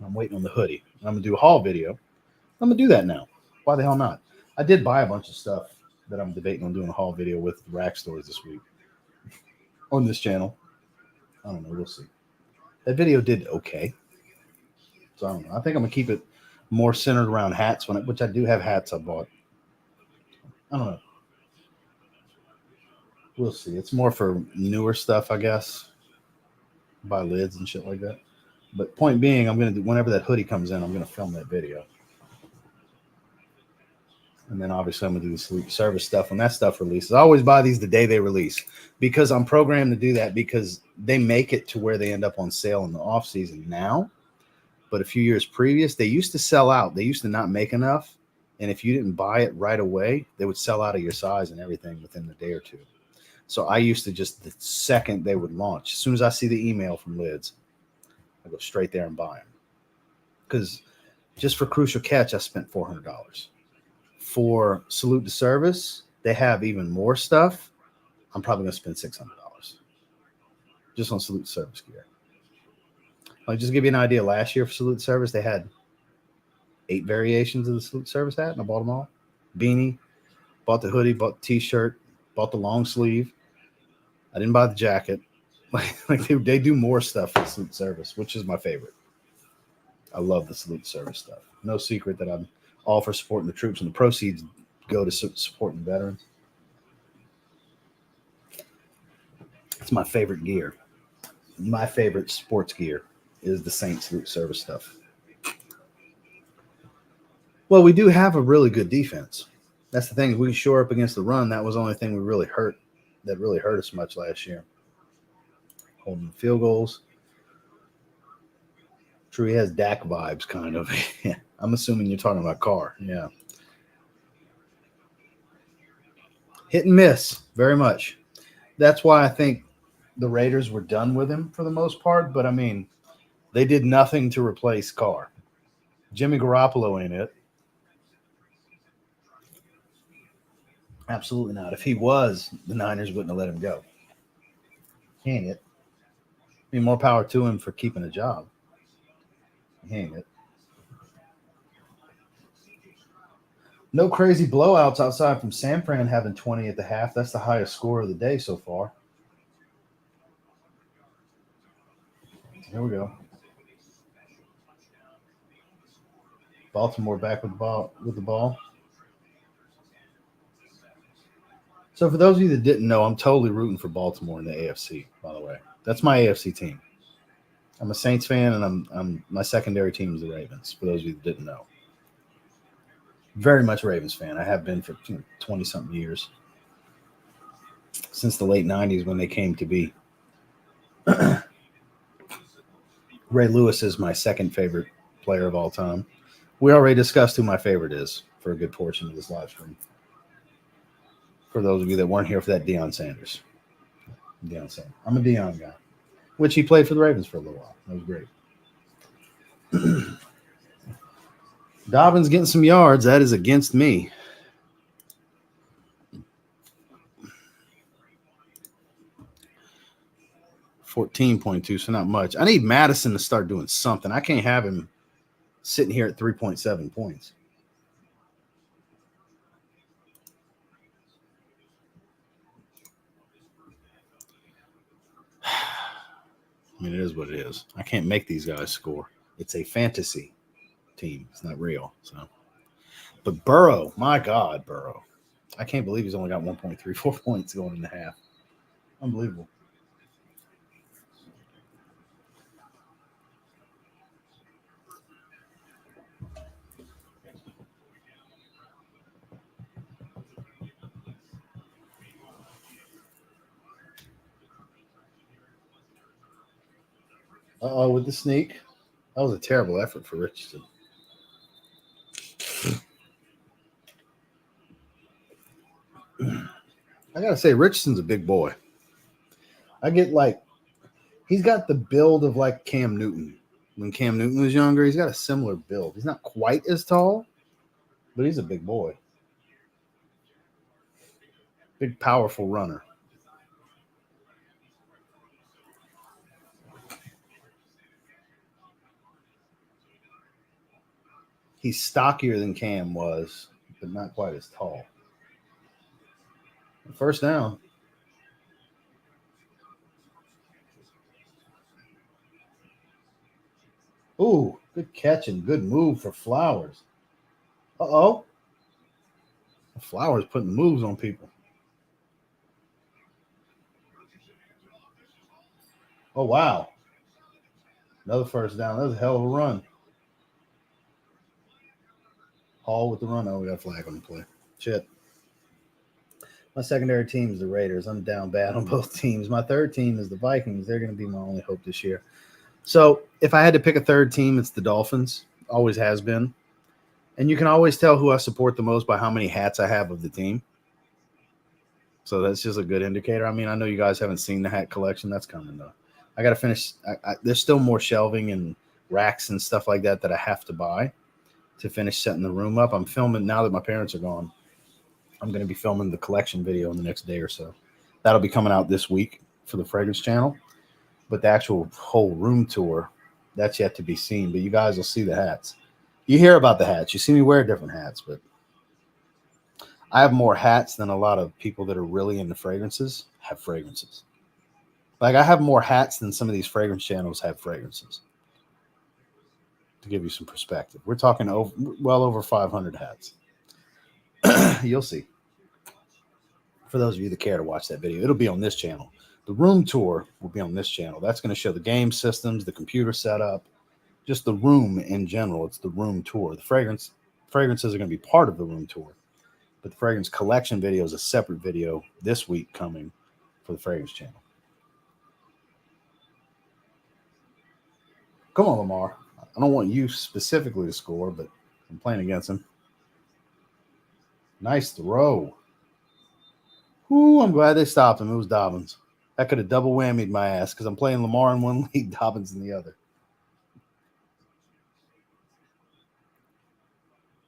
I'm waiting on the hoodie. I'm going to do a haul video. I'm going to do that now. Why the hell not? I did buy a bunch of stuff that I'm debating on doing a haul video with the rack stores this week on this channel. I don't know. We'll see. That video did okay. So I don't know. I think I'm going to keep it more centered around hats, which I do have hats I bought. I don't know. We'll see. It's more for newer stuff, I guess. Buy lids and shit like that. But point being, I'm going to do, whenever that hoodie comes in, I'm going to film that video. And then obviously I'm going to do the sleep service stuff when that stuff releases. I always buy these the day they release because I'm programmed to do that because they make it to where they end up on sale in the off season now. But a few years previous, they used to sell out. They used to not make enough. And if you didn't buy it right away, they would sell out of your size and everything within a day or two. So I used to just, the second they would launch, as soon as I see the email from Lids, I go straight there and buy them. Because just for Crucial Catch, I spent $400. For Salute to Service, they have even more stuff. I'm probably going to spend $600 just on Salute to Service gear. I'll just give you an idea. Last year for Salute to Service, they had 8 variations of the Salute to Service hat, and I bought them all. Beanie, bought the hoodie, bought the T-shirt, bought the long sleeve. I didn't buy the jacket. Like they do more stuff for Salute to Service, which is my favorite. I love the Salute to Service stuff. No secret that I'm all for supporting the troops, and the proceeds go to supporting veterans. It's my favorite gear. My favorite sports gear is the Saint Salute Service stuff. Well, we do have a really good defense. That's the thing. We can shore up against the run. That was the only thing that really hurt us much last year. Holding field goals. True, he has Dak vibes, kind of. I'm assuming you're talking about Carr. Yeah. Hit and miss, very much. That's why I think the Raiders were done with him for the most part. But, I mean, they did nothing to replace Carr. Jimmy Garoppolo ain't it. Absolutely not. If he was, the Niners wouldn't have let him go. He ain't it. I mean, more power to him for keeping a job. He ain't it. No crazy blowouts outside from San Fran having 20 at the half. That's the highest score of the day so far. Here we go. Baltimore back with the ball. So for those of you that didn't know, I'm totally rooting for Baltimore in the AFC, by the way. That's my AFC team. I'm a Saints fan, and I'm my secondary team is the Ravens, for those of you that didn't know. Very much Ravens fan. I have been for 20-something years. Since the late 90s when they came to be. Ray Lewis is my second favorite player of all time. We already discussed who my favorite is for a good portion of this live stream. For those of you that weren't here for that, Dion Sanders. I'm a Dion guy, which he played for the Ravens for a little while. That was great. Dobbins getting some yards. That is against me. $14.2, so not much. I need Madison to start doing something. I can't have him sitting here at 3.7 points. I mean, it is what it is. I can't make these guys score. It's a fantasy team. It's not real. So, but Burrow, my God, Burrow. I can't believe he's only got 1.34 points going in the half. Unbelievable. Uh-oh, with the sneak. That was a terrible effort for Richardson. I got to say, Richardson's a big boy. I get he's got the build of like Cam Newton. When Cam Newton was younger, he's got a similar build. He's not quite as tall, but he's a big boy. Big, powerful runner. He's stockier than Cam was, but not quite as tall. First down. Ooh, good catch and good move for Flowers. Uh-oh. Flowers putting moves on people. Oh, wow. Another first down. That was a hell of a run. Hall with the run. Oh, we got a flag on the play. Shit. My secondary team is the Raiders. I'm down bad on both teams. My third team is the Vikings. They're going to be my only hope this year. So if I had to pick a third team, it's the Dolphins. Always has been. And you can always tell who I support the most by how many hats I have of the team. So that's just a good indicator. I mean, I know you guys haven't seen the hat collection. That's coming, though. I got to finish. There's still more shelving and racks and stuff like that I have to buy to finish setting the room up. I'm filming now that my parents are gone. I'm going to be filming the collection video in the next day or so. That'll be coming out this week for the Fragrance channel. But the actual whole room tour, that's yet to be seen. But you guys will see the hats. You hear about the hats. You see me wear different hats. But I have more hats than a lot of people that are really into fragrances have fragrances. Like, I have more hats than some of these fragrance channels have fragrances. To give you some perspective. We're talking well over 500 hats. You'll see. For those of you that care to watch that video, it'll be on this channel. The room tour will be on this channel. That's going to show the game systems, the computer setup, just the room in general. It's the room tour. The fragrances are going to be part of the room tour. But the fragrance collection video is a separate video this week coming for the Fragrance channel. Come on, Lamar. I don't want you specifically to score, but I'm playing against him. Nice throw. Ooh, I'm glad they stopped him. It was Dobbins. That could have double whammied my ass because I'm playing Lamar in one league, Dobbins in the other.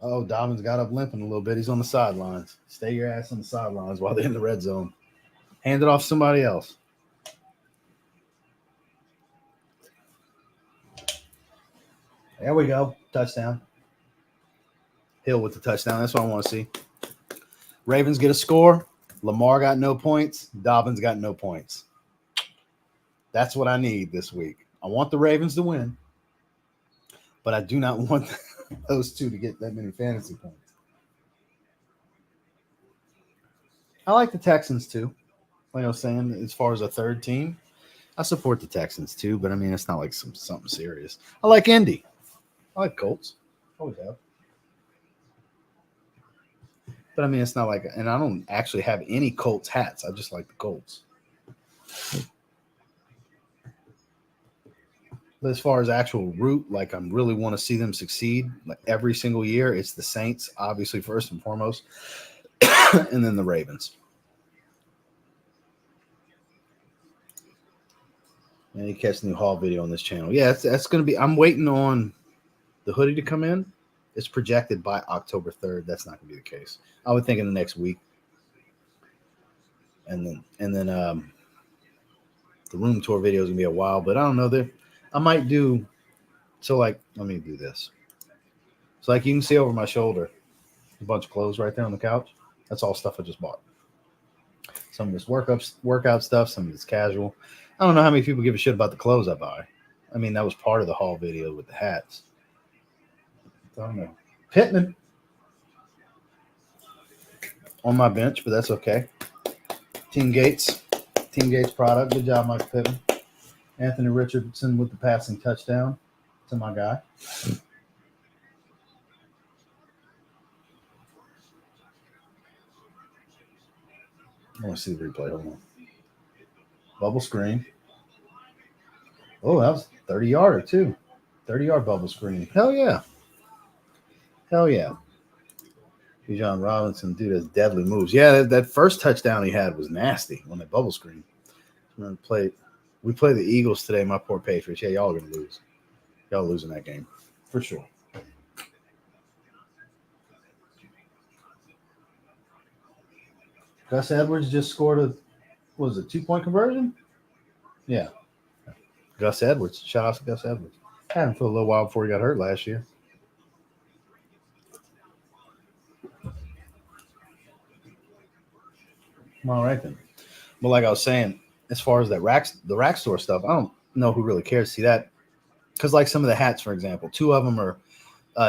Oh, Dobbins got up limping a little bit. He's on the sidelines. Stay your ass on the sidelines while they're in the red zone. Hand it off to somebody else. There we go. Touchdown. Hill with the touchdown. That's what I want to see. Ravens get a score. Lamar got no points. Dobbins got no points. That's what I need this week. I want the Ravens to win, but I do not want those two to get that many fantasy points. I like the Texans too. Like I was saying, as far as a third team, I support the Texans too, but I mean, it's not like something serious. I like Indy. I like Colts. Always have. But I mean, it's not like, and I don't actually have any Colts hats. I just like the Colts. But as far as actual root, like I really want to see them succeed, like every single year, it's the Saints, obviously first and foremost, and then the Ravens. And you catch the new haul video on this channel. Yeah, that's going to be. I'm waiting on the hoodie to come in. It's projected by October 3rd. That's not going to be the case. I would think in the next week. And then the room tour video is going to be a while, but I don't know. I might do. So like, let me do this. So like you can see over my shoulder, a bunch of clothes right there on the couch. That's all stuff I just bought. Some of this workout stuff, some of it's casual. I don't know how many people give a shit about the clothes I buy. I mean, that was part of the haul video with the hats. I don't know. Pittman on my bench, but that's okay. Team Gates product. Good job, Mike Pittman. Anthony Richardson with the passing touchdown to my guy. I want to see the replay. Hold on. Bubble screen. Oh, that was 30-yarder too. 30-yard bubble screen. Hell yeah. Hell yeah. Bijan Robinson, dude, has deadly moves. Yeah, that first touchdown he had was nasty on that bubble screen. We play the Eagles today, my poor Patriots. Yeah, y'all are going to lose. Y'all losing that game for sure. Gus Edwards just scored a 2-point conversion? Yeah. Gus Edwards. Shout out to Gus Edwards. Had him for a little while before he got hurt last year. All right then. But like I was saying, as far as the rack store stuff, I don't know who really cares to see that. Because like some of the hats, for example, 2 of them are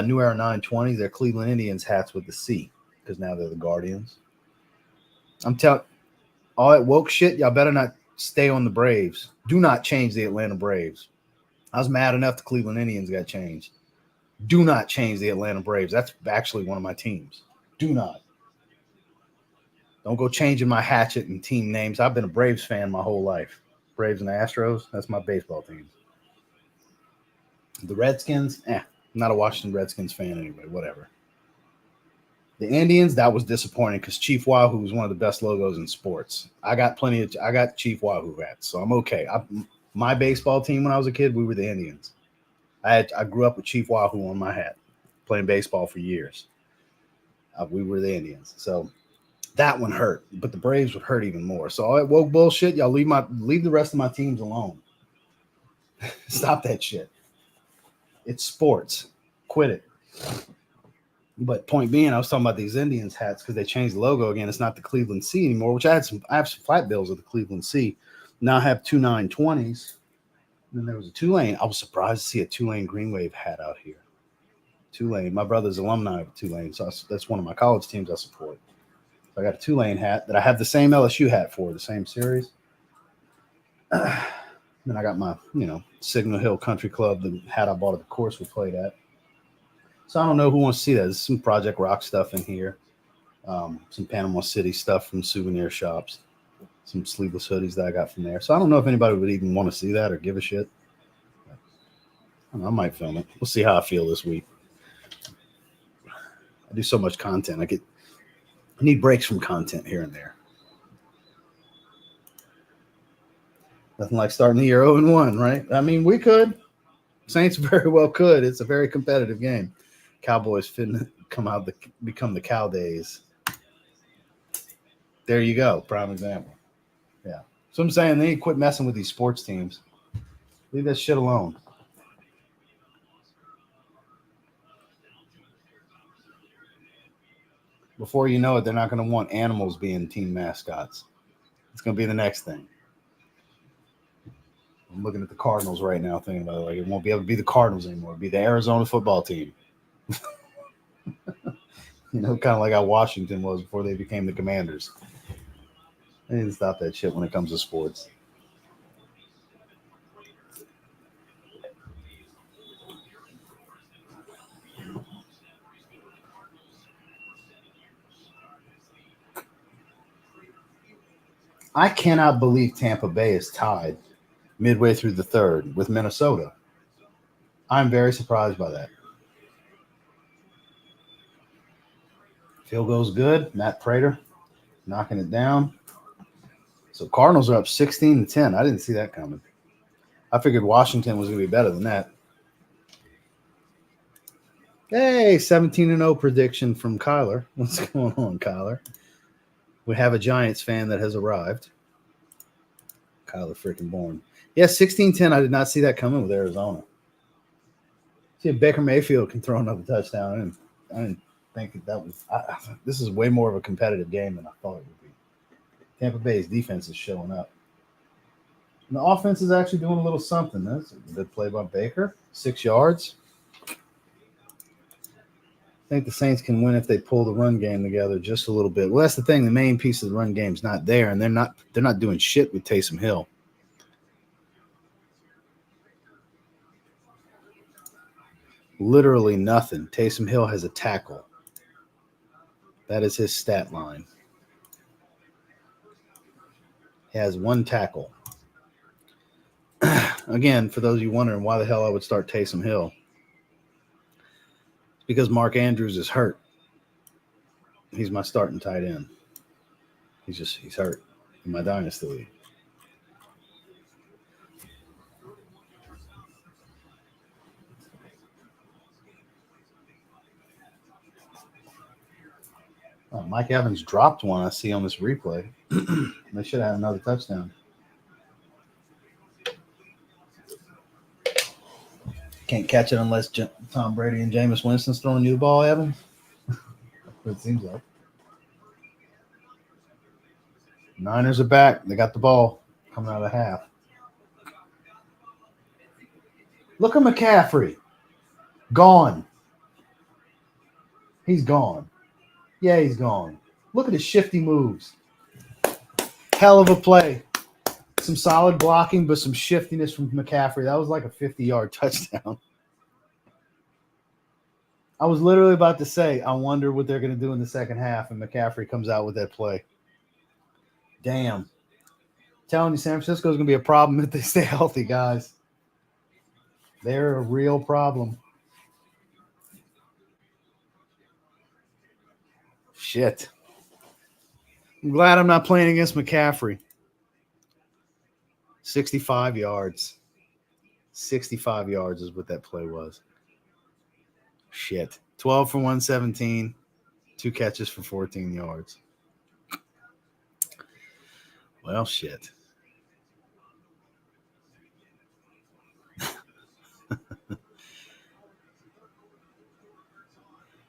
New Era 920s. They're Cleveland Indians hats with the C because now they're the Guardians. I'm telling all that woke shit, y'all better not stay on the Braves. Do not change the Atlanta Braves. I was mad enough the Cleveland Indians got changed. Do not change the Atlanta Braves. That's actually one of my teams. Do not. Don't go changing my hatchet and team names. I've been a Braves fan my whole life. Braves and Astros, that's my baseball team. The Redskins, I'm not a Washington Redskins fan anyway, whatever. The Indians, that was disappointing because Chief Wahoo was one of the best logos in sports. I got Chief Wahoo hats, so I'm okay. My baseball team when I was a kid, we were the Indians. I grew up with Chief Wahoo on my hat, playing baseball for years. We were the Indians, so that one hurt. But the Braves would hurt even more. So all that woke bullshit, y'all leave the rest of my teams alone. Stop that shit. It's sports. Quit it. But point being, I was talking about these Indians hats because they changed the logo again. It's not the Cleveland C anymore, which I have some flat bills of the Cleveland C. Now I have 2 920s. And then there was a Tulane. I was surprised to see a Tulane Green Wave hat out here. Tulane. My brother's alumni of Tulane, so that's one of my college teams I support. So I got a Tulane hat that I have the same LSU hat for, the same series. Then I got my, Signal Hill Country Club, the hat I bought at the course we played at. So I don't know who wants to see that. There's some Project Rock stuff in here. Some Panama City stuff from souvenir shops. Some sleeveless hoodies that I got from there. So I don't know if anybody would even want to see that or give a shit. I might film it. We'll see how I feel this week. I do so much content. I need breaks from content here and there. Nothing like starting the year 0-1, right? I mean, we could. Saints very well could. It's a very competitive game. Cowboys become the cow days. There you go, prime example. Yeah. So I'm saying they need to quit messing with these sports teams. Leave that shit alone. Before you know it, they're not going to want animals being team mascots. It's going to be the next thing. I'm looking at the Cardinals right now, thinking about it. Like, it won't be able to be the Cardinals anymore. It'll be the Arizona football team. Kind of like how Washington was before they became the Commanders. They need to stop that shit when it comes to sports. I cannot believe Tampa Bay is tied midway through the third with Minnesota. I'm very surprised by that. Field goes good. Matt Prater knocking it down. So Cardinals are up 16-10. I didn't see that coming. I figured Washington was going to be better than that. Hey, 17-0 prediction from Kyler. What's going on, Kyler? We have a Giants fan that has arrived. Kyler freaking Bourne. Yeah, 16-10. I did not see that coming with Arizona. See if Baker Mayfield can throw another touchdown. I didn't think that was – this is way more of a competitive game than I thought it would be. Tampa Bay's defense is showing up. And the offense is actually doing a little something. That's a good play by Baker. 6 yards. I think the Saints can win if they pull the run game together just a little bit. Well, that's the thing. The main piece of the run game is not there, and they're not doing shit with Taysom Hill. Literally nothing. Taysom Hill has a tackle. That is his stat line. He has 1 tackle. Again, for those of you wondering why the hell I would start Taysom Hill, it's because Mark Andrews is hurt. He's my starting tight end. He's hurt in my Dynasty league. Oh, Mike Evans dropped one I see on this replay. They should have had another touchdown. Can't catch it unless Tom Brady and Jameis Winston's throwing you the ball, Evans. It seems like. Niners are back. They got the ball coming out of the half. Look at McCaffrey. Gone. He's gone. Yeah, he's gone. Look at his shifty moves. Hell of a play. Some solid blocking, but some shiftiness from McCaffrey. That was like a 50-yard touchdown. I was literally about to say, I wonder what they're going to do in the second half, and McCaffrey comes out with that play. Damn. I'm telling you, San Francisco is going to be a problem if they stay healthy, guys. They're a real problem. Shit. I'm glad I'm not playing against McCaffrey. 65 yards. 65 yards is what that play was. Shit. 12 for 117. 2 catches for 14 yards. Well, shit.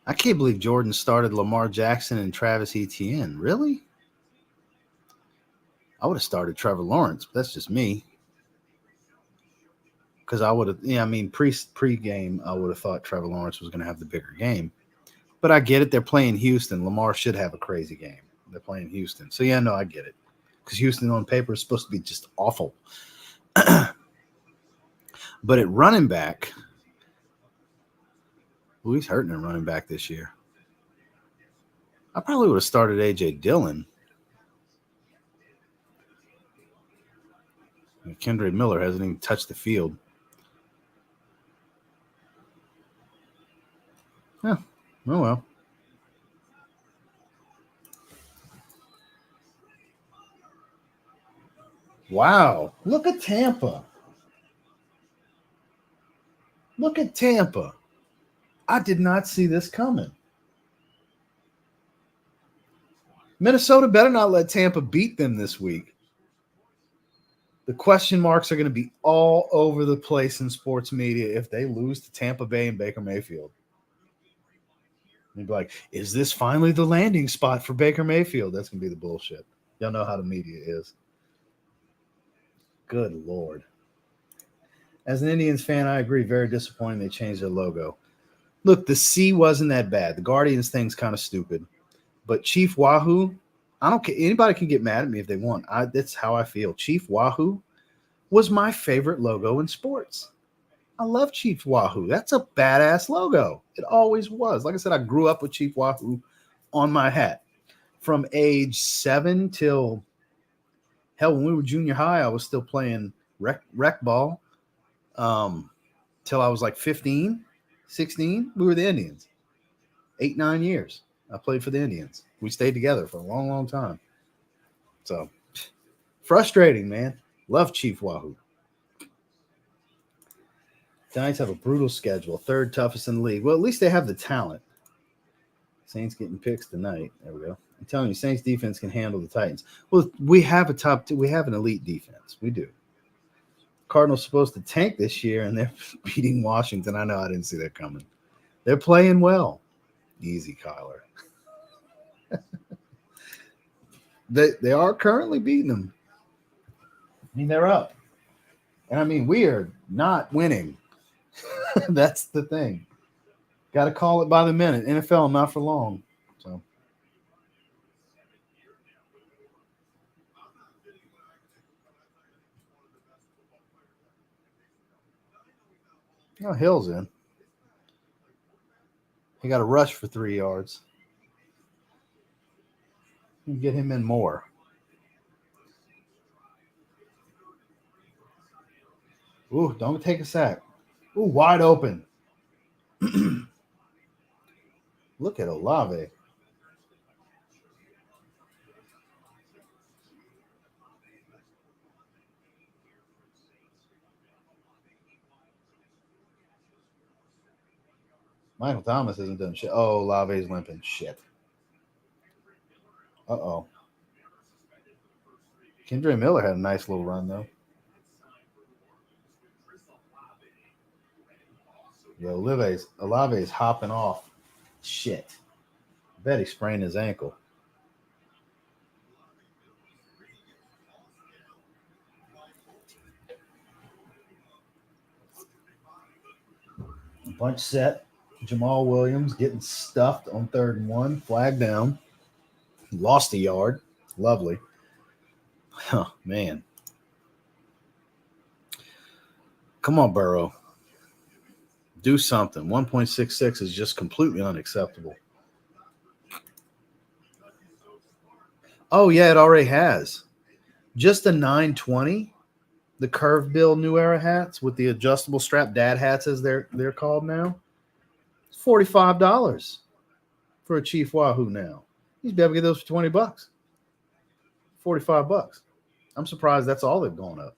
I can't believe Jordan started Lamar Jackson and Travis Etienne. Really? I would have started Trevor Lawrence, but that's just me. Because I would have, pre-game, I would have thought Trevor Lawrence was going to have the bigger game. But I get it. They're playing Houston. Lamar should have a crazy game. They're playing Houston. So, yeah, no, I get it. Because Houston on paper is supposed to be just awful. But at running back, he's hurting at running back this year. I probably would have started A.J. Dillon. Kendre Miller hasn't even touched the field. Yeah. Oh, well. Wow. Look at Tampa. Look at Tampa. I did not see this coming. Minnesota better not let Tampa beat them this week. The question marks are going to be all over the place in sports media if they lose to Tampa Bay and Baker Mayfield. They'd be like, is this finally the landing spot for Baker Mayfield? That's going to be the bullshit. Y'all know how the media is. Good Lord. As an Indians fan, I agree. Very disappointing they changed their logo. Look, the C wasn't that bad. The Guardians thing's kind of stupid. But Chief Wahoo, I don't care. Anybody can get mad at me if they want. That's how I feel. Chief Wahoo was my favorite logo in sports. I love Chief Wahoo. That's a badass logo. It always was. Like I said, I grew up with Chief Wahoo on my hat. From age 7 till, hell, when we were junior high, I was still playing rec ball. Till I was like 15, 16, we were the Indians. 8, 9 years. I played for the Indians. We stayed together for a long, long time. So, frustrating, man. Love Chief Wahoo. Giants have a brutal schedule, third toughest in the league. Well, at least they have the talent. Saints getting picks tonight. There we go. I'm telling you, Saints defense can handle the Titans. Well, we have a top 2. We have an elite defense. We do. Cardinals supposed to tank this year, and they're beating Washington. I know I didn't see that coming. They're playing well. Easy, Kyler. They are currently beating them. I mean, they're up. And I mean, we are not winning. That's the thing. Got to call it by the minute. NFL, not for long. So. Oh, Hill's in. He got a rush for 3 yards. You can get him in more. Ooh, don't take a sack. Ooh, wide open. Look at Olave. Michael Thomas isn't doing shit. Oh, Olave's limping. Shit. Uh-oh. Kendra Miller had a nice little run, though. Yeah, Olave's hopping off. Shit. I bet he sprained his ankle. Bunch set. Jamal Williams getting stuffed on 3rd and 1. Flag down. Lost a yard. Lovely. Oh, man. Come on, Burrow. Do something. 1.66 is just completely unacceptable. Oh, yeah, it already has. Just a 920. The Curve Bill New Era hats with the adjustable strap dad hats, as they're called now. It's $45 for a Chief Wahoo now. You'd be able to get those for $20. $45. I'm surprised that's all they've gone up.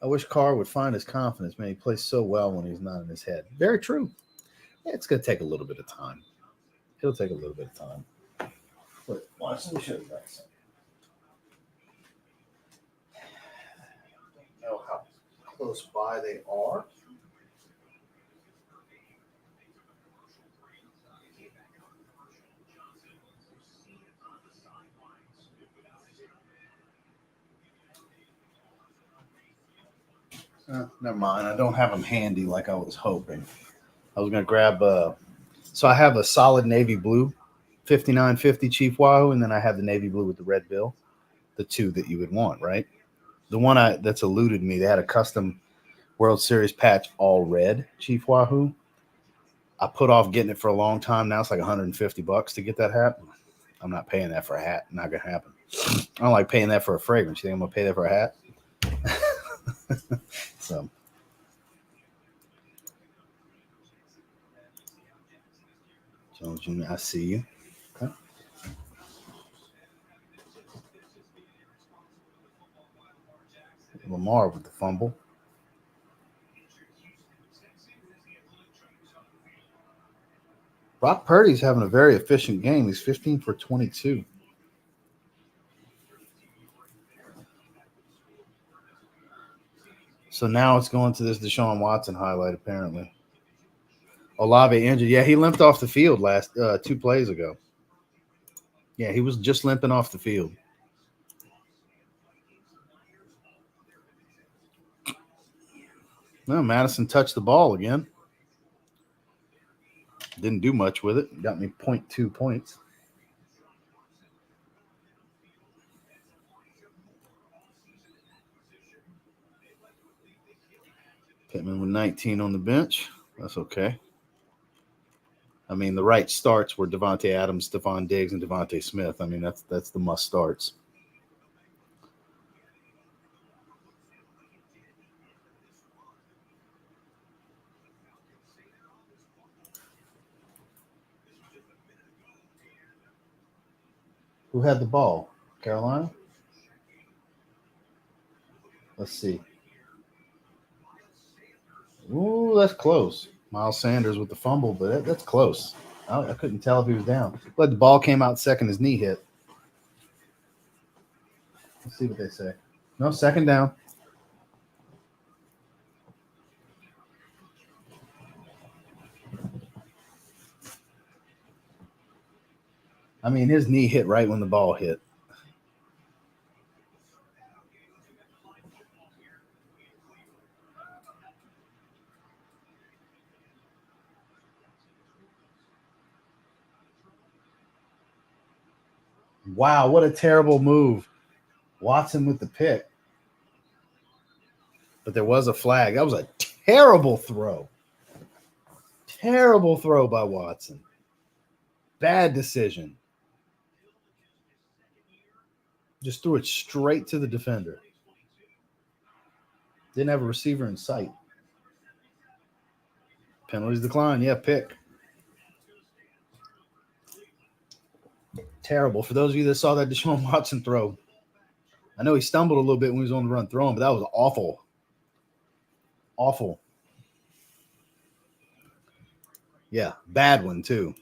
I wish Carr would find his confidence, man. He plays so well when he's not in his head. Very true. Yeah, it's going to take a little bit of time. It'll take a little bit of time. But watch, let me show you guys something. I don't know how close by they are. Never mind. I don't have them handy like I was hoping. I was going to grab so I have a solid navy blue 5950 Chief Wahoo, and then I have the navy blue with the red bill, the two that you would want, right? The one that's eluded me, they had a custom World Series patch all red Chief Wahoo. I put off getting it for a long time. Now it's like $150 to get that hat. I'm not paying that for a hat. Not going to happen. I don't like paying that for a fragrance. You think I'm going to pay that for a hat? So. Jones Jr., I see you. Okay. Lamar with the fumble. Brock Purdy's having a very efficient game. He's 15 for 22. So now it's going to this Deshaun Watson highlight, apparently. Olave injured. Yeah, he limped off the field last 2 plays ago. Yeah, he was just limping off the field. No, Madison touched the ball again. Didn't do much with it. Got me 0.2 points. Pittman with 19 on the bench. That's okay. I mean, the right starts were Devontae Adams, Stephon Diggs, and Devontae Smith. I mean, that's the must starts. Who had the ball? Carolina? Let's see. Ooh, that's close. Miles Sanders with the fumble, but that's close. I couldn't tell if he was down. But the ball came out second, his knee hit. Let's see what they say. No, second down. I mean, his knee hit right when the ball hit. Wow, what a terrible move. Watson with the pick. But there was a flag. That was a terrible throw. Terrible throw by Watson. Bad decision. Just threw it straight to the defender. Didn't have a receiver in sight. Penalties decline. Yeah, pick. Terrible. For those of you that saw that Deshaun Watson throw, I know he stumbled a little bit when he was on the run throwing, but that was awful. Awful. Yeah, bad one too.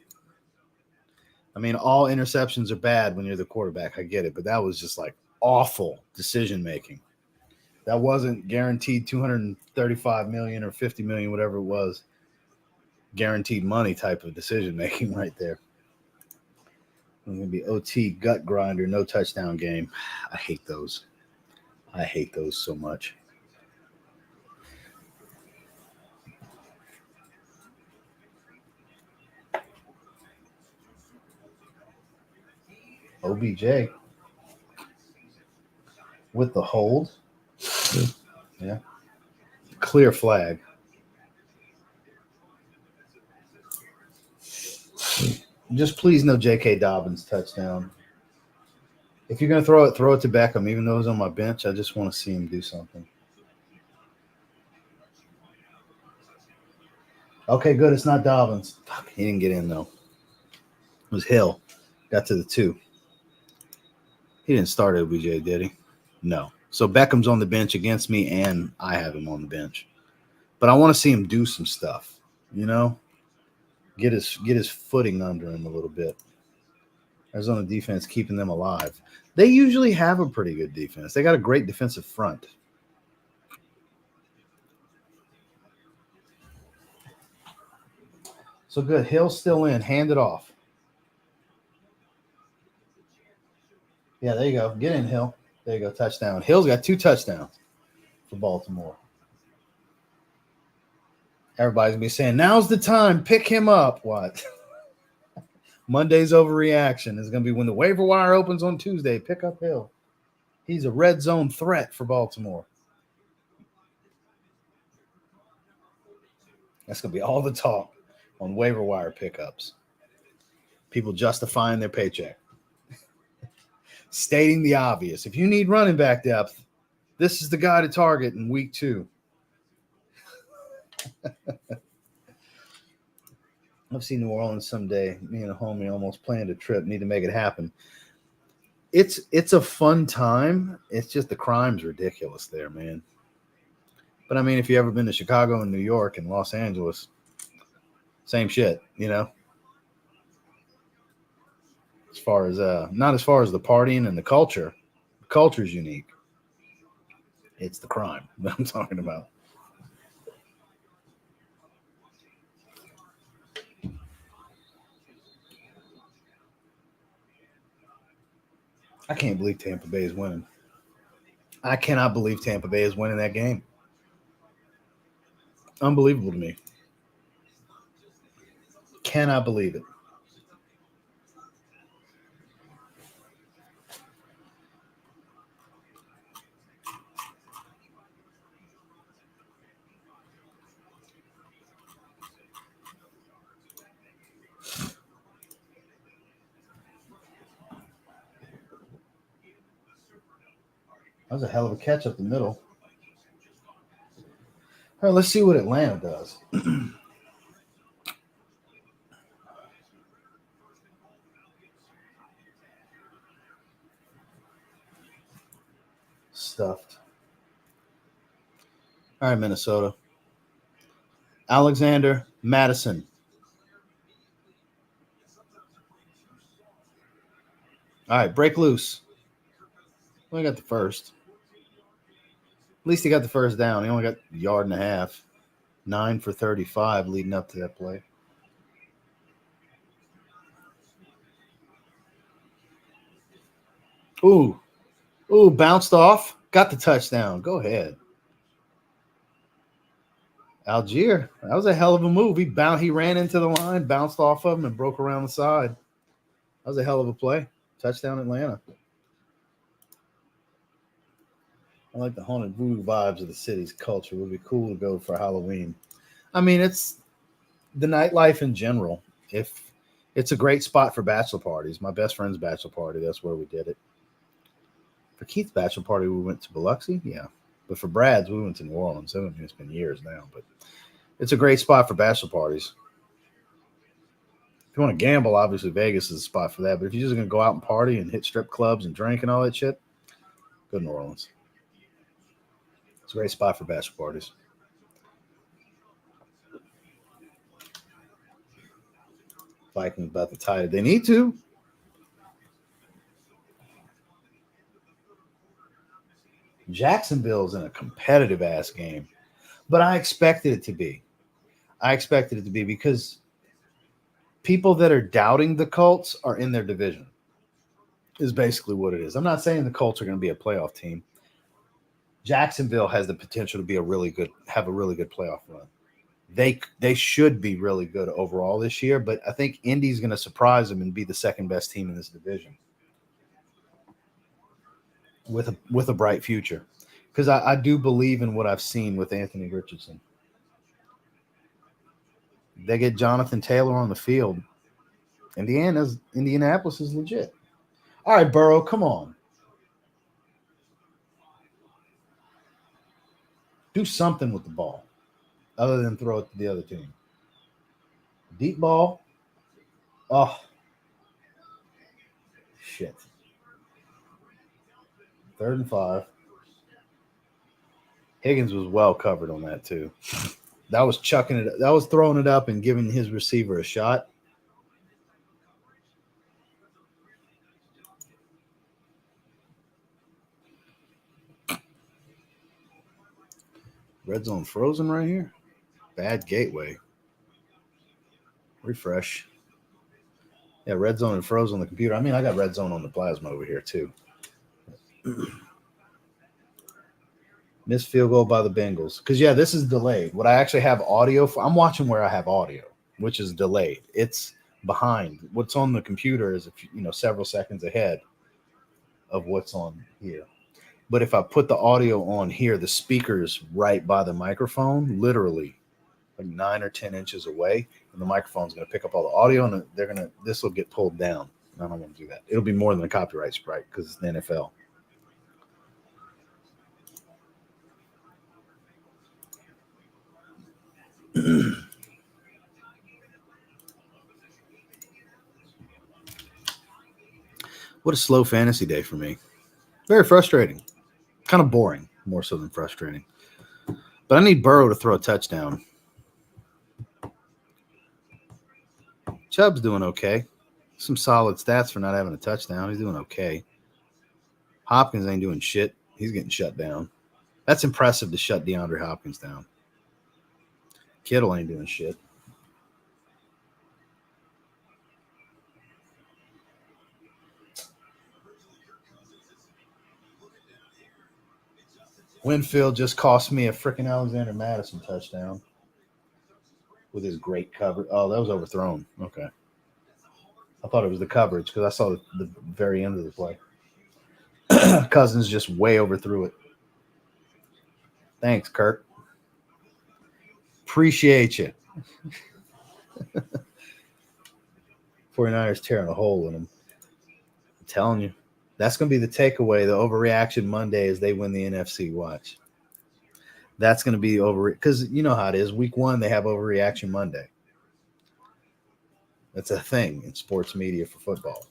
I mean, all interceptions are bad when you're the quarterback. I get it, but that was just like awful decision making. That wasn't guaranteed 235 million or 50 million, whatever it was. Guaranteed money type of decision making right there. It's going to be OT gut grinder, no touchdown game. I hate those. I hate those so much. OBJ with the hold. Yeah. Clear flag. Just please no J.K. Dobbins touchdown. If you're going to throw it to Beckham, even though he's on my bench. I just want to see him do something. Okay, good. It's not Dobbins. Fuck, he didn't get in, though. It was Hill. Got to the 2. He didn't start OBJ, did he? No. So Beckham's on the bench against me, and I have him on the bench. But I want to see him do some stuff, you know? Get his footing under him a little bit. Arizona defense keeping them alive. They usually have a pretty good defense. They got a great defensive front. So good. Hill's still in. Hand it off. Yeah, there you go. Get in, Hill. There you go. Touchdown. Hill's got 2 touchdowns for Baltimore. Everybody's going to be saying, now's the time. Pick him up. What? Monday's overreaction is going to be when the waiver wire opens on Tuesday. Pick up Hill. He's a red zone threat for Baltimore. That's going to be all the talk on waiver wire pickups. People justifying their paycheck. Stating the obvious. If you need running back depth, this is the guy to target in week 2. I've seen New Orleans someday. Me and a homie almost planned a trip. Need to make it happen. It's a fun time. It's just the crime's ridiculous there, man. But I mean, if you ever been to Chicago and New York and Los Angeles, same shit, you know. As far as not as far as the partying and the culture. The culture's unique. It's the crime that I'm talking about. I can't believe Tampa Bay is winning. I cannot believe Tampa Bay is winning that game. Unbelievable to me. Cannot believe it. That was a hell of a catch up the middle. All right, let's see what Atlanta does. Stuffed. All right, Minnesota. Alexander Madison. All right, break loose. Only got the first. At least he got the first down. He only got a yard and a half. 9 for 35 leading up to that play. Ooh, bounced off. Got the touchdown. Go ahead. Algier. That was a hell of a move. He ran into the line, bounced off of him, and broke around the side. That was a hell of a play. Touchdown Atlanta. I like the haunted voodoo vibes of the city's culture. It would be cool to go for Halloween. I mean, it's the nightlife in general. If it's a great spot for bachelor parties. My best friend's bachelor party, that's where we did it. For Keith's bachelor party, we went to Biloxi. Yeah. But for Brad's, we went to New Orleans. It's been years now, but it's a great spot for bachelor parties. If you want to gamble, obviously Vegas is a spot for that. But if you're just going to go out and party and hit strip clubs and drink and all that shit, go to New Orleans. It's a great spot for bachelor parties. Vikings about to tie it. They need to. Jacksonville's in a competitive ass game, but I expected it to be. Because people that are doubting the Colts are in their division. Is basically what it is. I'm not saying the Colts are going to be a playoff team. Jacksonville has the potential to be have a really good playoff run. They should be really good overall this year, but I think Indy's going to surprise them and be the second best team in this division with a bright future. Because I do believe in what I've seen with Anthony Richardson. They get Jonathan Taylor on the field. Indianapolis is legit. All right, Burrow, come on. Do something with the ball other than throw it to the other team. Deep ball. Oh, shit. 3rd and 5. Higgins was well covered on that, too. That was chucking it. That was throwing it up and giving his receiver a shot. Red zone frozen right here. Bad gateway. Refresh. Yeah, red zone and froze on the computer. I mean, I got red zone on the plasma over here, too. Missed field goal by the Bengals. Because, yeah, this is delayed. What I actually have audio for, I'm watching where I have audio, which is delayed. It's behind. What's on the computer is, several seconds ahead of what's on here. But if I put the audio on here, the speaker's right by the microphone, literally like 9 or 10 inches away, and the microphone's going to pick up all the audio, and this will get pulled down. I don't want to do that. It'll be more than a copyright strike because it's the NFL. What a slow fantasy day for me. Very frustrating. Kind of boring, more so than frustrating. But I need Burrow to throw a touchdown. Chubb's doing okay. Some solid stats for not having a touchdown. He's doing okay. Hopkins ain't doing shit. He's getting shut down. That's impressive to shut DeAndre Hopkins down. Kittle ain't doing shit. Winfield just cost me a freaking Alexander Madison touchdown with his great cover. Oh, that was overthrown. Okay. I thought it was the coverage because I saw the very end of the play. Cousins just way overthrew it. Thanks, Kirk. Appreciate you. 49ers tearing a hole in them. I'm telling you. That's going to be the takeaway. The overreaction Monday is they win the NFC. Watch. That's going to be over because you know how it is. Week 1, they have overreaction Monday. That's a thing in sports media for football.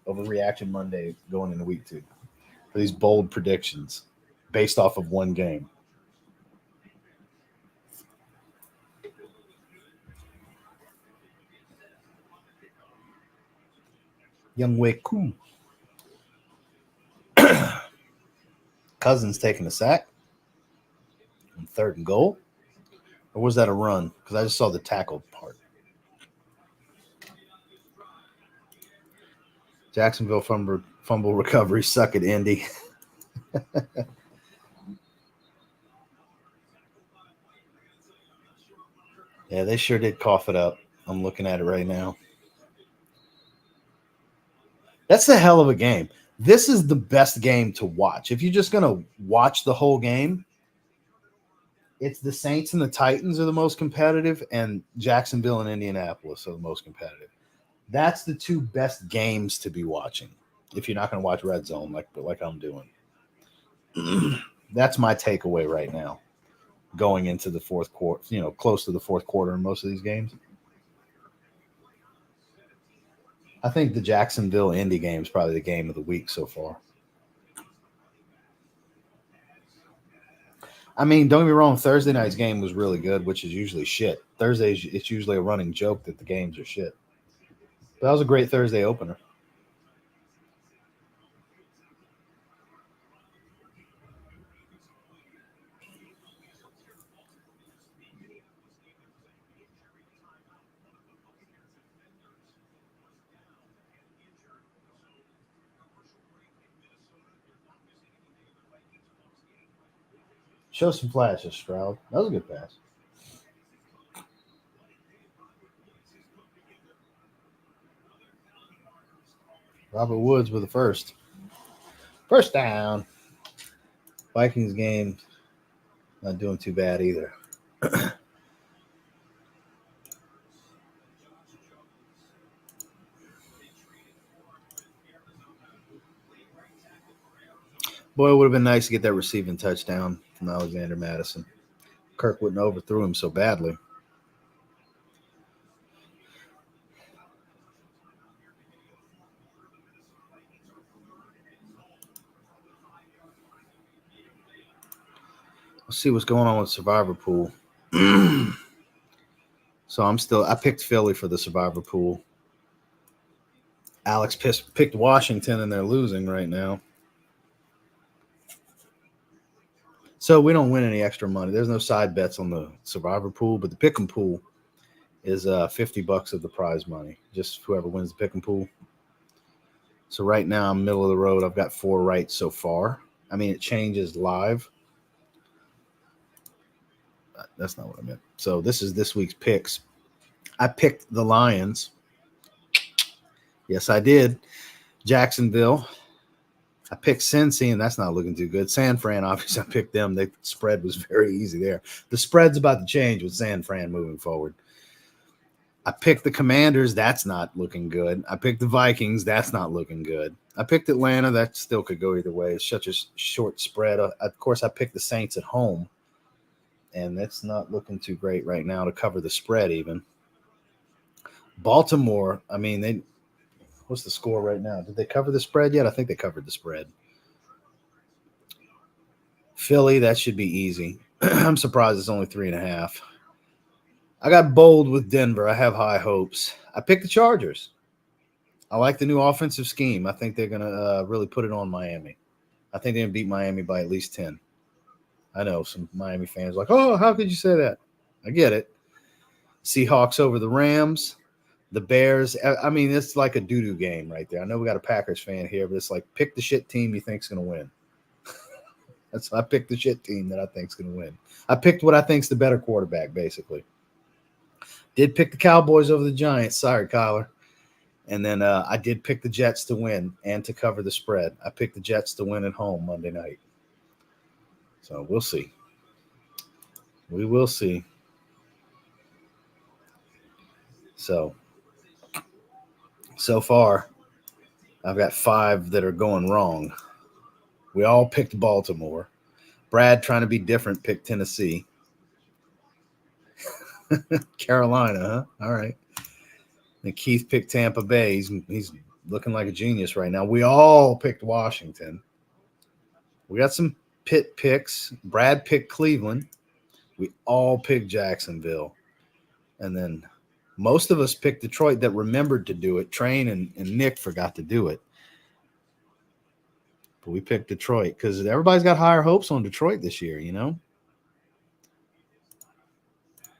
Overreaction Monday going into week 2 for these bold predictions based off of one game. Young Wei Koo. Cousins taking a sack on 3rd and goal. Or was that a run? Because I just saw the tackle part. Jacksonville fumble recovery. Suck it, Indy. Yeah, they sure did cough it up. I'm looking at it right now. That's the hell of a game. This is the best game to watch. If you're just going to watch the whole game, it's the Saints and the Titans are the most competitive, and Jacksonville and Indianapolis are the most competitive. That's the 2 best games to be watching if you're not going to watch Red Zone like I'm doing. That's my takeaway right now going into the 4th quarter, close to the 4th quarter in most of these games. I think the Jacksonville-Indy game is probably the game of the week so far. I mean, don't get me wrong, Thursday night's game was really good, which is usually shit. Thursdays, it's usually a running joke that the games are shit. But that was a great Thursday opener. Show some flashes, Stroud. That was a good pass. Robert Woods with the first. First down. Vikings game, not doing too bad either. Boy, it would have been nice to get that receiving touchdown from Alexander Madison. Kirk wouldn't overthrew him so badly. Let's see what's going on with Survivor Pool. So I picked Philly for the Survivor Pool. Alex picked Washington, and they're losing right now. So we don't win any extra money. There's no side bets on the Survivor Pool, but the Pick'em Pool is $50 of the prize money. Just whoever wins the Pick'em Pool. So right now I'm middle of the road. I've got 4 right so far. I mean, it changes live. That's not what I meant. So this is this week's picks. I picked the Lions. Yes, I did. Jacksonville. I picked Cincy, and that's not looking too good. San Fran, obviously, I picked them. The spread was very easy there. The spread's about to change with San Fran moving forward. I picked the Commanders. That's not looking good. I picked the Vikings. That's not looking good. I picked Atlanta. That still could go either way. It's such a short spread. Of course, I picked the Saints at home, and that's not looking too great right now to cover the spread even. Baltimore, I mean, what's the score right now? Did they cover the spread yet? I think they covered the spread. Philly, that should be easy. I'm surprised it's only 3.5. I got bold with Denver. I have high hopes. I picked the Chargers. I like the new offensive scheme. I think they're going to really put it on Miami. I think they're going to beat Miami by at least 10. I know some Miami fans are like, oh, how could you say that? I get it. Seahawks over the Rams. The Bears. I mean, it's like a doo-doo game right there. I know we got a Packers fan here, but it's like pick the shit team you think's going to win. I picked the shit team that I think's going to win. I picked what I think's the better quarterback, basically. Did pick the Cowboys over the Giants. Sorry, Kyler. And then I did pick the Jets to win and to cover the spread. I picked the Jets to win at home Monday night. So we'll see. We will see. So far, I've got 5 that are going wrong. We all picked Baltimore. Brad, trying to be different, picked Tennessee. Carolina, huh? All right. And Keith picked Tampa Bay. He's looking like a genius right now. We all picked Washington. We got some Pitt picks. Brad picked Cleveland. We all picked Jacksonville. And then most of us picked Detroit that remembered to do it. Train and Nick forgot to do it. But we picked Detroit because everybody's got higher hopes on Detroit this year, you know?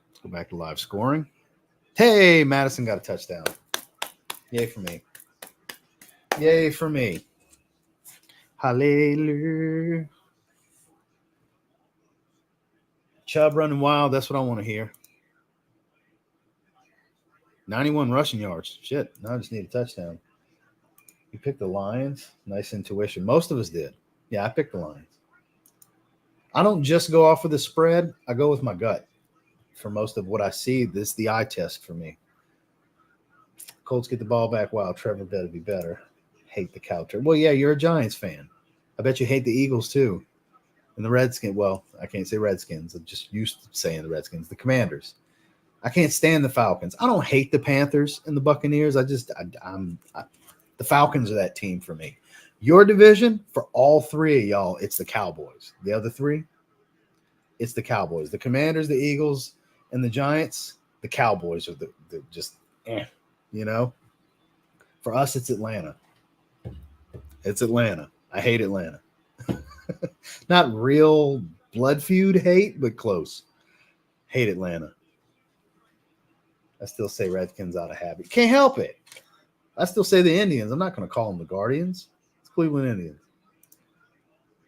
Let's go back to live scoring. Hey, Madison got a touchdown. Yay for me. Yay for me. Hallelujah. Chubb running wild. That's what I want to hear. 91 rushing yards. Shit. Now I just need a touchdown. You picked the Lions. Nice intuition. Most of us did. Yeah, I picked the Lions. I don't just go off of the spread. I go with my gut. For most of what I see, this is the eye test for me. Colts get the ball back. Wow, Trevor better be better. Hate the cow turd. Well, yeah, you're a Giants fan. I bet you hate the Eagles too. And the Redskins. Well, I can't say Redskins. I'm just used to saying the Redskins. The Commanders. I can't stand the Falcons. I don't hate the Panthers and the Buccaneers. The Falcons are that team for me. Your division, for all 3 of y'all, it's the Cowboys. The other 3, it's the Cowboys. The Commanders, the Eagles, and the Giants, the Cowboys are the just, you know. For us, it's Atlanta. It's Atlanta. I hate Atlanta. Not real blood feud hate, but close. Hate Atlanta. I still say Redskins out of habit. Can't help it. I still say the Indians. I'm not going to call them the Guardians. It's Cleveland Indians.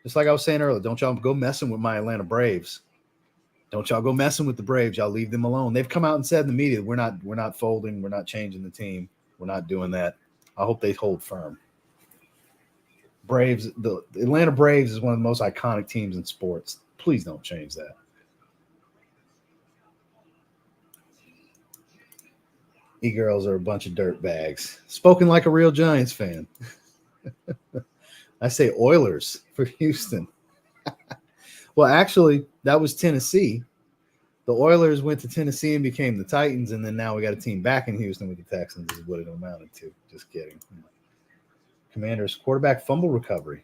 Just like I was saying earlier, don't y'all go messing with my Atlanta Braves. Don't y'all go messing with the Braves. Y'all leave them alone. They've come out and said in the media, we're not folding. We're not changing the team. We're not doing that. I hope they hold firm. Braves, the Atlanta Braves is one of the most iconic teams in sports. Please don't change that. E-girls are a bunch of dirt bags. Spoken like a real Giants fan. I say Oilers for Houston. Well, actually, that was Tennessee. The Oilers went to Tennessee and became the Titans, and then now we got a team back in Houston with the Texans is what it amounted to. Just kidding. Commanders quarterback fumble recovery.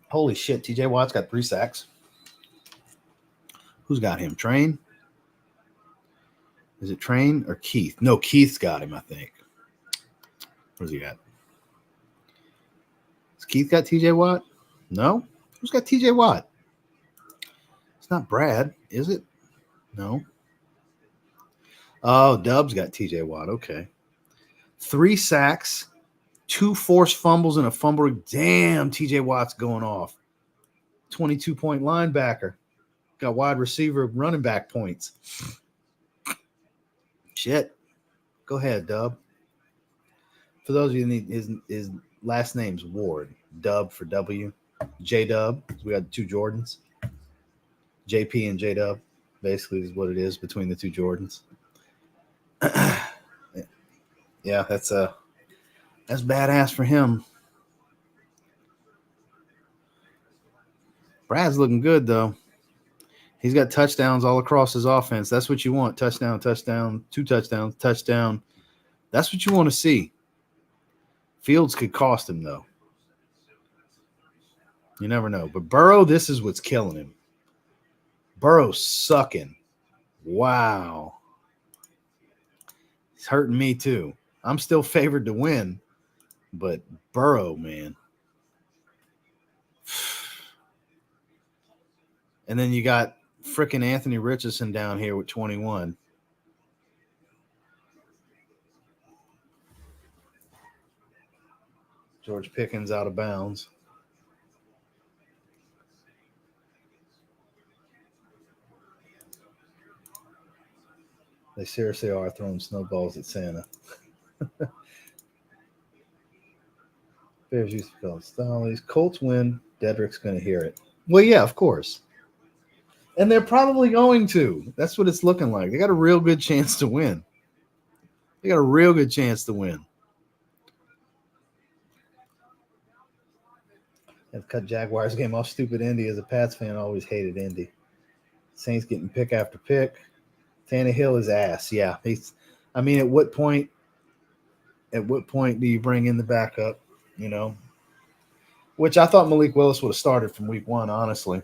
Holy shit, TJ Watt's got 3 sacks. Who's got him? Train? Is it Train or Keith? No, Keith's got him, I think. Where's he at? Has Keith got TJ Watt? No? Who's got TJ Watt? It's not Brad, is it? No. Oh, Dub's got TJ Watt. Okay. 3 sacks, 2 forced fumbles, and a fumble. Damn, TJ Watt's going off. 22-point linebacker. Got wide receiver running back points. Shit. Go ahead, Dub. For those of you who need his last name's Ward. Dub for W. J-Dub. We got 2 Jordans. JP and J-Dub. Basically is what it is between the 2 Jordans. Yeah, that's badass for him. Brad's looking good, though. He's got touchdowns all across his offense. That's what you want. Touchdown, 2 touchdowns, touchdown. That's what you want to see. Fields could cost him, though. You never know. But Burrow, this is what's killing him. Burrow sucking. Wow. It's hurting me too. I'm still favored to win, but Burrow, man. And then you got freaking Anthony Richardson down here with 21. George Pickens out of bounds. They seriously are throwing snowballs at Santa. Bears used to call it Stollies. Colts win. Dedrick's going to hear it. Well, yeah, of course. And they're probably going to. That's what it's looking like. They got a real good chance to win. Have cut Jaguars game off stupid Indy. As a Pats fan, I always hated Indy. Saints getting pick after pick. Tannehill is ass. Yeah. At what point do you bring in the backup? Which I thought Malik Willis would have started from week 1, honestly.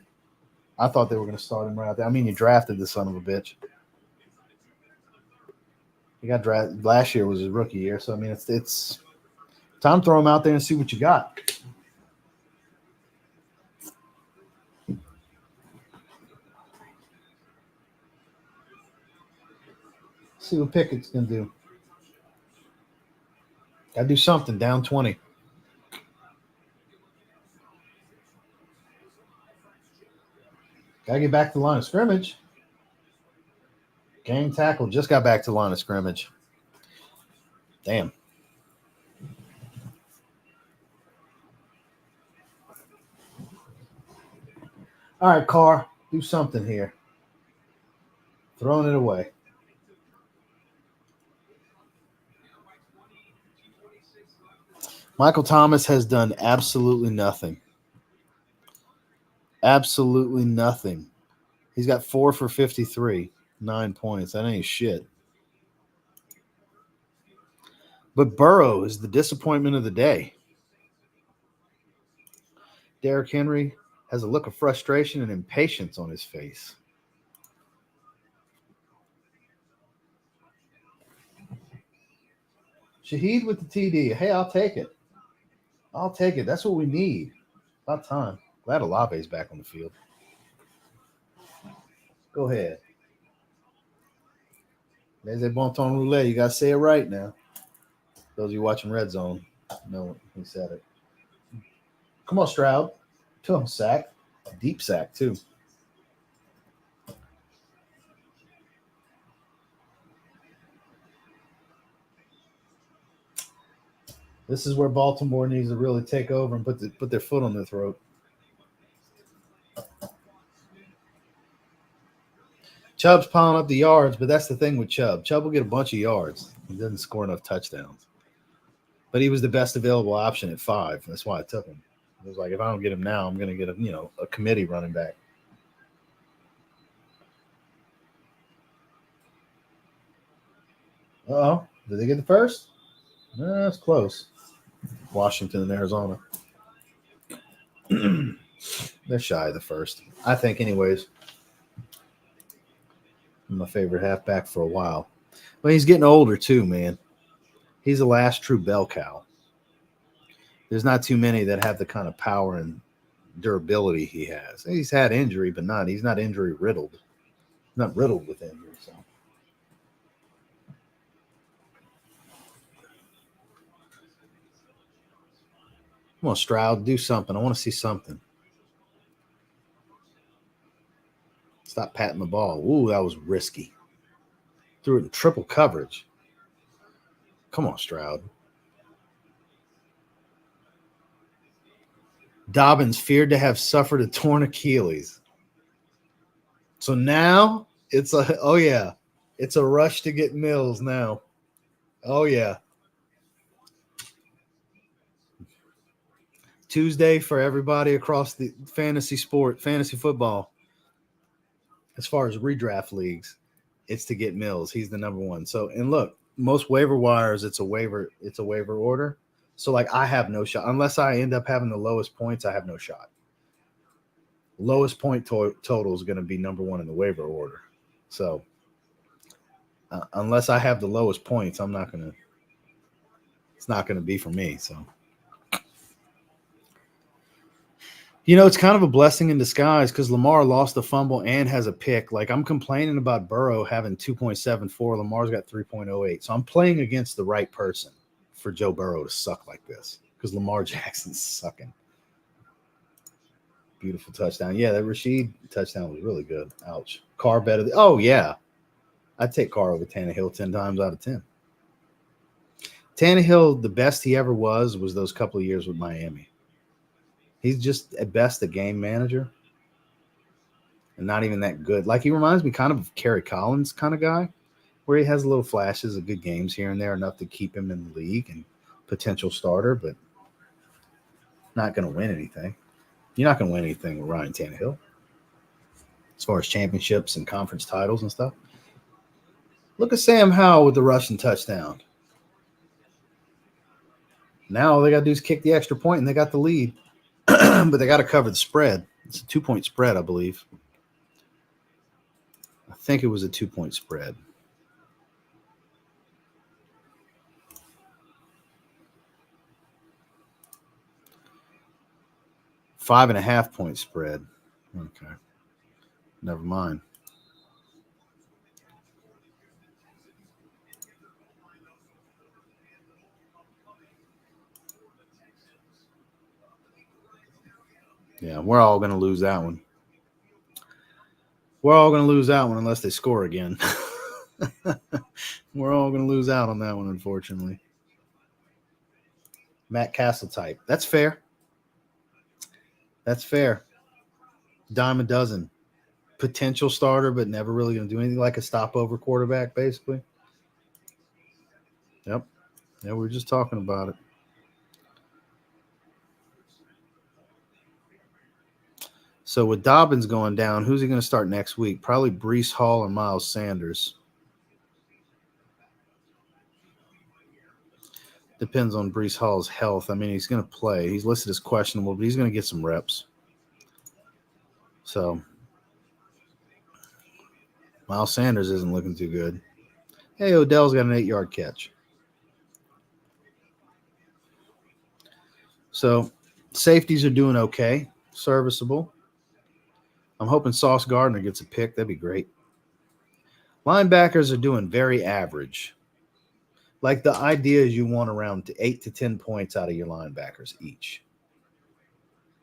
I thought they were going to start him right out there. You drafted the son of a bitch. He got drafted last year was his rookie year, so it's time to throw him out there and see what you got. See what Pickett's going to do. Got to do something. Down 20. Got to get back to the line of scrimmage. Gang tackle just got back to the line of scrimmage. Damn. All right, Carr, do something here. Throwing it away. Michael Thomas has done absolutely nothing. Absolutely nothing. He's got 4 for 53, 9 points. That ain't shit. But Burrow is the disappointment of the day. Derrick Henry has a look of frustration and impatience on his face. Shaheed with the TD. Hey, I'll take it. That's what we need. About time. Glad Olave's back on the field. Go ahead. There's a bon ton roulette. You got to say it right now. Those of you watching Red Zone know he said it. Come on, Stroud. Tough sack. Deep sack, too. This is where Baltimore needs to really take over and put their foot on their throat. Chubb's piling up the yards, but that's the thing with Chubb. Chubb will get a bunch of yards. He doesn't score enough touchdowns. But he was the best available option at 5. That's why I took him. It was like, if I don't get him now, I'm going to get a committee running back. Uh-oh. Did they get the first? No, that's close. Washington and Arizona. They're shy of the first. I think, anyways. My favorite halfback for a while. But he's getting older, too, man. He's the last true bell cow. There's not too many that have the kind of power and durability he has. He's had injury, but he's not injury riddled. Not riddled with injury, so. Come on, Stroud, do something. I want to see something. Stop patting the ball. Ooh, that was risky. Threw it in triple coverage. Come on, Stroud. Dobbins feared to have suffered a torn Achilles. So now it's it's a rush to get Mills now. Oh, yeah. Tuesday for everybody across the fantasy football. As far as redraft leagues, it's to get Mills. He's the number 1. So, and look, most waiver wires, it's a waiver order. So, I have no shot. Unless I end up having the lowest points, I have no shot. Lowest point total is going to be number one in the waiver order. So unless I have the lowest points, I'm not going to. It's not going to be for me. So. It's kind of a blessing in disguise because Lamar lost a fumble and has a pick. Like, I'm complaining about Burrow having 2.74. Lamar's got 3.08. So I'm playing against the right person for Joe Burrow to suck like this because Lamar Jackson's sucking. Beautiful touchdown. Yeah, that Rashid touchdown was really good. Ouch. Carr better. Oh, yeah. I'd take Carr over Tannehill 10 times out of 10. Tannehill, the best he ever was those couple of years with Miami. He's just at best a game manager and not even that good. Like, he reminds me kind of Kerry Collins kind of guy, where he has little flashes of good games here and there, enough to keep him in the league and potential starter, but not going to win anything. You're not going to win anything with Ryan Tannehill as far as championships and conference titles and stuff. Look at Sam Howell with the rushing touchdown. Now all they got to do is kick the extra point, and they got the lead. But they got to cover the spread. It's a 2-point spread, I believe. I think it was a 2-point spread. $5.5-point spread. Okay. Never mind. Yeah, we're all going to lose that one. We're all going to lose that one unless they score again. We're all going to lose out on that one, unfortunately. Matt Castle type. That's fair. That's fair. Dime a dozen. Potential starter, but never really going to do anything, like a stopover quarterback, basically. Yep. Yeah, we were just talking about it. So with Dobbins going down, who's he going to start next week? Probably Breece Hall or Miles Sanders. Depends on Breece Hall's health. I mean, he's going to play. He's listed as questionable, but he's going to get some reps. So Miles Sanders isn't looking too good. Hey, Odell's got an 8-yard catch. So safeties are doing okay, serviceable. I'm hoping Sauce Gardner gets a pick. That'd be great. Linebackers are doing very average. Like, the idea is you want around 8 to 10 points out of your linebackers each.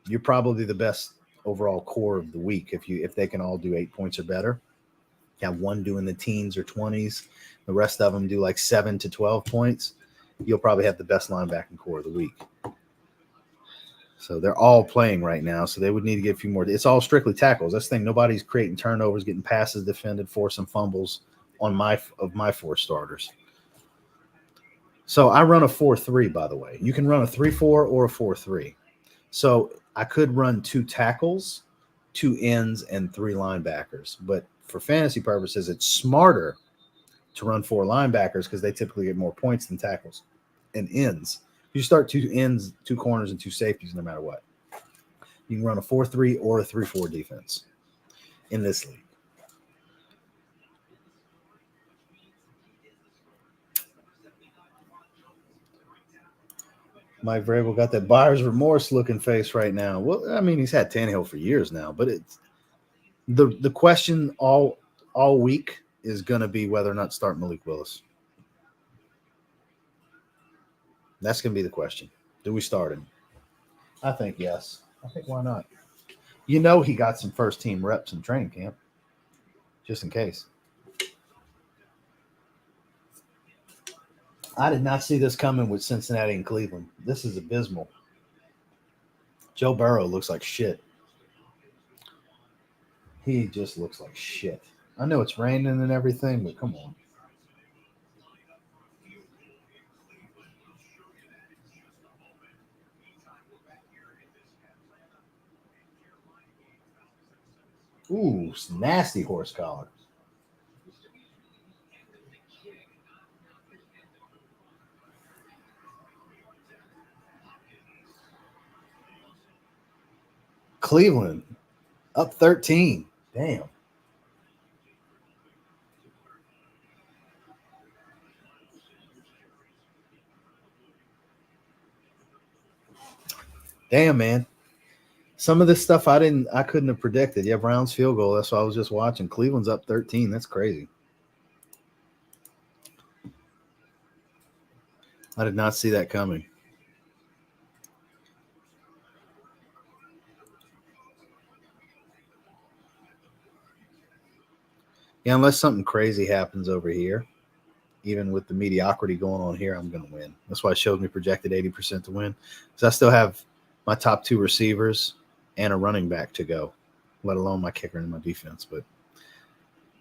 You're probably the best overall core of the week if they can all do 8 points or better. You have one doing the teens or 20s. The rest of them do like 7 to 12 points. You'll probably have the best linebacking core of the week. So they're all playing right now, so they would need to get a few more. It's all strictly tackles. That's the thing. Nobody's creating turnovers, getting passes defended, forcing fumbles on my 4 starters. So I run a 4-3, by the way. You can run a 3-4 or a 4-3. So I could run 2 tackles, 2 ends, and 3 linebackers. But for fantasy purposes, it's smarter to run 4 linebackers because they typically get more points than tackles and ends. You start 2 ends, 2 corners, and 2 safeties no matter what. You can run a 4-3 or a 3-4 defense in this league. Mike Vrabel got that buyer's remorse looking face right now. Well, I mean, he's had Tannehill for years now, but it's the question all week is going to be whether or not start Malik Willis. That's going to be the question. Do we start him? I think yes. I think why not? He got some first team reps in training camp, just in case. I did not see this coming with Cincinnati and Cleveland. This is abysmal. Joe Burrow looks like shit. He just looks like shit. I know it's raining and everything, but come on. Ooh, nasty horse collar. Cleveland. Up 13. Damn. Damn, man. Some of this stuff I couldn't have predicted. Yeah, Browns field goal. That's what I was just watching. Cleveland's up 13. That's crazy. I did not see that coming. Yeah, unless something crazy happens over here, even with the mediocrity going on here, I'm going to win. That's why it showed me projected 80% to win. Because I still have my top 2 receivers and a running back to go, let alone my kicker and my defense. But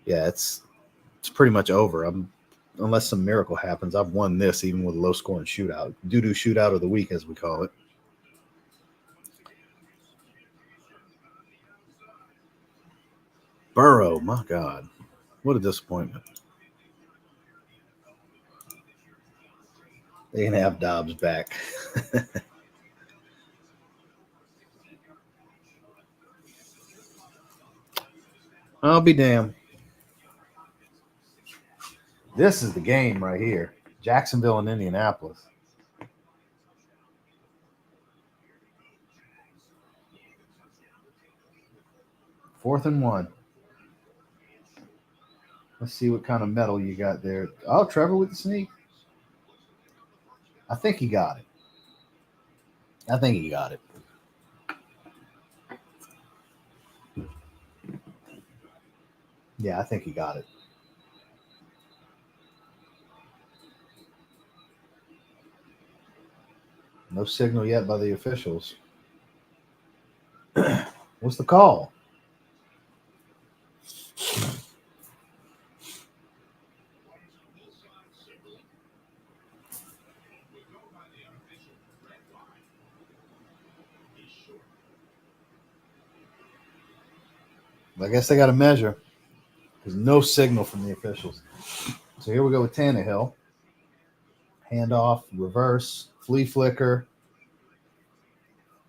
yeah, it's pretty much over. Unless some miracle happens, I've won this even with a low scoring shootout. Doo-doo shootout of the week, as we call it. Burrow, my God. What a disappointment. They can have Dobbs back. I'll be damned. This is the game right here. Jacksonville and Indianapolis. Fourth and 1. Let's see what kind of medal you got there. Oh, Trevor with the sneak. I think he got it. Yeah, I think he got it. No signal yet by the officials. What's the call? I guess they got to measure. There's no signal from the officials. So here we go with Tannehill. Handoff, reverse, flea flicker,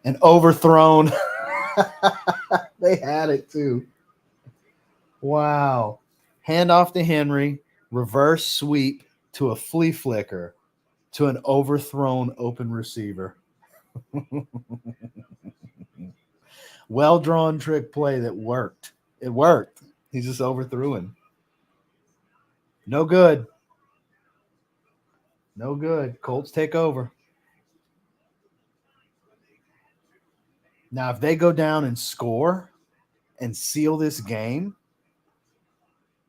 and overthrown. They had it too. Wow. Handoff to Henry, reverse sweep to a flea flicker to an overthrown open receiver. Well drawn trick play that worked. It worked. He just overthrew him. No good. No good. Colts take over. Now, if they go down and score and seal this game,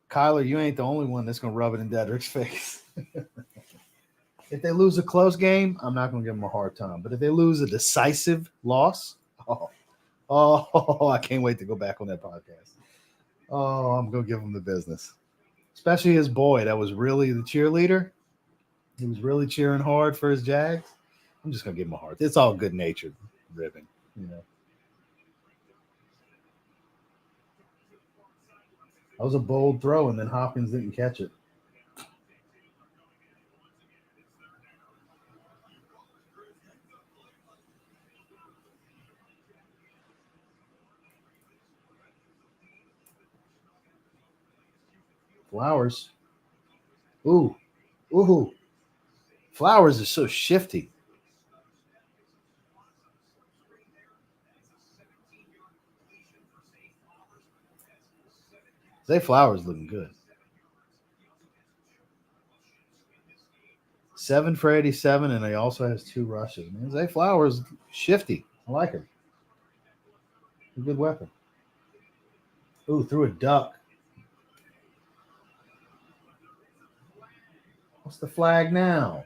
Kyler, you ain't the only one that's going to rub it in Dedrick's face. If they lose a close game, I'm not going to give them a hard time. But if they lose a decisive loss, I can't wait to go back on that podcast. Oh, I'm going to give him the business. Especially his boy that was really the cheerleader. He was really cheering hard for his Jags. I'm just going to give him a hard. It's all good-natured ribbing, you know. That was a bold throw, and then Hopkins didn't catch it. Flowers. Ooh. Flowers is so shifty. Zay Flowers looking good. 7 for 87, and he also has 2 rushes. Man, Zay Flowers shifty. I like him. A good weapon. Ooh, threw a duck. What's the flag now?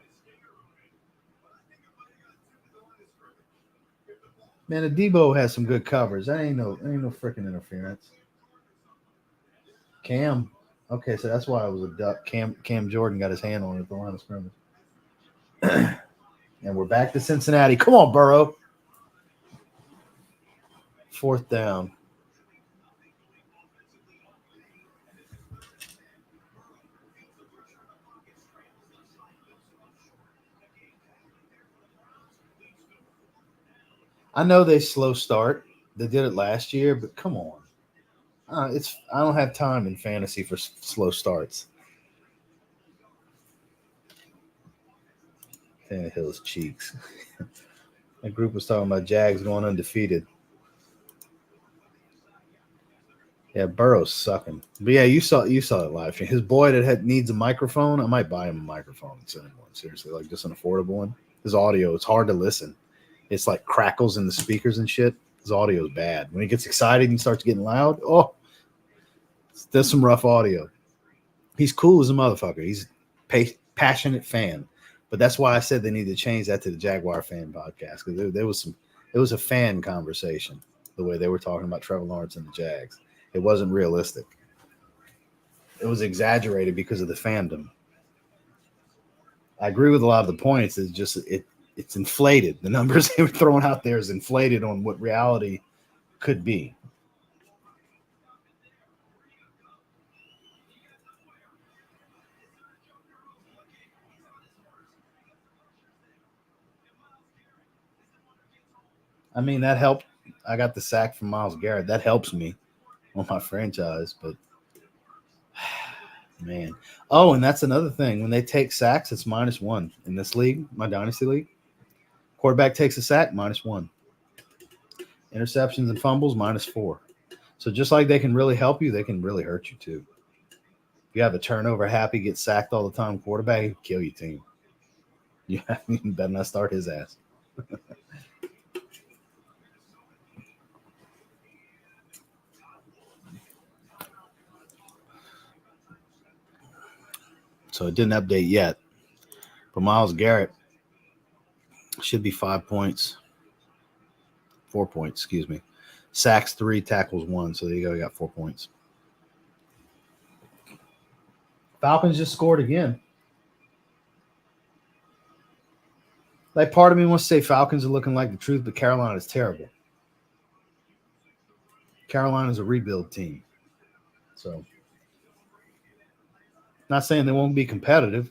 Man, Adebo has some good covers. That ain't no freaking interference. Cam. Okay, so that's why it was a duck. Cam Jordan got his hand on it at the line of scrimmage. And we're back to Cincinnati. Come on, Burrow. 4th down. I know they slow start, They did it last year, but come on. I don't have time in fantasy for slow starts. Tannehill's cheeks. That group was talking about Jags going undefeated. Yeah, Burrow's sucking. But yeah, you saw it live stream. His boy that needs a microphone. I might buy him a microphone and send him one. Seriously, like just an affordable one. His audio, it's hard to listen. It's like crackles in the speakers and shit. His audio is bad. When he gets excited and starts getting loud, there's some rough audio. He's cool as a motherfucker. He's passionate fan. But that's why I said they need to change that to the Jaguar fan podcast, because it was a fan conversation the way they were talking about Trevor Lawrence and the Jags. It wasn't realistic. It was exaggerated because of the fandom. I agree with a lot of the points. It's inflated. The numbers they were throwing out there is inflated on what reality could be. I mean, that helped. I got the sack from Myles Garrett. That helps me on my franchise, but man. Oh, and that's another thing. When they take sacks, it's -1 in this league, my Dynasty league. Quarterback takes a sack, -1. Interceptions and fumbles, -4. So just like they can really help you, they can really hurt you too. If you have a turnover happy, get sacked all the time quarterback, he'll kill your team. You better not start his ass. So it didn't update yet. But Myles Garrett should be 5 points. 4 points, excuse me. Sacks 3, tackles 1. So there you go. You got 4 points. Falcons just scored again. Like, part of me wants to say Falcons are looking like the truth, but Carolina is terrible. Carolina's a rebuild team. So, not saying they won't be competitive.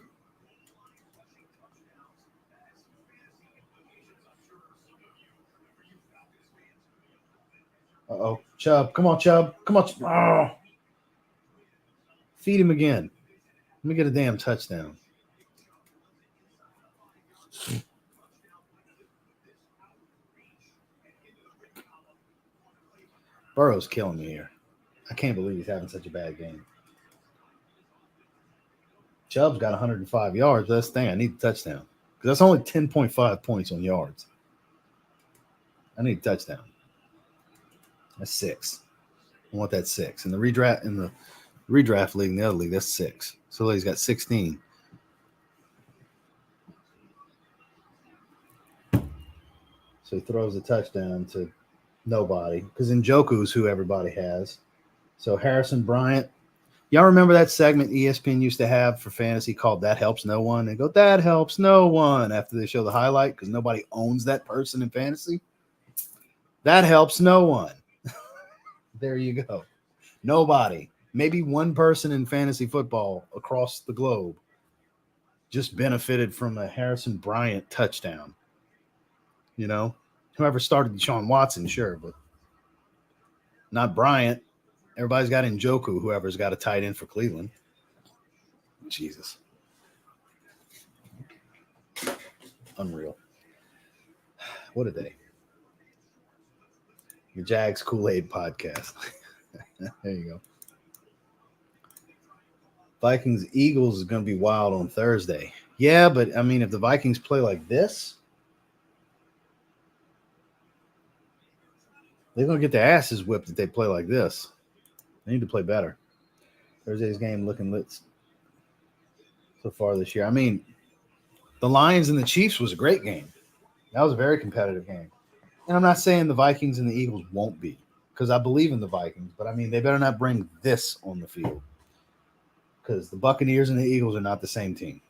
Uh-oh. Chubb. Come on, Chubb. Come on. Oh. Feed him again. Let me get a damn touchdown. Burrow's killing me here. I can't believe he's having such a bad game. Chubb's got 105 yards. That's the thing. I need a touchdown. Because that's only 10.5 points on yards. I need a touchdown. That's 6. I want that 6. In the redraft league, in the other league, that's 6. So he's got 16. So he throws a touchdown to nobody. Because Njoku's who everybody has. So Harrison Bryant. Y'all remember that segment ESPN used to have for fantasy called That Helps No One? They go, that helps no one after they show the highlight because nobody owns that person in fantasy. That helps no one. There you go. Nobody. Maybe one person in fantasy football across the globe just benefited from a Harrison Bryant touchdown. You know, whoever started Deshaun Watson, sure, but not Bryant. Everybody's got Njoku, whoever's got a tight end for Cleveland. Jesus. Unreal. What a day. The Jags Kool-Aid podcast. There you go. Vikings Eagles is going to be wild on Thursday. Yeah, but I mean, if the Vikings play like this, they're going to get their asses whipped if they play like this. They need to play better. Thursday's game looking lit so far this year. I mean, the Lions and the Chiefs was a great game. That was a very competitive game. And I'm not saying the Vikings and the Eagles won't be, because I believe in the Vikings, but I mean, they better not bring this on the field, because the Buccaneers and the Eagles are not the same team.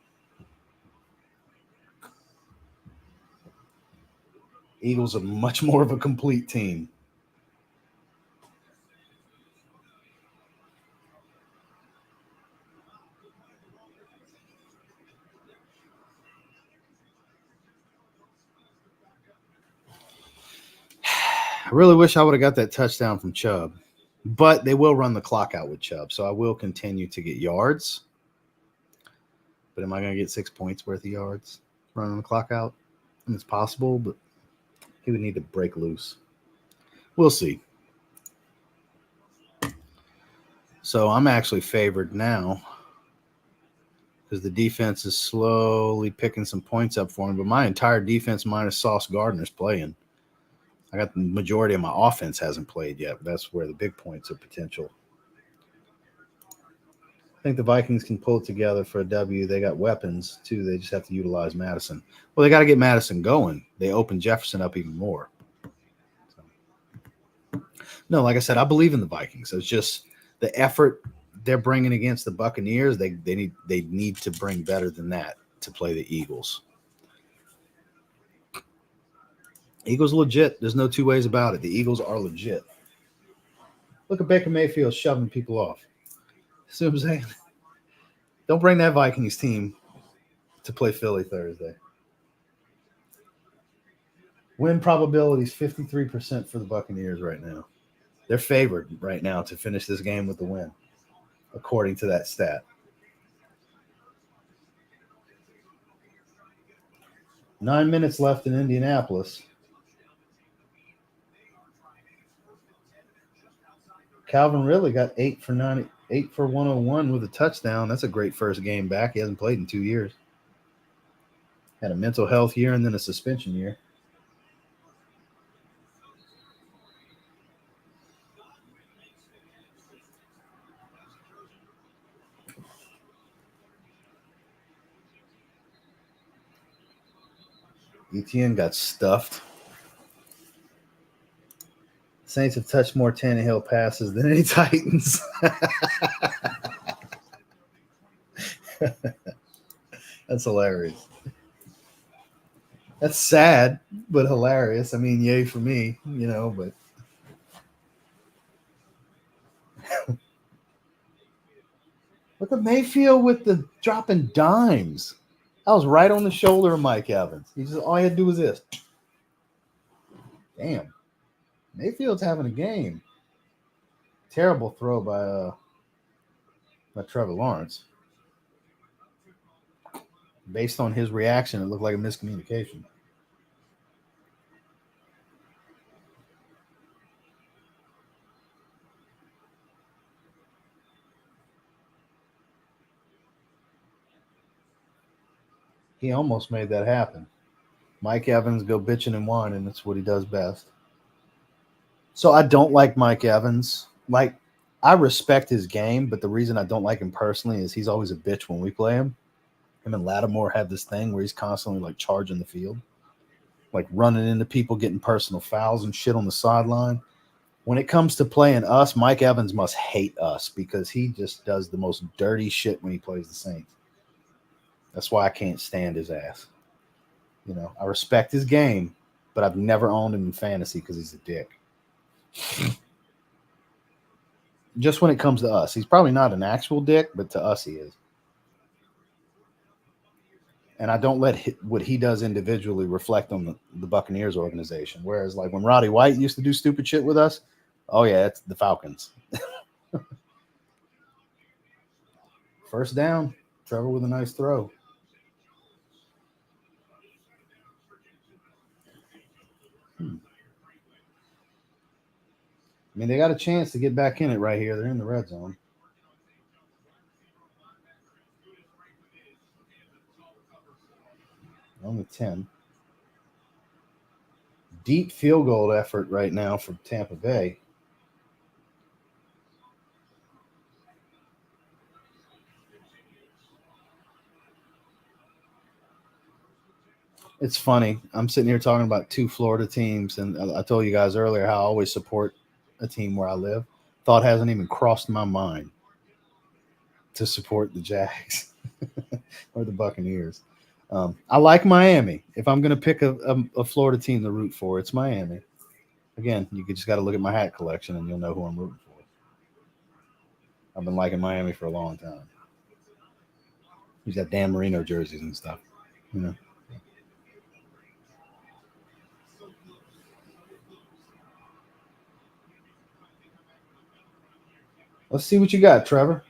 Eagles are much more of a complete team. I really wish I would have got that touchdown from Chubb, but they will run the clock out with Chubb, so I will continue to get yards. But am I going to get 6 points worth of yards running the clock out? And it's possible, but he would need to break loose. We'll see. So I'm actually favored now because the defense is slowly picking some points up for me. But my entire defense minus Sauce Gardner's playing. I got the majority of my offense hasn't played yet. But that's where the big points are potential. I think the Vikings can pull it together for a W. They got weapons, too. They just have to utilize Madison. Well, they got to get Madison going. They open Jefferson up even more. So. No, like I said, I believe in the Vikings. It's just the effort they're bringing against the Buccaneers. They need to bring better than that to play the Eagles. Eagles legit. There's no two ways about it. The Eagles are legit. Look at Baker Mayfield shoving people off. See what I'm saying? Don't bring that Vikings team to play Philly Thursday. Win probability is 53% for the Buccaneers right now. They're favored right now to finish this game with the win, according to that stat. 9 minutes left in Indianapolis. Calvin Ridley got 8 for 101 with a touchdown. That's a great first game back. He hasn't played in 2 years. Had a mental health year and then a suspension year. ETN got stuffed. Saints have touched more Tannehill passes than any Titans. That's hilarious. That's sad, but hilarious. I mean, yay for me, but look at Mayfield with the dropping dimes. I was right on the shoulder of Mike Evans. All he had to do was this. Damn. Mayfield's having a game. Terrible throw by Trevor Lawrence. Based on his reaction, it looked like a miscommunication. He almost made that happen. Mike Evans go bitching and whining. That's what he does best. So I don't like Mike Evans. I respect his game, but the reason I don't like him personally is he's always a bitch when we play him. Him and Lattimore have this thing where he's constantly charging the field, running into people, getting personal fouls and shit on the sideline. When it comes to playing us, Mike Evans must hate us because he just does the most dirty shit when he plays the Saints. That's why I can't stand his ass. I respect his game, but I've never owned him in fantasy because he's a dick. Just when it comes to us. He's probably not an actual dick, but to us he is. And I don't let what he does individually reflect on the Buccaneers organization. Whereas when Roddy White used to do stupid shit with us, oh yeah, it's the Falcons. First down, Trevor with a nice throw. I mean, they got a chance to get back in it right here. They're in the red zone. Only 10. Deep field goal effort right now for Tampa Bay. It's funny. I'm sitting here talking about 2 Florida teams, and I told you guys earlier how I always support a team where I live. Thought hasn't even crossed my mind to support the Jags or the Buccaneers. I like Miami. If I'm going to pick a Florida team to root for, it's Miami. Again, you just got to look at my hat collection, and you'll know who I'm rooting for. I've been liking Miami for a long time. He's got Dan Marino jerseys and stuff, you know. Let's see what you got, Trevor.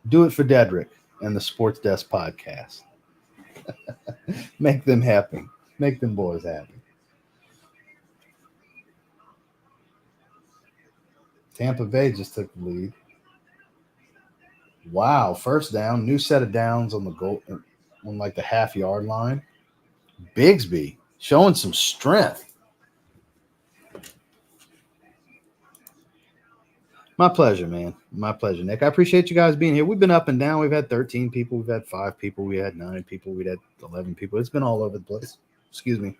Do it for Dedrick and the Sports Desk podcast. Make them happy. Make them boys happy. Tampa Bay just took the lead. Wow, first down, new set of downs on the goal on like the half-yard line. Bigsby showing some strength. My pleasure, man. My pleasure, Nick. I appreciate you guys being here. We've been up and down. We've had 13 people. We've had 5 people. We had 9 people. We had 11 people. It's been all over the place. Excuse me.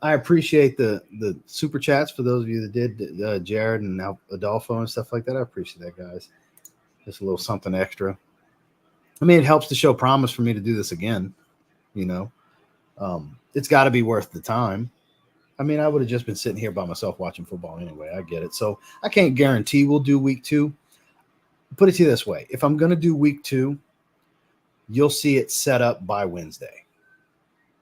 I appreciate the super chats for those of you that did, Jared and Adolfo and stuff like that. I appreciate that, guys. Just a little something extra. I mean, it helps to show promise for me to do this again. You know, it's got to be worth the time. I mean, I would have just been sitting here by myself watching football anyway. I get it. So I can't guarantee we'll do week 2. Put it to you this way. If I'm going to do week 2, you'll see it set up by Wednesday.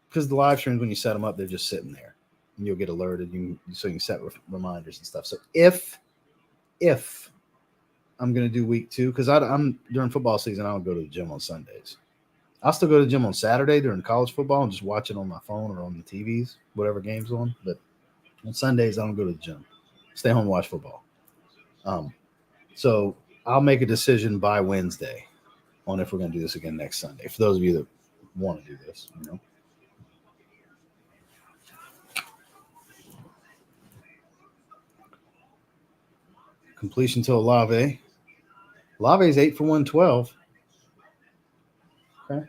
Because the live streams, when you set them up, they're just sitting there. And you'll get alerted. So you can set reminders and stuff. So if I'm going to do week 2, because I'm during football season, I don't go to the gym on Sundays. I'll still go to the gym on Saturday during college football and just watch it on my phone or on the TVs, whatever game's on. But on Sundays, I don't go to the gym. Stay home and watch football. So I'll make a decision by Wednesday on if we're going to do this again next Sunday. For those of you that want to do this, you know. Completion to Olave. Olave's 8 for 112. Okay.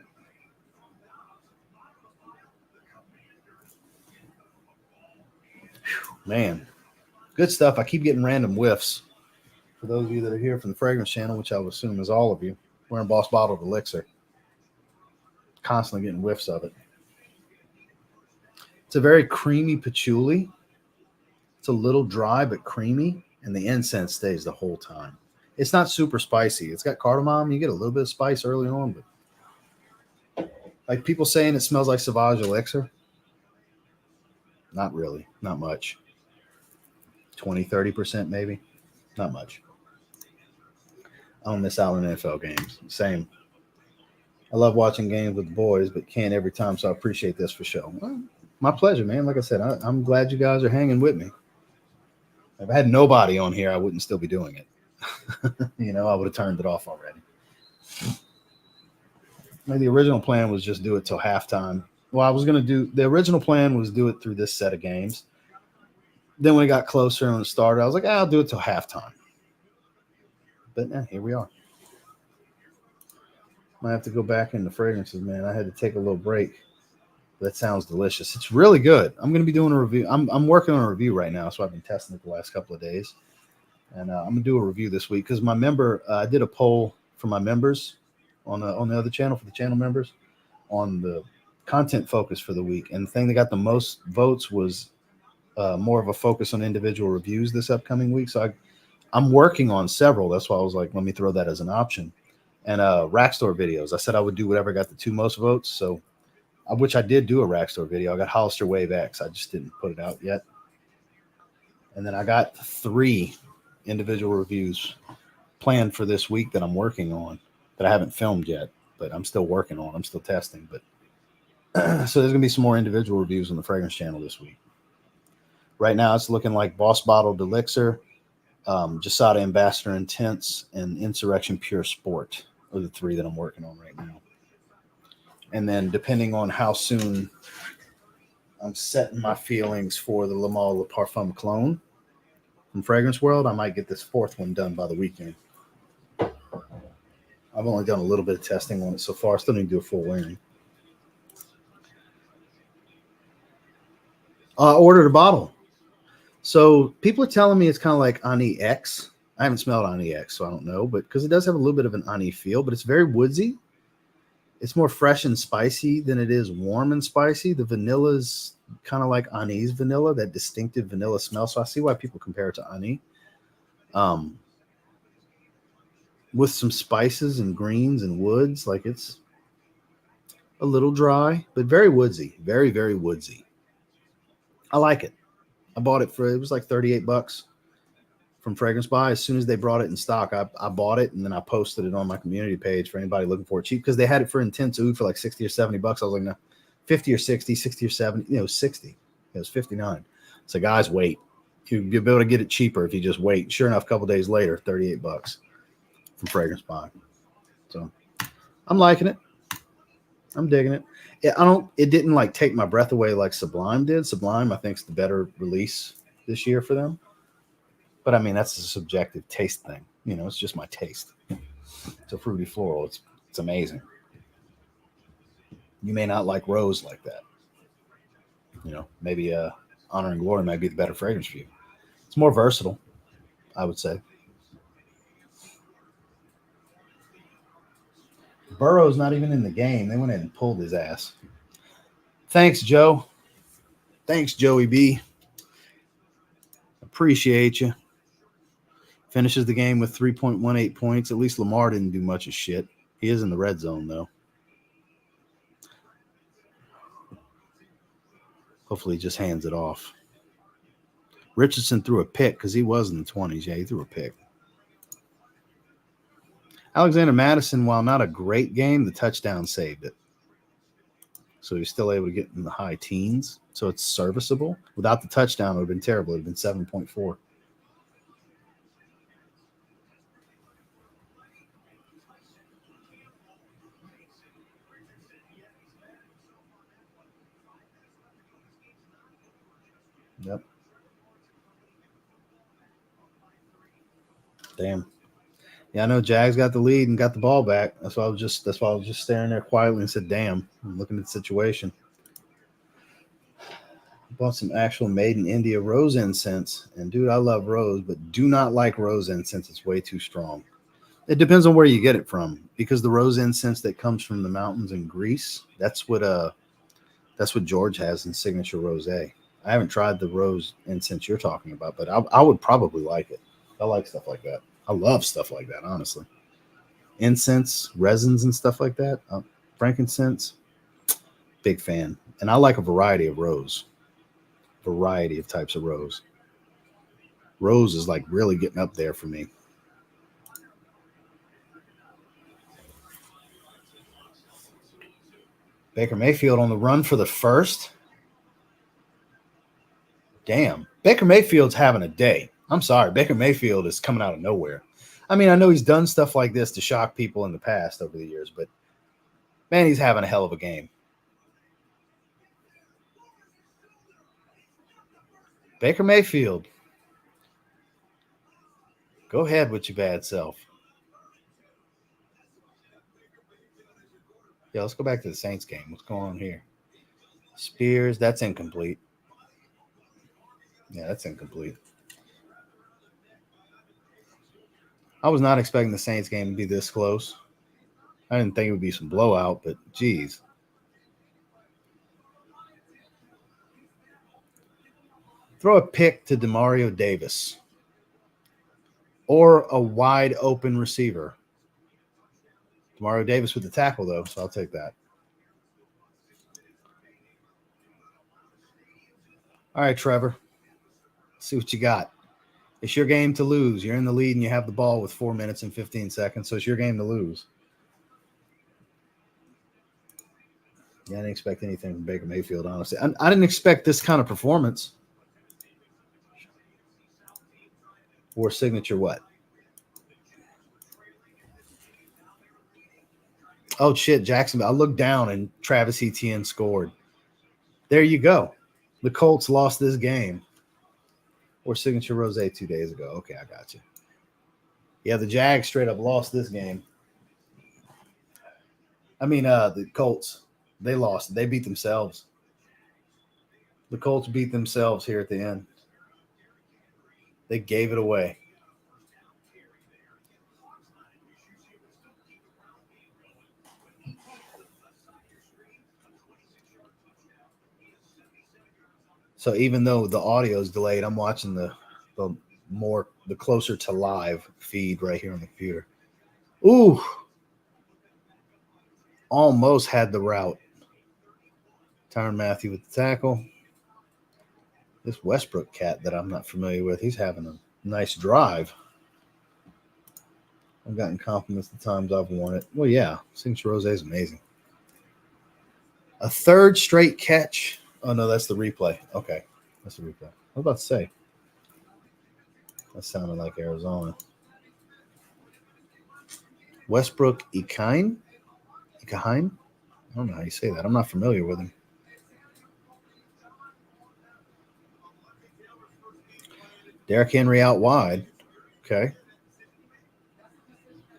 Man, good stuff. I keep getting random whiffs. For those of you that are here from the Fragrance Channel, which I would assume is all of you, wearing Boss Bottled Elixir. Constantly getting whiffs of it. It's a very creamy patchouli. It's a little dry but creamy, and the incense stays the whole time. It's not super spicy. It's got cardamom. You get a little bit of spice early on, but like people saying it smells like Sauvage Elixir. Not really. Not much. 20-30% maybe. Not much. I don't miss out on NFL games. Same. I love watching games with the boys, but can't every time, so I appreciate this for sure. Well, my pleasure, man. Like I said, I'm glad you guys are hanging with me. If I had nobody on here, I wouldn't still be doing it. You know, I would have turned it off already. The original plan was just do it till halftime. Well, the original plan was do it through this set of games. Then when it got closer and it started, I was like, I'll do it till halftime. But here we are. Might have to go back into fragrances, man. I had to take a little break. That sounds delicious. It's really good. I'm going to be doing a review. I'm working on a review right now, so I've been testing it the last couple of days. And I'm going to do a review this week because I did a poll for my members on the other channel, for the channel members, on the content focus for the week. And the thing that got the most votes was more of a focus on individual reviews this upcoming week. So I'm working on several. That's why I was like, let me throw that as an option. And rack store videos. I said I would do whatever got the 2 most votes. So, which I did do a rack store video. I got Hollister Wave X. I just didn't put it out yet. And then I got 3 individual reviews planned for this week that I'm working on that I haven't filmed yet, but I'm still working on. I'm still testing. But so there's going to be some more individual reviews on the Fragrance Channel this week. Right now, it's looking like Boss Bottled Elixir, Jasada Ambassador Intense, and Insurrection Pure Sport are the 3 that I'm working on right now. And then depending on how soon I'm setting my feelings for the Le Male Le Parfum clone from Fragrance World, I might get this 4th one done by the weekend. I've only done a little bit of testing on it so far. I still need to do a full wearing. Ordered a bottle. So people are telling me it's kind of like Ani X. I haven't smelled Ani X, so I don't know. But because it does have a little bit of an Ani feel, but it's very woodsy. It's more fresh and spicy than it is warm and spicy. The vanilla is kind of like Ani's vanilla, that distinctive vanilla smell. So I see why people compare it to Ani. With some spices and greens and woods. Like it's a little dry, but very woodsy. Very, very woodsy. I like it. I bought it it was like $38 from Fragrance Buy. As soon as they brought it in stock, I bought it, and then I posted it on my community page for anybody looking for it cheap, because they had it for intense oud for like 60 or 70 bucks. I was like, no, 50 or 60, 60 or 70, 60. It was 59. So guys, wait. You'll be able to get it cheaper if you just wait. Sure enough, a couple days later, 38 bucks from Fragrance Buy. So I'm liking it. I'm digging it. It didn't like take my breath away like Sublime did. Sublime, I think, is the better release this year for them. But I mean, that's a subjective taste thing. It's just my taste. It's a fruity floral. It's amazing. You may not like rose like that. Maybe Honor and Glory might be the better fragrance for you. It's more versatile, I would say. Burrow's not even in the game. They went in and pulled his ass. Thanks, Joe. Thanks, Joey B. Appreciate you. Finishes the game with 3.18 points. At least Lamar didn't do much of shit. He is in the red zone, though. Hopefully he just hands it off. Richardson threw a pick because he was in the 20s. Yeah, he threw a pick. Alexander Madison, while not a great game, the touchdown saved it. So he's still able to get in the high teens. So it's serviceable. Without the touchdown, it would have been terrible. It would have been 7.4. Yep. Damn. Yeah, I know Jags got the lead and got the ball back. That's why I was just staring there quietly and said, damn, I'm looking at the situation. Bought some actual made in India rose incense. And dude, I love rose, but do not like rose incense. It's way too strong. It depends on where you get it from, because the rose incense that comes from the mountains in Greece, that's what George has in signature rosé. I haven't tried the rose incense you're talking about, but I would probably like it. I like stuff like that. I love stuff like that, honestly. Incense, resins, and stuff like that. Frankincense, big fan. And I like a variety of rose. Variety of types of rose. Rose is like really getting up there for me. Baker Mayfield on the run for the first. Damn. Baker Mayfield's having a day. I'm sorry. Baker Mayfield is coming out of nowhere. I mean, I know he's done stuff like this to shock people in the past over the years, but man, he's having a hell of a game. Baker Mayfield. Go ahead with your bad self. Yeah, let's go back to the Saints game. What's going on here? Spears, that's incomplete. Yeah, that's incomplete. I was not expecting the Saints game to be this close. I didn't think it would be some blowout, but geez. Throw a pick to Demario Davis or a wide open receiver. Demario Davis with the tackle, though, so I'll take that. All right, Trevor. Let's see what you got. It's your game to lose. You're in the lead and you have the ball with 4 minutes and 15 seconds, so it's your game to lose. Yeah, I didn't expect anything from Baker Mayfield, honestly. I didn't expect this kind of performance. Or signature what? Oh, shit, Jacksonville. I looked down and Travis Etienne scored. There you go. The Colts lost this game. Or signature rosé 2 days ago. Okay, I got you. Yeah, the Jags straight up lost this game. I mean, the Colts, they lost. They beat themselves. The Colts beat themselves here at the end. They gave it away. So even though the audio is delayed, I'm watching the closer to live feed right here on the computer. Ooh. Almost had the route. Tyrann Mathieu with the tackle. This Westbrook cat that I'm not familiar with, he's having Nice drive. I've gotten compliments the times I've won it. Well, yeah, Signature Rose is amazing. A third straight catch. Oh, no, that's the replay. Okay, that's the replay. I was about to say. That sounded like Arizona. Westbrook Ikain? Ikaheim? I don't know how you say that. I'm not familiar with him. Derrick Henry out wide. Okay.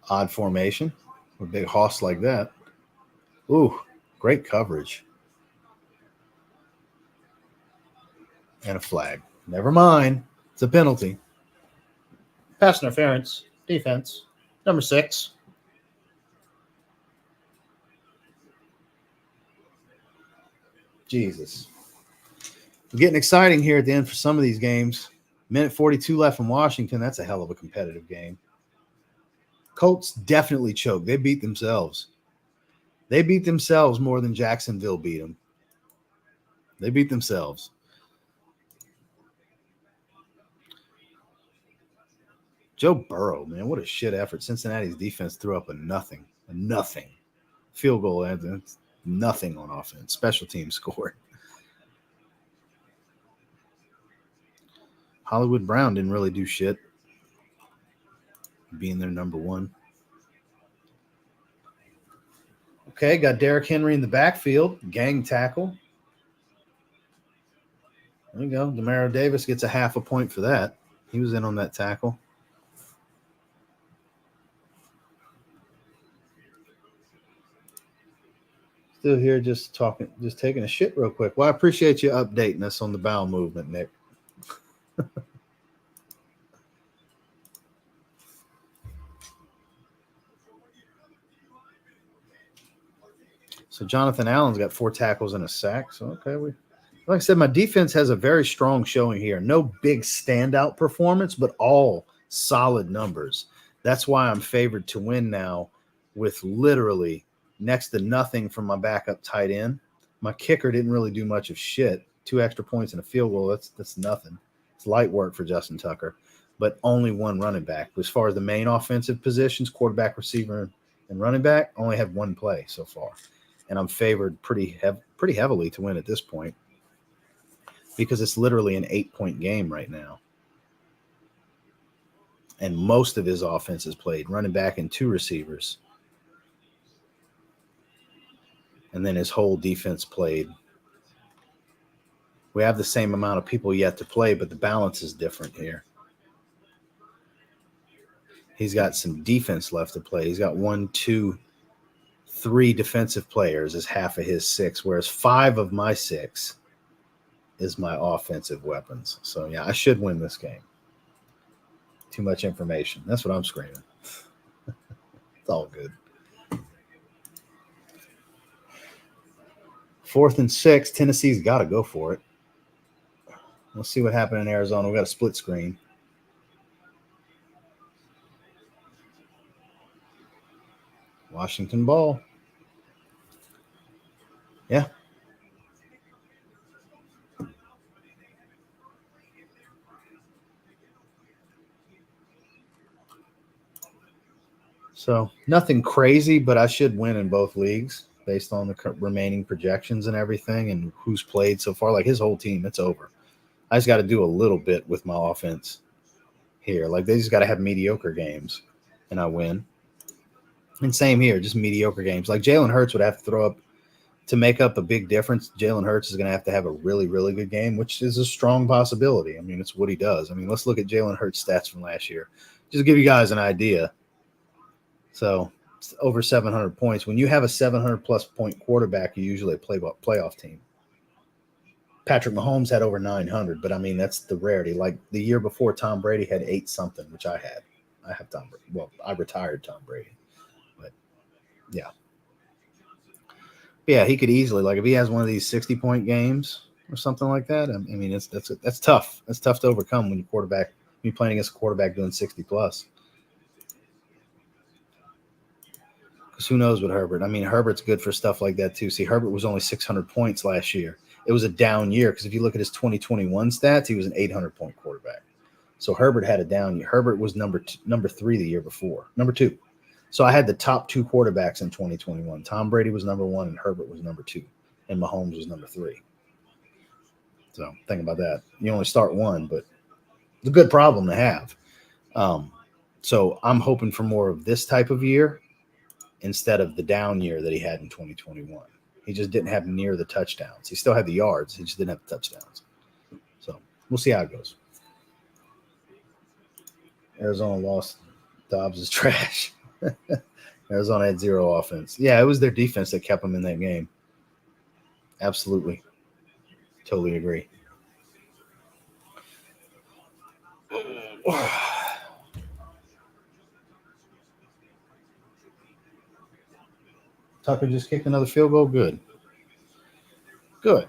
Odd formation. A big hoss like that. Ooh, great coverage. And a flag. Never mind. It's a penalty. Pass interference. Defense. Number 6. Jesus. We're getting exciting here at the end for some of these games. Minute 42 left in Washington. That's a hell of a competitive game. Colts definitely choked. They beat themselves. They beat themselves more than Jacksonville beat them. They beat themselves. Joe Burrow, man, what a shit effort. Cincinnati's defense threw up a nothing. Field goal, and nothing on offense. Special teams scored. Hollywood Brown didn't really do shit, being their number 1. Okay, got Derrick Henry in the backfield. Gang tackle. There you go. Demario Davis gets a half a point for that. He was in on that tackle. Still here just talking, just taking a shit real quick. Well, I appreciate you updating us on the bowel movement, Nick. So Jonathan Allen's got 4 tackles and a sack. So, okay, like I said, my defense has a very strong showing here. No big standout performance, but all solid numbers. That's why I'm favored to win now with literally next to nothing from my backup tight end. My kicker didn't really do much of shit. 2 extra points and a field goal, that's nothing. It's light work for Justin Tucker, but only 1 running back. As far as the main offensive positions, quarterback, receiver, and running back, only had 1 play so far. And I'm favored pretty heavily to win at this point because it's literally an 8-point game right now. And most of his offense is played running back and 2 receivers. And then his whole defense played. We have the same amount of people yet to play, but the balance is different here. He's got some defense left to play. He's got 1, 2, 3 defensive players is half of his 6, whereas 5 of my 6 is my offensive weapons. So, yeah, I should win this game. Too much information. That's what I'm screaming. It's all good. 4th and 6. Tennessee's got to go for it. Let's see what happened in Arizona. We got a split screen. Washington ball. Yeah. So nothing crazy, but I should win in both leagues based on the remaining projections and everything and who's played so far. Like his whole team, it's over. I just got to do a little bit with my offense here. Like they just got to have mediocre games and I win. And same here, just mediocre games. Like Jalen Hurts would have to throw up to make up a big difference. Jalen Hurts is going to have a really, really good game, which is a strong possibility. I mean, it's what he does. I mean, let's look at Jalen Hurts' stats from last year. Just to give you guys an idea. So it's over 700 points. When you have a 700-plus point quarterback, you usually a playoff team. Patrick Mahomes had over 900, but, I mean, that's the rarity. Like the year before, Tom Brady had 8-something, which I had. I have Tom Brady. Well, I retired Tom Brady. But, yeah. Yeah, he could easily, like if he has one of these 60-point games or something like that, I mean, that's tough. That's tough to overcome when you're playing against a quarterback doing 60-plus. Because who knows with Herbert? I mean, Herbert's good for stuff like that too. See, Herbert was only 600 points last year. It was a down year because if you look at his 2021 stats, he was an 800-point quarterback. So Herbert had a down year. Herbert was number 3 the year before, number 2. So I had the top 2 quarterbacks in 2021. Tom Brady was number 1 and Herbert was number 2, and Mahomes was number 3. So think about that. You only start one, but it's a good problem to have. So I'm hoping for more of this type of year instead of the down year that he had in 2021. He just didn't have near the touchdowns. He still had the yards. He just didn't have the touchdowns. So we'll see how it goes. Arizona lost. Dobbs is trash. Arizona had 0 offense. Yeah, it was their defense that kept them in that game. Absolutely. Totally agree. Tucker just kicked another field goal. Good. Good.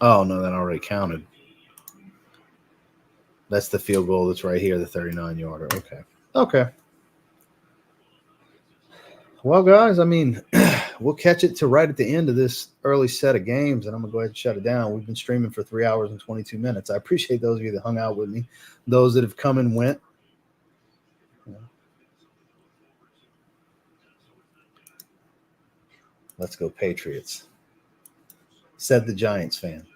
Oh, no, that already counted. That's the field goal that's right here, the 39-yarder. Okay. Okay. Well, guys, I mean, we'll catch it to right at the end of this early set of games, and I'm going to go ahead and shut it down. We've been streaming for 3 hours and 22 minutes. I appreciate those of you that hung out with me, those that have come and went. Let's go Patriots. Said the Giants fan.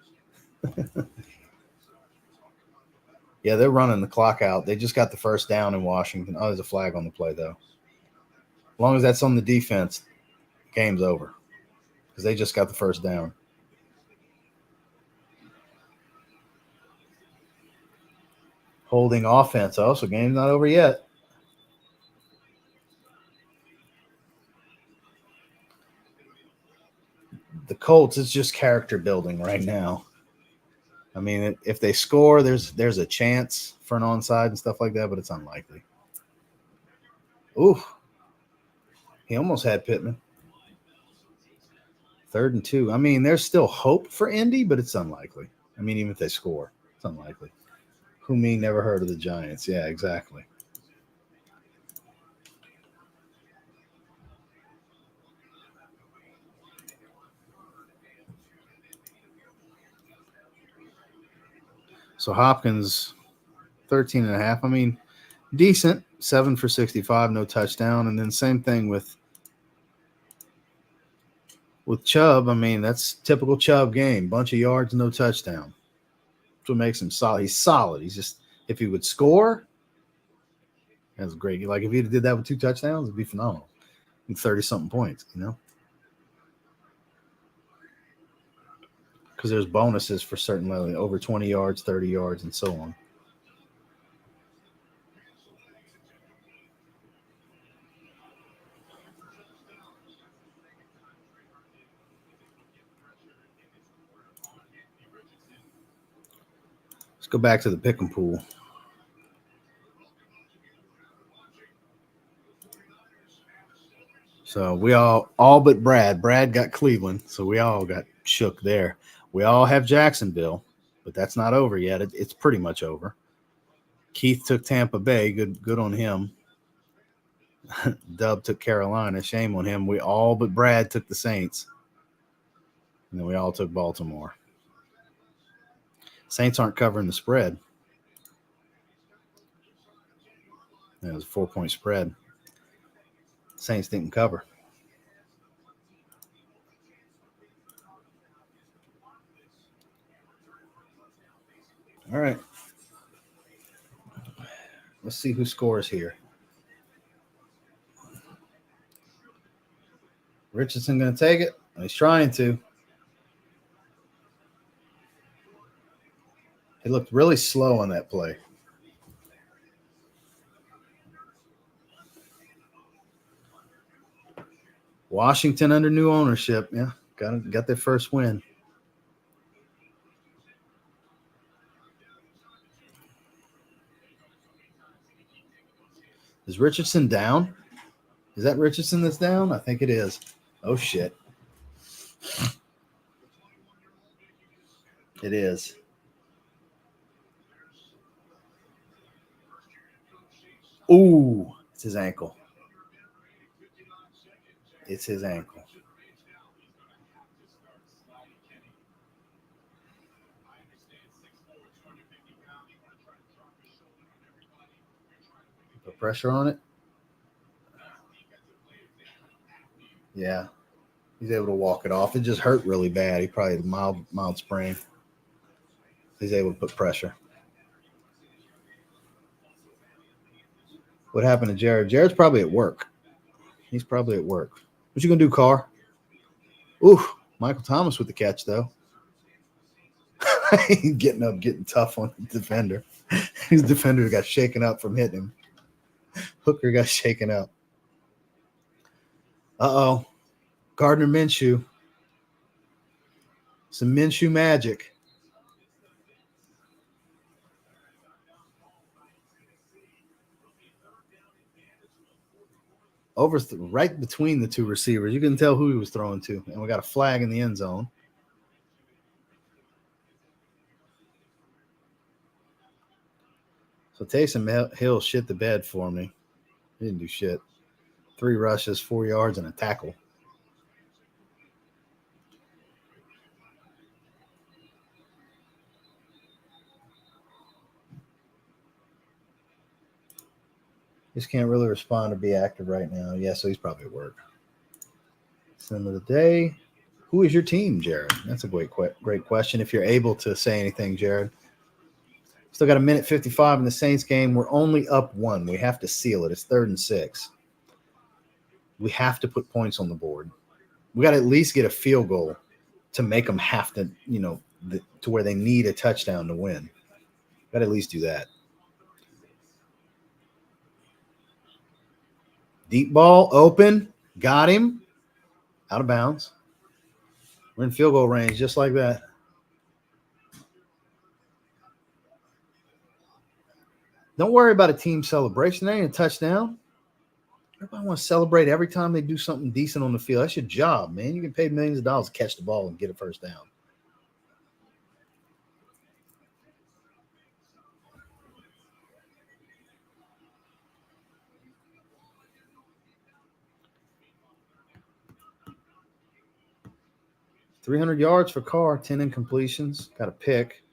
Yeah, they're running the clock out. They just got the first down in Washington. Oh, there's a flag on the play, though. As long as that's on the defense, game's over because they just got the first down. Holding offense. Also, game's not over yet. The Colts is just character building right now. I mean, if they score, there's a chance for an onside and stuff like that, but it's unlikely. Ooh, he almost had Pittman. 3rd and 2. I mean, there's still hope for Indy, but it's unlikely. I mean, even if they score, it's unlikely. Who me never heard of the Giants? Yeah, exactly. So Hopkins, 13.5. I mean, decent. 7 for 65, no touchdown. And then same thing with Chubb. I mean, that's typical Chubb game. Bunch of yards, no touchdown. That's what makes him solid. He's solid. He's just, if he would score, that's great. Like if he did that with 2 touchdowns, it'd be phenomenal. And 30-something points, you know? Because there's bonuses for certain levels, over 20 yards, 30 yards, and so on. Let's go back to the pick and pool. So we all but Brad. Brad got Cleveland, so we all got shook there. We all have Jacksonville, but that's not over yet. It's pretty much over. Keith took Tampa Bay. Good on him. Dub took Carolina. Shame on him. We all but Brad took the Saints. And then we all took Baltimore. Saints aren't covering the spread. It was a 4-point spread. Saints didn't cover. All right. Let's see who scores here. Richardson going to take it? He's trying to. He looked really slow on that play. Washington under new ownership. Yeah, got their first win. Is Richardson down? Is that Richardson that's down? I think it is. Oh, shit. It is. Ooh, it's his ankle. It's his ankle. Put pressure on it. Yeah. He's able to walk it off. It just hurt really bad. He probably had a mild sprain. He's able to put pressure. What happened to Jared? Jared's probably at work. He's probably at work. What you gonna do, Carr? Ooh, Michael Thomas with the catch though. Getting up, getting tough on the defender. His defender got shaken up from hitting him. Hooker got shaken up. Uh-oh. Gardner Minshew. Some Minshew magic. Over right between the two receivers. You can tell who he was throwing to. And we got a flag in the end zone. So Taysom Hill shit the bed for me. He didn't do shit. 3 rushes, 4 yards, and a tackle. Just can't really respond or be active right now. Yeah, so he's probably at work. Sim of the day. Who is your team, Jared? That's a great question. If you're able to say anything, Jared. Still got a minute 55 in the Saints game. We're only up 1. We have to seal it. It's 3rd and 6. We have to put points on the board. We got to at least get a field goal to make them have to, to where they need a touchdown to win. Got to at least do that. Deep ball, open, got him, out of bounds. We're in field goal range just like that. Don't worry about a team celebration. That ain't a touchdown. Everybody wants to celebrate every time they do something decent on the field. That's your job, man. You get paid millions of dollars to catch the ball and get a first down. $300 yards for Carr, 10 incompletions. Got a pick.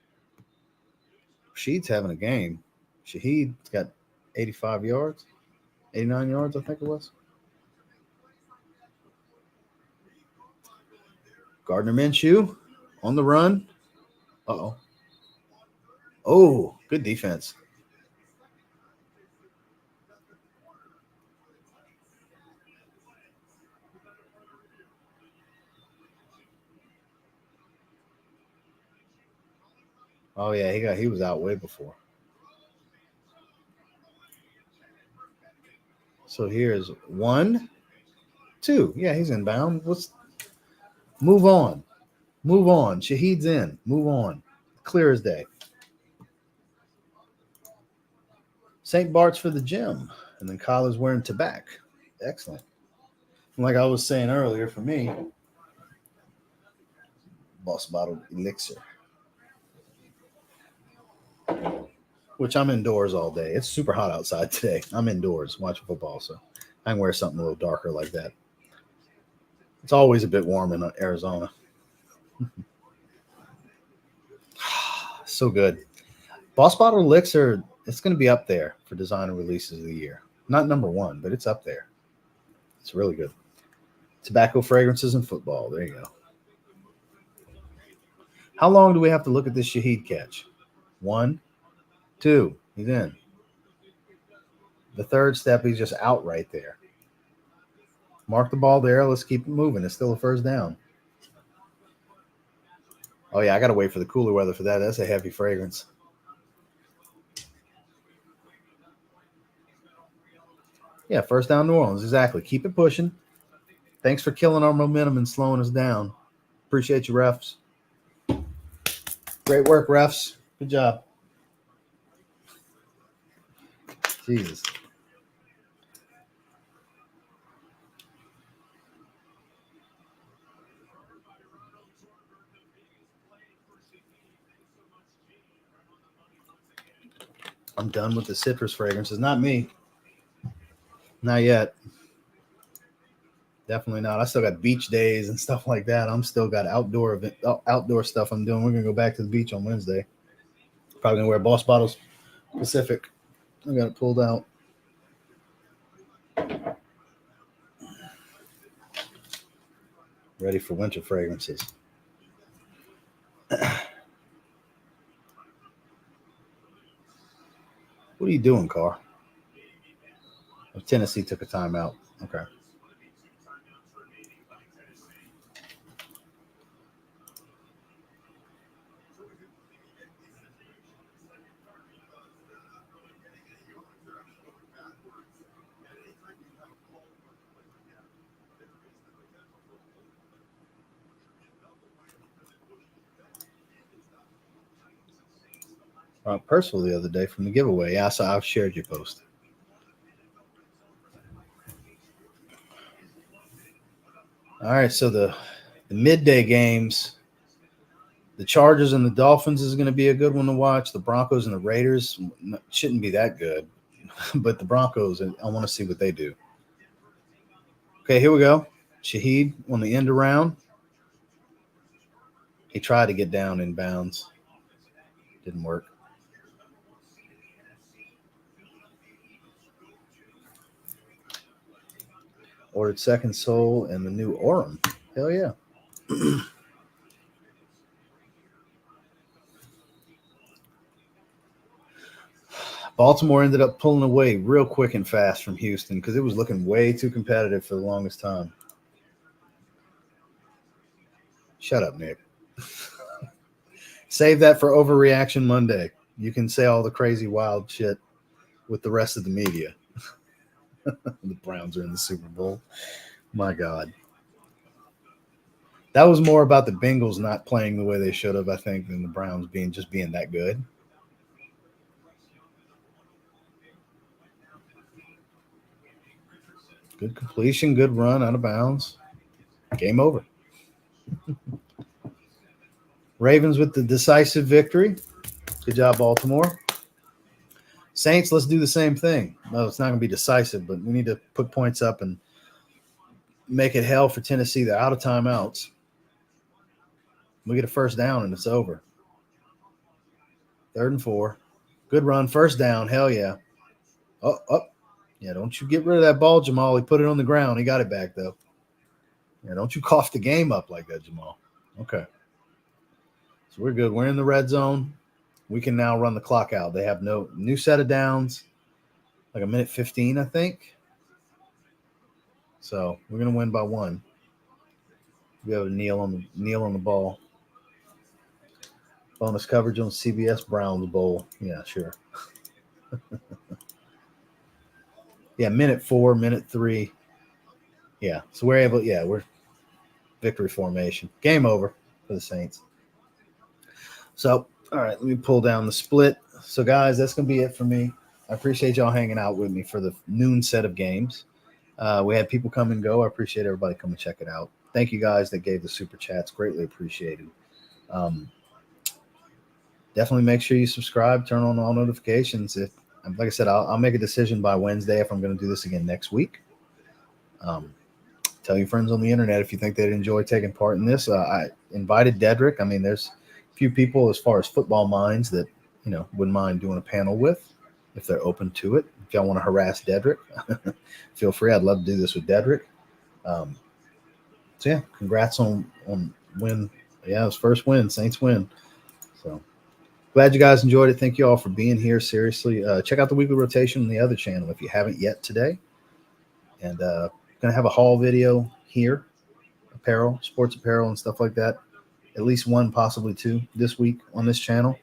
Shaheed's having a game. Shaheed's got 85 yards, 89 yards, I think it was. Gardner Minshew on the run. Uh-oh. Oh, good defense. Oh, yeah, he was out way before. So here's 1, 2. Yeah, he's inbound. Move on. Move on. Shaheed's in. Move on. Clear as day. St. Bart's for the gym. And then Kyler's wearing tobacco. Excellent. And like I was saying earlier, for me, Boss Bottle Elixir. Which I'm indoors all day. It's super hot outside today. I'm indoors watching football, so I can wear something a little darker like that. It's always a bit warm in Arizona. So good. Boss Bottle Elixir, it's going to be up there for designer releases of the year. Not number 1, but it's up there. It's really good. Tobacco, fragrances, and football. There you go. How long do we have to look at this Shaheed catch? 1, 2. He's in. The third step, he's just out right there. Mark the ball there. Let's keep it moving. It's still a first down. Oh, yeah, I got to wait for the cooler weather for that. That's a heavy fragrance. Yeah, first down New Orleans. Exactly. Keep it pushing. Thanks for killing our momentum and slowing us down. Appreciate you, refs. Great work, refs. Good job. Jesus. I'm done with the citrus fragrances. Not me. Not yet. Definitely not. I still got beach days and stuff like that. I'm still got outdoor stuff I'm doing. We're gonna go back to the beach on Wednesday. Probably gonna wear Boss Bottles Pacific. I got it pulled out. Ready for winter fragrances. What are you doing, Carr? Oh, Tennessee took a timeout. Okay. Percival the other day from the giveaway. Yeah, so I've shared your post. All right, so the midday games, the Chargers and the Dolphins is going to be a good one to watch. The Broncos and the Raiders shouldn't be that good, but the Broncos, I want to see what they do. Okay, here we go. Shaheed on the end around. He tried to get down in bounds. Didn't work. Ordered Second Soul and the new Orem. Hell yeah. Baltimore ended up pulling away real quick and fast from Houston because it was looking way too competitive for the longest time. Shut up, Nick. Save that for Overreaction Monday. You can say all the crazy, wild shit with the rest of the media. The Browns are in the Super Bowl. My God. That was more about the Bengals not playing the way they should have, I think, than the Browns being that good. Good completion, good run, out of bounds. Game over. Ravens with the decisive victory. Good job, Baltimore. Saints, let's do the same thing. No, it's not going to be decisive, but we need to put points up and make it hell for Tennessee. They're out of timeouts. We get a first down, and it's over. 3rd and 4. Good run. First down. Hell yeah. Oh. Yeah, don't you get rid of that ball, Jamal. He put it on the ground. He got it back, though. Yeah, don't you cough the game up like that, Jamal. Okay. So we're good. We're in the red zone. We can now run the clock out. They have no new set of downs, like 1:15, I think. So we're gonna win by 1. Be able to kneel on the ball. Bonus coverage on CBS Browns Bowl. Yeah, sure. Yeah, 4, 3. Yeah, so we're able. Yeah, we're victory formation. Game over for the Saints. So, all right, let me pull down the split. So, guys, that's going to be it for me. I appreciate y'all hanging out with me for the noon set of games. We had people come and go. I appreciate everybody coming to check it out. Thank you guys that gave the super chats. Greatly appreciated. Definitely make sure you subscribe, turn on all notifications. Like I said, I'll make a decision by Wednesday if I'm going to do this again next week. Tell your friends on the internet if you think they'd enjoy taking part in this. I invited Dedrick. I mean, there's a few people as far as football minds that, wouldn't mind doing a panel with if they're open to it. If y'all want to harass Dedrick, feel free. I'd love to do this with Dedrick. So, yeah, congrats on win. Yeah, it was first win. Saints win. So glad you guys enjoyed it. Thank you all for being here. Seriously, check out the weekly rotation on the other channel if you haven't yet today. And going to have a haul video here, apparel, sports apparel and stuff like that. At least 1, possibly 2 this week on this channel.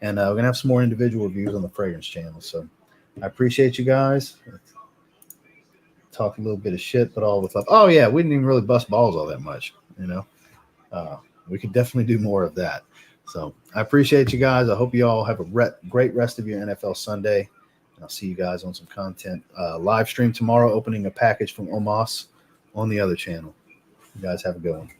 And we're going to have some more individual reviews on the fragrance channel. So I appreciate you guys. Talk a little bit of shit, but all with love. Oh, yeah, we didn't even really bust balls all that much, We could definitely do more of that. So I appreciate you guys. I hope you all have a great rest of your NFL Sunday. I'll see you guys on some content. Live stream tomorrow, opening a package from Omos on the other channel. You guys have a good one.